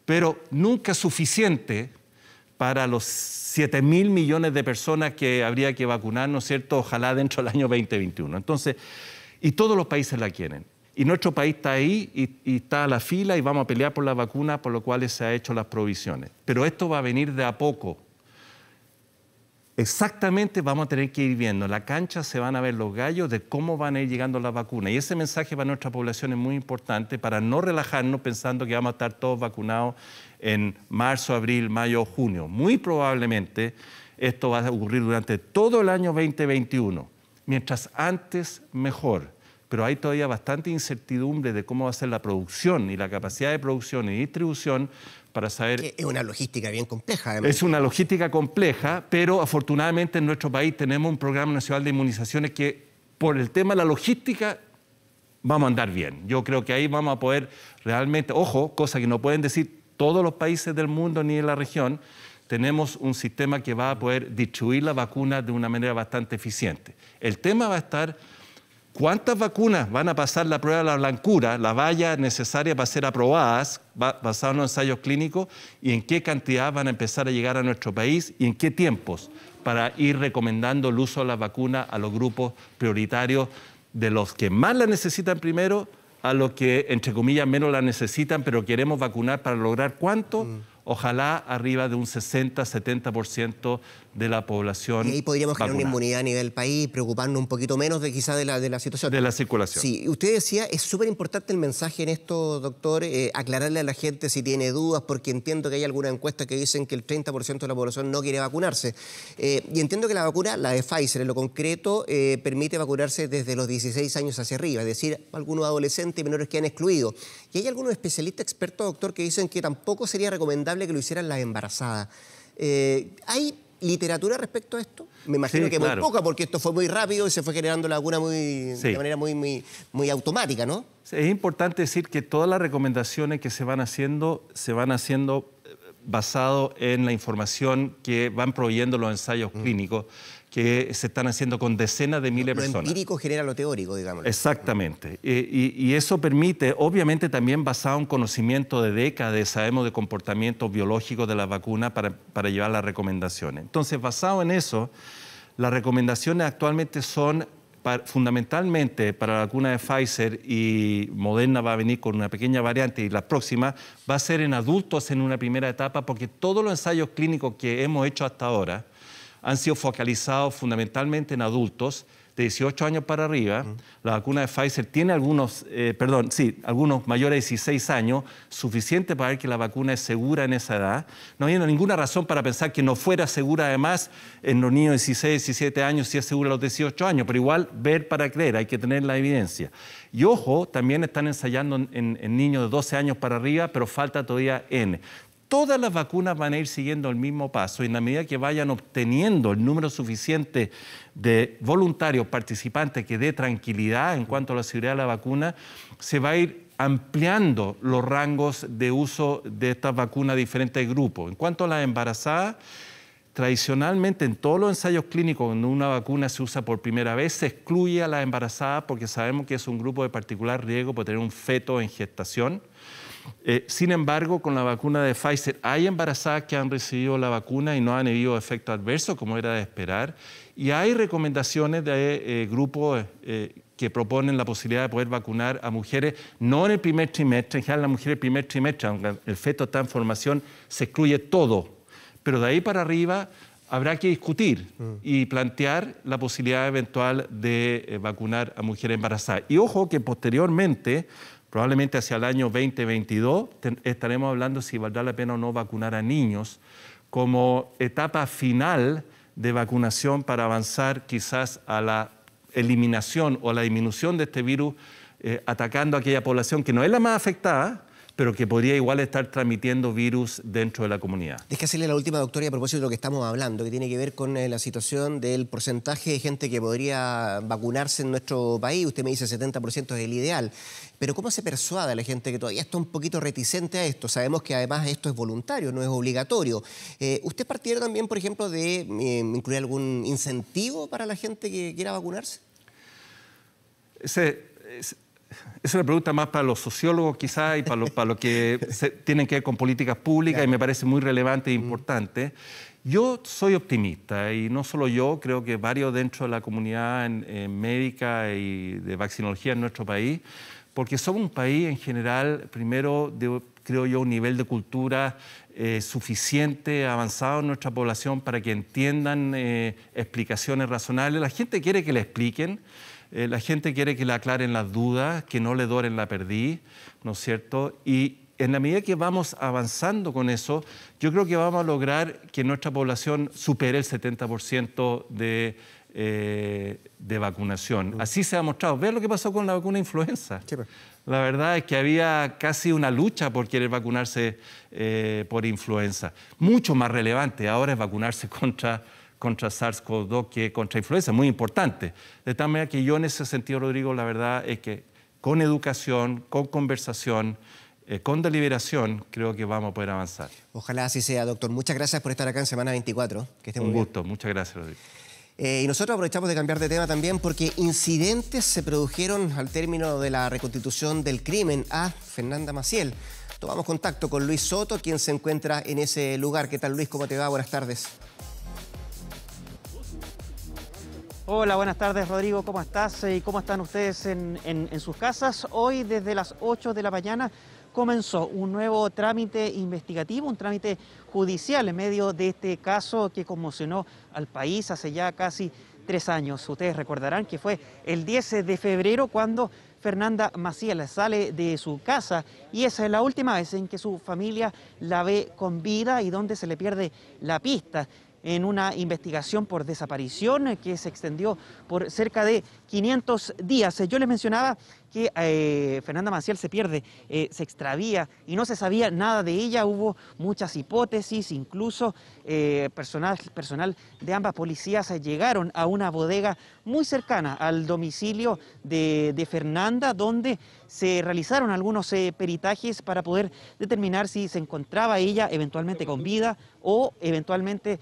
Pero nunca es suficiente para los 7.000 millones de personas que habría que vacunar, ¿no es cierto?, ojalá dentro del año 2021. Entonces, y todos los países la quieren. Y nuestro país está ahí y está a la fila y vamos a pelear por la vacuna, por lo cual se han hecho las provisiones. Pero esto va a venir de a poco. Exactamente vamos a tener que ir viendo. En la cancha se van a ver los gallos de cómo van a ir llegando las vacunas. Y ese mensaje para nuestra población es muy importante para no relajarnos pensando que vamos a estar todos vacunados en marzo, abril, mayo, junio. Muy probablemente esto va a ocurrir durante todo el año 2021. Mientras antes, mejor. Pero hay todavía bastante incertidumbre de cómo va a ser la producción y la capacidad de producción y distribución para saber... Es una logística bien compleja, además. Es una logística compleja, pero afortunadamente en nuestro país tenemos un programa nacional de inmunizaciones que, por el tema de la logística, vamos a andar bien. Yo creo que ahí vamos a poder realmente... Ojo, cosa que no pueden decir todos los países del mundo ni de la región, tenemos un sistema que va a poder distribuir las vacunas de una manera bastante eficiente. El tema va a estar... ¿Cuántas vacunas van a pasar la prueba de la blancura, la valla necesaria para ser aprobadas, basadas en los ensayos clínicos, y en qué cantidad van a empezar a llegar a nuestro país y en qué tiempos para ir recomendando el uso de las vacunas a los grupos prioritarios, de los que más la necesitan primero a los que, entre comillas, menos la necesitan, pero queremos vacunar para lograr ¿cuánto? Ojalá arriba de un 60-70% de la población. Y ahí podríamos generar vacunada. una inmunidad a nivel país, preocuparnos un poquito menos de quizás de la situación. De la circulación. Sí, usted decía, es súper importante el mensaje en esto, doctor, aclararle a la gente si tiene dudas, porque entiendo que hay algunas encuestas que dicen que el 30% de la población no quiere vacunarse. Y entiendo que la vacuna, la de Pfizer en lo concreto, permite vacunarse desde los 16 años hacia arriba, es decir, algunos adolescentes y menores que han excluido. Y hay algunos especialistas expertos, doctor, que dicen que tampoco sería recomendable que lo hicieran las embarazadas. ¿Hay literatura respecto a esto? Me imagino Sí, que claro. muy poca, porque esto fue muy rápido y se fue generando la vacuna de manera muy automática, ¿no? Es importante decir que todas las recomendaciones que se van haciendo basado en la información que van proveyendo los ensayos clínicos que se están haciendo con decenas de miles de personas. Lo empírico genera lo teórico, digamos. Exactamente. Y eso permite, obviamente también basado en conocimiento de décadas, sabemos de comportamientos biológicos de las vacunas para llevar las recomendaciones. Entonces, basado en eso, las recomendaciones actualmente son fundamentalmente para la vacuna de Pfizer, y Moderna va a venir con una pequeña variante, y la próxima va a ser en adultos en una primera etapa, porque todos los ensayos clínicos que hemos hecho hasta ahora han sido focalizados fundamentalmente en adultos de 18 años para arriba. La vacuna de Pfizer tiene algunos mayores de 16 años, suficiente para ver que la vacuna es segura en esa edad. No hay ninguna razón para pensar que no fuera segura además en los niños de 16, 17 años, si es segura a los 18 años, pero igual ver para creer, hay que tener la evidencia. Y ojo, también están ensayando en niños de 12 años para arriba, pero falta todavía N. todas las vacunas van a ir siguiendo el mismo paso y en la medida que vayan obteniendo el número suficiente de voluntarios participantes que dé tranquilidad en cuanto a la seguridad de la vacuna, se va a ir ampliando los rangos de uso de estas vacunas a diferentes grupos. En cuanto a las embarazadas, tradicionalmente en todos los ensayos clínicos, cuando una vacuna se usa por primera vez, se excluye a las embarazadas porque sabemos que es un grupo de particular riesgo por tener un feto en gestación. Sin embargo, con la vacuna de Pfizer hay embarazadas que han recibido la vacuna y no han habido efectos adversos, como era de esperar. Y hay recomendaciones de grupos que proponen la posibilidad de poder vacunar a mujeres, no en el primer trimestre, en general las mujeres en el primer trimestre, aunque el feto está en formación, se excluye todo. Pero de ahí para arriba habrá que discutir y plantear la posibilidad eventual de vacunar a mujeres embarazadas. Y ojo que posteriormente, probablemente hacia el año 2022, estaremos hablando si valdrá la pena o no vacunar a niños como etapa final de vacunación para avanzar quizás a la eliminación o la disminución de este virus, atacando a aquella población que no es la más afectada, pero que podría igual estar transmitiendo virus dentro de la comunidad. Deje hacerle la última, doctora, y a propósito de lo que estamos hablando, que tiene que ver con la situación del porcentaje de gente que podría vacunarse en nuestro país. Usted me dice 70% es el ideal, pero ¿cómo se persuade a la gente que todavía está un poquito reticente a esto? Sabemos que además esto es voluntario, no es obligatorio. ¿Usted partiera también, por ejemplo, de incluir algún incentivo para la gente que quiera vacunarse? Es una pregunta más para los sociólogos quizás y para lo que tienen que ver con políticas públicas, y me parece muy relevante e importante. Yo soy optimista y no solo yo, creo que varios dentro de la comunidad médica y de vaccinología en nuestro país, porque somos un país en general, primero, creo yo, un nivel de cultura suficiente, avanzado en nuestra población para que entiendan explicaciones razonables. La gente quiere que le expliquen. La gente quiere que le aclaren las dudas, que no le doren la perdiz, ¿no es cierto? Y en la medida que vamos avanzando con eso, yo creo que vamos a lograr que nuestra población supere el 70% de vacunación. Así se ha mostrado. Vean lo que pasó con la vacuna influenza. Sí, la verdad es que había casi una lucha por querer vacunarse por influenza. Mucho más relevante ahora es vacunarse contra SARS-CoV-2 que contra influenza, muy importante. De tal manera que yo en ese sentido, Rodrigo, la verdad es que con educación, con conversación, con deliberación, creo que vamos a poder avanzar. Ojalá así sea, doctor. Muchas gracias por estar acá en Semana 24. Que esté muy bien. Un gusto, muchas gracias, Rodrigo. Y nosotros aprovechamos de cambiar de tema también porque incidentes se produjeron al término de la reconstitución del crimen a Fernanda Maciel. Tomamos contacto con Luis Soto, quien se encuentra en ese lugar. ¿Qué tal, Luis? ¿Cómo te va? Buenas tardes. Hola, buenas tardes, Rodrigo. ¿Cómo estás? ¿Y cómo están ustedes en sus casas? Hoy, desde las 8 de la mañana, comenzó un nuevo trámite investigativo, un trámite judicial en medio de este caso que conmocionó al país hace ya casi 3 años. Ustedes recordarán que fue el 10 de febrero cuando Fernanda Maciel sale de su casa y esa es la última vez en que su familia la ve con vida y donde se le pierde la pista en una investigación por desaparición que se extendió por cerca de 500 días. Yo les mencionaba que Fernanda Maciel se pierde, se extravía y no se sabía nada de ella. Hubo muchas hipótesis, incluso personal de ambas policías llegaron a una bodega muy cercana al domicilio de Fernanda, donde se realizaron algunos peritajes para poder determinar si se encontraba ella eventualmente con vida o eventualmente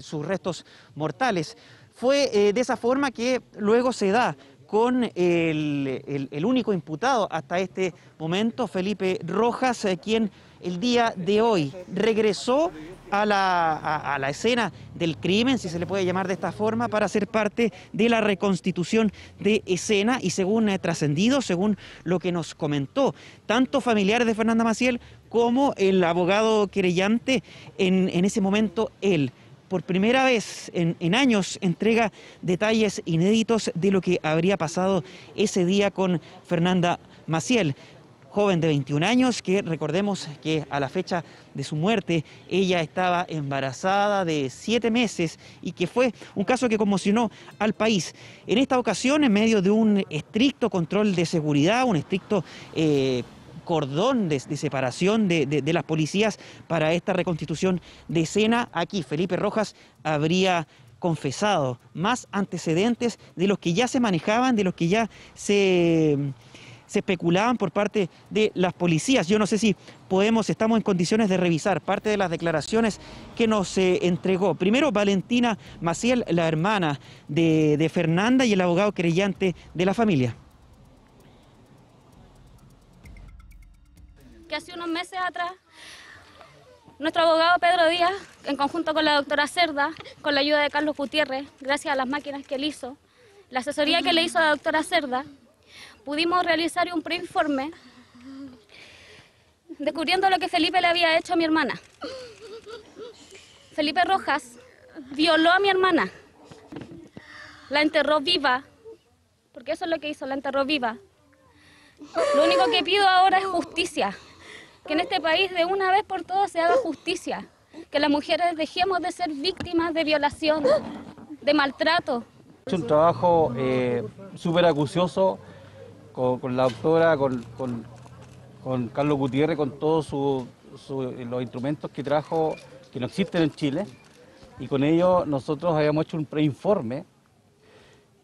sus restos mortales. Fue de esa forma que luego se da con el único imputado hasta este momento, Felipe Rojas, quien el día de hoy regresó a la escena del crimen, si se le puede llamar de esta forma, para ser parte de la reconstitución de escena y según trascendido, según lo que nos comentó, tanto familiares de Fernanda Maciel como el abogado querellante, en ese momento él, por primera vez en años, entrega detalles inéditos de lo que habría pasado ese día con Fernanda Maciel, joven de 21 años, que recordemos que a la fecha de su muerte ella estaba embarazada de 7 meses y que fue un caso que conmocionó al país. En esta ocasión, en medio de un estricto control de seguridad, un estricto cordón de separación de las policías para esta reconstitución de escena. Aquí Felipe Rojas habría confesado más antecedentes de los que ya se manejaban, de los que ya se especulaban por parte de las policías. Yo no sé si estamos en condiciones de revisar parte de las declaraciones que nos entregó. Primero, Valentina Maciel, la hermana de Fernanda, y el abogado querellante de la familia. Que hace unos meses atrás, nuestro abogado Pedro Díaz, en conjunto con la doctora Cerda, con la ayuda de Carlos Gutiérrez, gracias a las máquinas que él hizo, la asesoría que le hizo a la doctora Cerda, pudimos realizar un preinforme descubriendo lo que Felipe le había hecho a mi hermana. Felipe Rojas violó a mi hermana, la enterró viva, porque eso es lo que hizo, la enterró viva. Lo único que pido ahora es justicia, que en este país de una vez por todas se haga justicia, que las mujeres dejemos de ser víctimas de violación, de maltrato. He hecho un trabajo súper acucioso con la doctora, con Carlos Gutiérrez, con todos los instrumentos que trajo, que no existen en Chile, y con ellos nosotros habíamos hecho un preinforme,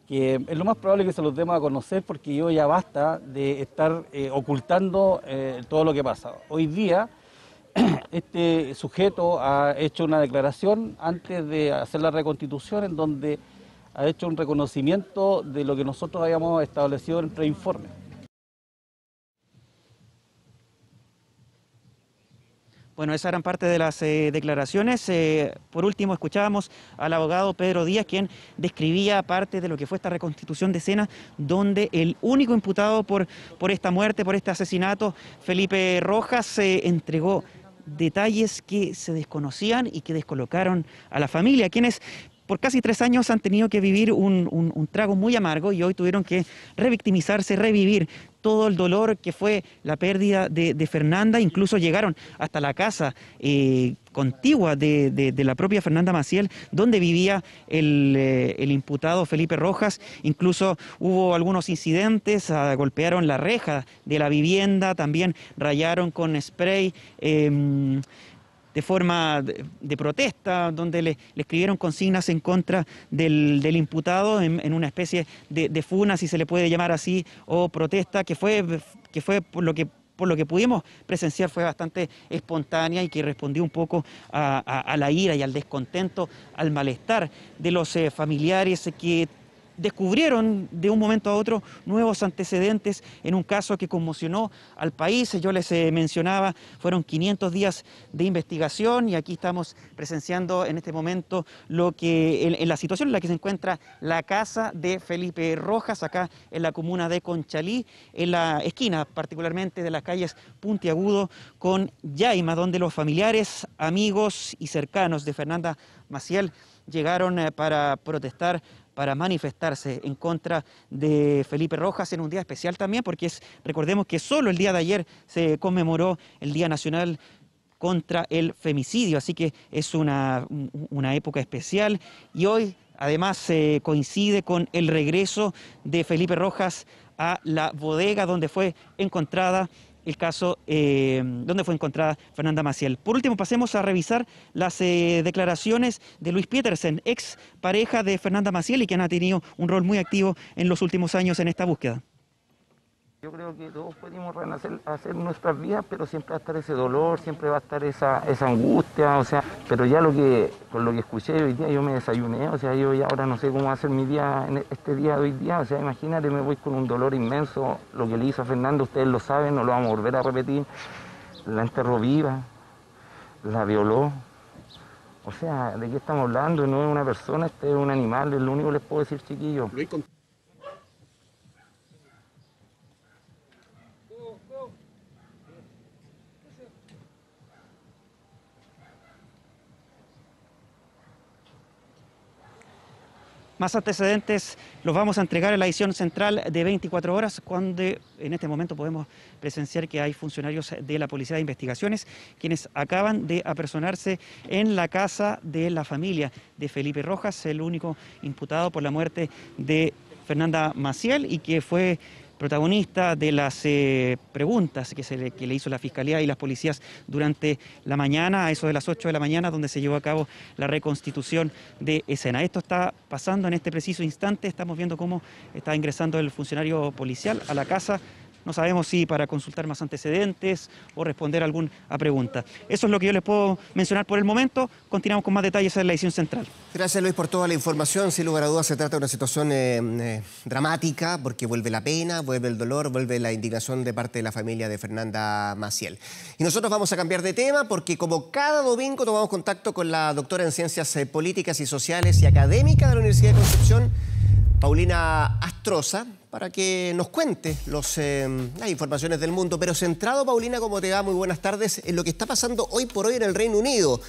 que es lo más probable que se los demos a conocer, porque yo ya basta de estar ocultando todo lo que pasa. Hoy día este sujeto ha hecho una declaración antes de hacer la reconstitución, en donde ha hecho un reconocimiento de lo que nosotros habíamos establecido en el preinforme. Bueno, esas eran parte de las declaraciones. Por último, escuchábamos al abogado Pedro Díaz, quien describía parte de lo que fue esta reconstitución de escena, donde el único imputado por esta muerte, por este asesinato, Felipe Rojas, entregó detalles que se desconocían y que descolocaron a la familia, quienes por casi 3 años han tenido que vivir un trago muy amargo, y hoy tuvieron que revictimizarse, revivir todo el dolor que fue la pérdida de Fernanda. Incluso llegaron hasta la casa contigua de la propia Fernanda Maciel, donde vivía el imputado Felipe Rojas. Incluso hubo algunos incidentes, golpearon la reja de la vivienda, también rayaron con spray de forma de protesta, donde le escribieron consignas en contra del imputado en una especie de funa, si se le puede llamar así, o protesta, que fue por lo que pudimos presenciar, fue bastante espontánea y que respondió un poco a la ira y al descontento, al malestar de los familiares que descubrieron de un momento a otro nuevos antecedentes en un caso que conmocionó al país. Yo les mencionaba, fueron 500 días de investigación, y aquí estamos presenciando en este momento en la situación en la que se encuentra la casa de Felipe Rojas, acá en la comuna de Conchalí, en la esquina particularmente de las calles Puntiagudo con Yaima, donde los familiares, amigos y cercanos de Fernanda Maciel llegaron para protestar, para manifestarse en contra de Felipe Rojas, en un día especial también, porque recordemos que solo el día de ayer se conmemoró el Día Nacional contra el Femicidio, así que es una época especial, y hoy además coincide con el regreso de Felipe Rojas a la bodega donde fue encontrada donde fue encontrada Fernanda Maciel. Por último, pasemos a revisar las declaraciones de Luis Pietersen, ex pareja de Fernanda Maciel, y quien ha tenido un rol muy activo en los últimos años en esta búsqueda. Yo creo que todos podemos renacer, hacer nuestras vidas, pero siempre va a estar ese dolor, siempre va a estar esa angustia, o sea, pero ya con lo que escuché hoy día yo me desayuné, o sea, yo ya ahora no sé cómo va a ser mi día, en este día de hoy día, o sea, imagínate, me voy con un dolor inmenso, lo que le hizo a Fernanda, ustedes lo saben, no lo vamos a volver a repetir, la enterró viva, la violó, o sea, ¿de qué estamos hablando? No es una persona, este es un animal, es lo único que les puedo decir, chiquillos. Más antecedentes los vamos a entregar en la edición central de 24 horas, cuando en este momento podemos presenciar que hay funcionarios de la Policía de Investigaciones quienes acaban de apersonarse en la casa de la familia de Felipe Rojas, el único imputado por la muerte de Fernanda Maciel, y que fue protagonista de las preguntas que le hizo la Fiscalía y las policías durante la mañana, a eso de las 8 de la mañana, donde se llevó a cabo la reconstitución de escena. Esto está pasando en este preciso instante. Estamos viendo cómo está ingresando el funcionario policial a la casa. No sabemos si para consultar más antecedentes o responder alguna pregunta. Eso es lo que yo les puedo mencionar por el momento. Continuamos con más detalles en la edición central. Gracias, Luis, por toda la información. Sin lugar a dudas se trata de una situación dramática, porque vuelve la pena, vuelve el dolor, vuelve la indignación de parte de la familia de Fernanda Maciel. Y nosotros vamos a cambiar de tema porque, como cada domingo, tomamos contacto con la doctora en Ciencias Políticas y Sociales y académica de la Universidad de Concepción, Paulina Astroza, para que nos cuente las informaciones del mundo. Pero centrado, Paulina, ¿cómo te va? Muy buenas tardes. En lo que está pasando hoy por hoy en el Reino Unido.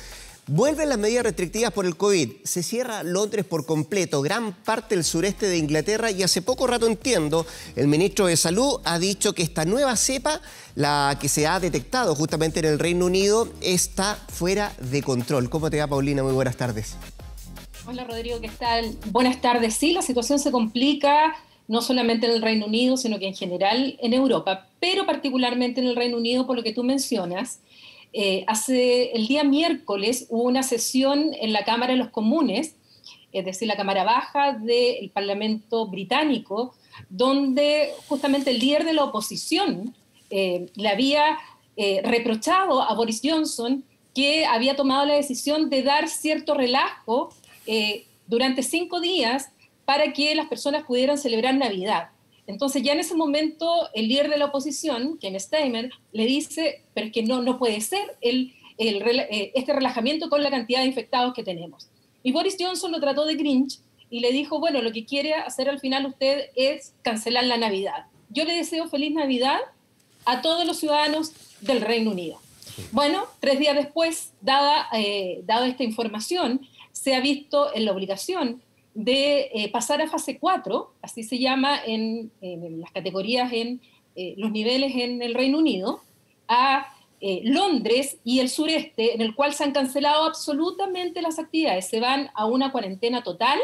Vuelven las medidas restrictivas por el COVID. Se cierra Londres por completo, gran parte del sureste de Inglaterra, y hace poco rato, entiendo, el ministro de Salud ha dicho que esta nueva cepa, la que se ha detectado justamente en el Reino Unido, está fuera de control. ¿Cómo te va, Paulina? Muy buenas tardes. Hola, Rodrigo, ¿qué tal? Buenas tardes. Sí, la situación se complica no solamente en el Reino Unido, sino que en general en Europa, pero particularmente en el Reino Unido, por lo que tú mencionas. El día miércoles hubo una sesión en la Cámara de los Comunes, es decir, la Cámara Baja del Parlamento británico, donde justamente el líder de la oposición le había reprochado a Boris Johnson que había tomado la decisión de dar cierto relajo durante 5 días para que las personas pudieran celebrar Navidad. Entonces ya en ese momento el líder de la oposición, Keir Starmer, le dice, pero es que no puede ser este relajamiento con la cantidad de infectados que tenemos. Y Boris Johnson lo trató de Grinch y le dijo, bueno, lo que quiere hacer al final usted es cancelar la Navidad. Yo le deseo feliz Navidad a todos los ciudadanos del Reino Unido. Bueno, 3 días después, dada esta información, se ha visto en la obligación de pasar a fase 4, así se llama en las categorías, en los niveles en el Reino Unido, a Londres y el sureste, en el cual se han cancelado absolutamente las actividades. Se van a una cuarentena total.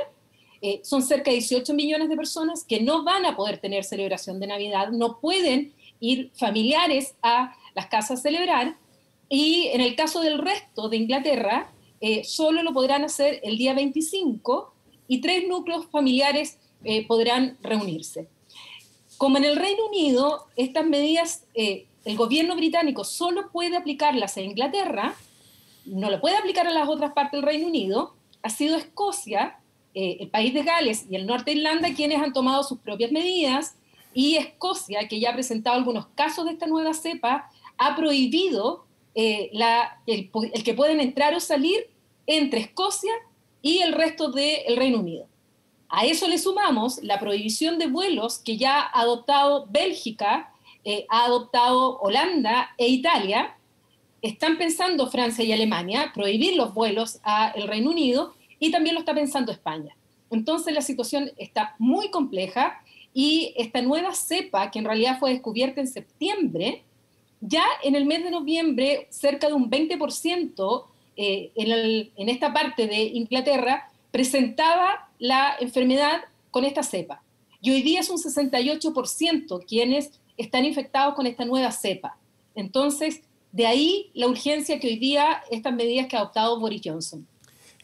Son cerca de 18 millones de personas que no van a poder tener celebración de Navidad, no pueden ir familiares a las casas a celebrar, y en el caso del resto de Inglaterra, solo lo podrán hacer el día 25, y 3 núcleos familiares podrán reunirse. Como en el Reino Unido, estas medidas, el gobierno británico solo puede aplicarlas en Inglaterra, no lo puede aplicar a las otras partes del Reino Unido, ha sido Escocia, el país de Gales y el norte de Irlanda quienes han tomado sus propias medidas, y Escocia, que ya ha presentado algunos casos de esta nueva cepa, ha prohibido el que pueden entrar o salir entre Escocia y el resto del Reino Unido. A eso le sumamos la prohibición de vuelos que ya ha adoptado Bélgica, ha adoptado Holanda e Italia. Están pensando Francia y Alemania prohibir los vuelos al Reino Unido, y también lo está pensando España. Entonces la situación está muy compleja, y esta nueva cepa, que en realidad fue descubierta en septiembre, ya en el mes de noviembre cerca de un 20% en esta parte de Inglaterra presentaba la enfermedad con esta cepa. Y hoy día es un 68% quienes están infectados con esta nueva cepa. Entonces, de ahí la urgencia que hoy día estas medidas que ha adoptado Boris Johnson.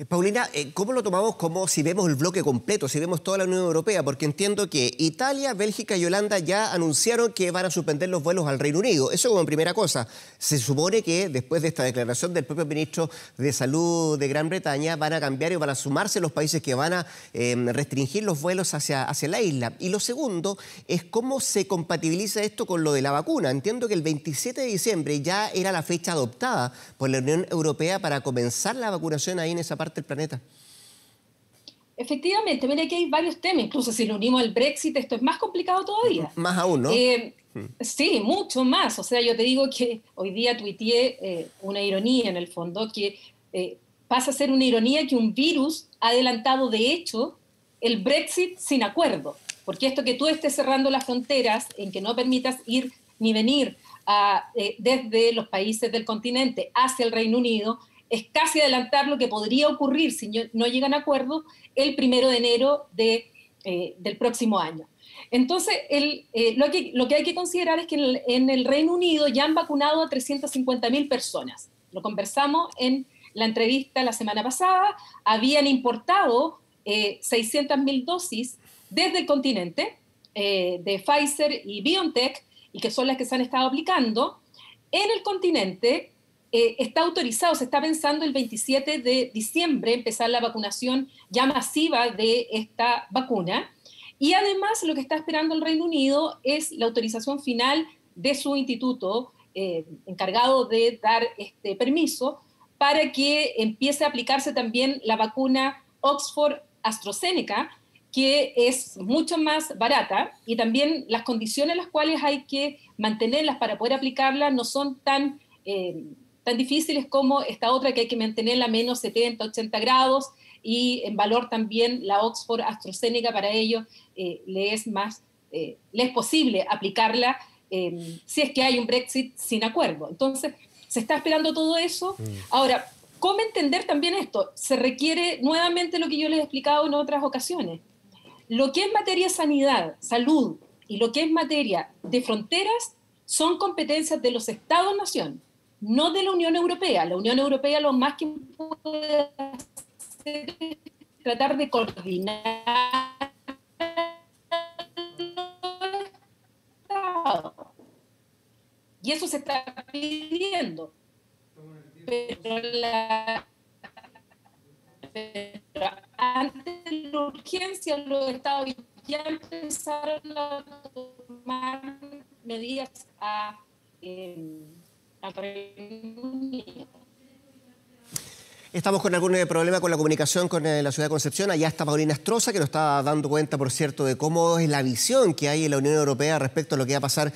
Paulina, ¿cómo lo tomamos como si vemos el bloque completo, si vemos toda la Unión Europea? Porque entiendo que Italia, Bélgica y Holanda ya anunciaron que van a suspender los vuelos al Reino Unido. Eso como primera cosa. Se supone que después de esta declaración del propio ministro de Salud de Gran Bretaña van a cambiar y van a sumarse los países que van a restringir los vuelos hacia la isla. Y lo segundo es cómo se compatibiliza esto con lo de la vacuna. Entiendo que el 27 de diciembre ya era la fecha adoptada por la Unión Europea para comenzar la vacunación ahí en esa parte del planeta. Efectivamente, mira que hay varios temas, incluso si lo unimos al Brexit, esto es más complicado todavía. Más aún, ¿no? Sí, mucho más. O sea, yo te digo que hoy día tuiteé una ironía en el fondo, que pasa a ser una ironía que un virus ha adelantado de hecho el Brexit sin acuerdo. Porque esto que tú estés cerrando las fronteras, en que no permitas ir ni venir desde los países del continente hacia el Reino Unido, es casi adelantar lo que podría ocurrir si no llegan a acuerdo el 1 de enero del próximo año. Entonces, lo que hay que considerar es que en el Reino Unido ya han vacunado a 350.000 personas. Lo conversamos en la entrevista la semana pasada. Habían importado 600.000 dosis desde el continente de Pfizer y BioNTech, y que son las que se han estado aplicando. En el continente está autorizado, se está pensando el 27 de diciembre empezar la vacunación ya masiva de esta vacuna. Y además lo que está esperando el Reino Unido es la autorización final de su instituto encargado de dar este permiso para que empiece a aplicarse también la vacuna Oxford AstraZeneca, que es mucho más barata, y también las condiciones en las cuales hay que mantenerlas para poder aplicarla no son tan difíciles como esta otra, que hay que mantenerla a menos 70, 80 grados, y en valor también la Oxford AstraZeneca para ellos le es posible aplicarla si es que hay un Brexit sin acuerdo. Entonces, se está esperando todo eso. Ahora, ¿cómo entender también esto? Se requiere nuevamente lo que yo les he explicado en otras ocasiones. Lo que es materia de sanidad, salud, y lo que es materia de fronteras son competencias de los Estados-nación, no de la Unión Europea. La Unión Europea lo más que puede hacer es tratar de coordinar y eso se está pidiendo. Pero ante la urgencia, los estados ya empezaron a tomar medidas al Reino Unido. Estamos con algún problema con la comunicación con la ciudad de Concepción. Allá está Paulina Astroza, que nos está dando cuenta, por cierto, de cómo es la visión que hay en la Unión Europea respecto a lo que va a pasar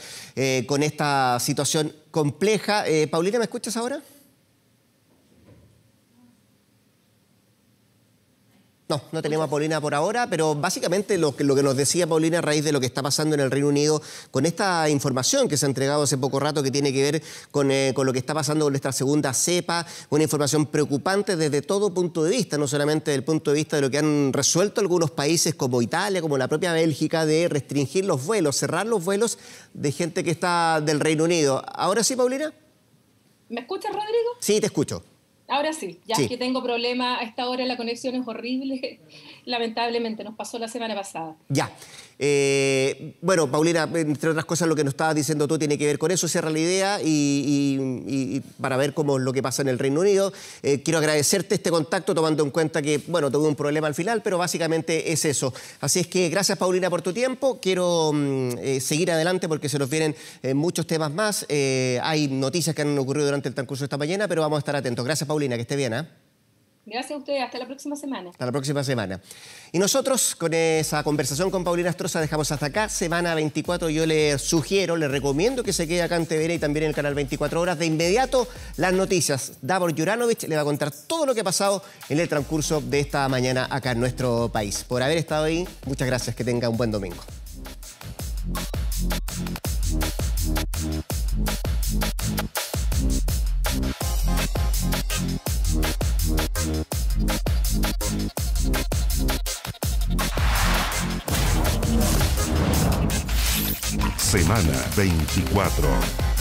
con esta situación compleja. Paulina, ¿me escuchas ahora? No, no tenemos a Paulina por ahora, pero básicamente lo que nos decía Paulina a raíz de lo que está pasando en el Reino Unido con esta información que se ha entregado hace poco rato que tiene que ver con lo que está pasando con esta segunda cepa, una información preocupante desde todo punto de vista, no solamente desde el punto de vista de lo que han resuelto algunos países como Italia, como la propia Bélgica, de restringir los vuelos, cerrar los vuelos de gente que está del Reino Unido. ¿Ahora sí, Paulina? ¿Me escuchas, Rodrigo? Sí, te escucho. Ahora sí, ya sí. Que tengo problema a esta hora, la conexión es horrible, lamentablemente, nos pasó la semana pasada. Ya. Bueno, Paulina, entre otras cosas, lo que nos estabas diciendo tú tiene que ver con eso, cierra la idea y para ver cómo es lo que pasa en el Reino Unido. Quiero agradecerte este contacto, tomando en cuenta que, bueno, tuve un problema al final, pero básicamente es eso. Así es que gracias, Paulina, por tu tiempo. Quiero seguir adelante porque se nos vienen muchos temas más. Hay noticias que han ocurrido durante el transcurso de esta mañana, pero vamos a estar atentos. Gracias, Paulina, que esté bien, ¿eh? Gracias a ustedes, hasta la próxima semana. Hasta la próxima semana. Y nosotros, con esa conversación con Paulina Astroza, dejamos hasta acá. Semana 24, yo le sugiero, le recomiendo que se quede acá en TVN y también en el canal 24 Horas. De inmediato, las noticias. Davor Juranovic le va a contar todo lo que ha pasado en el transcurso de esta mañana acá en nuestro país. Por haber estado ahí, muchas gracias. Que tenga un buen domingo. Semana 24.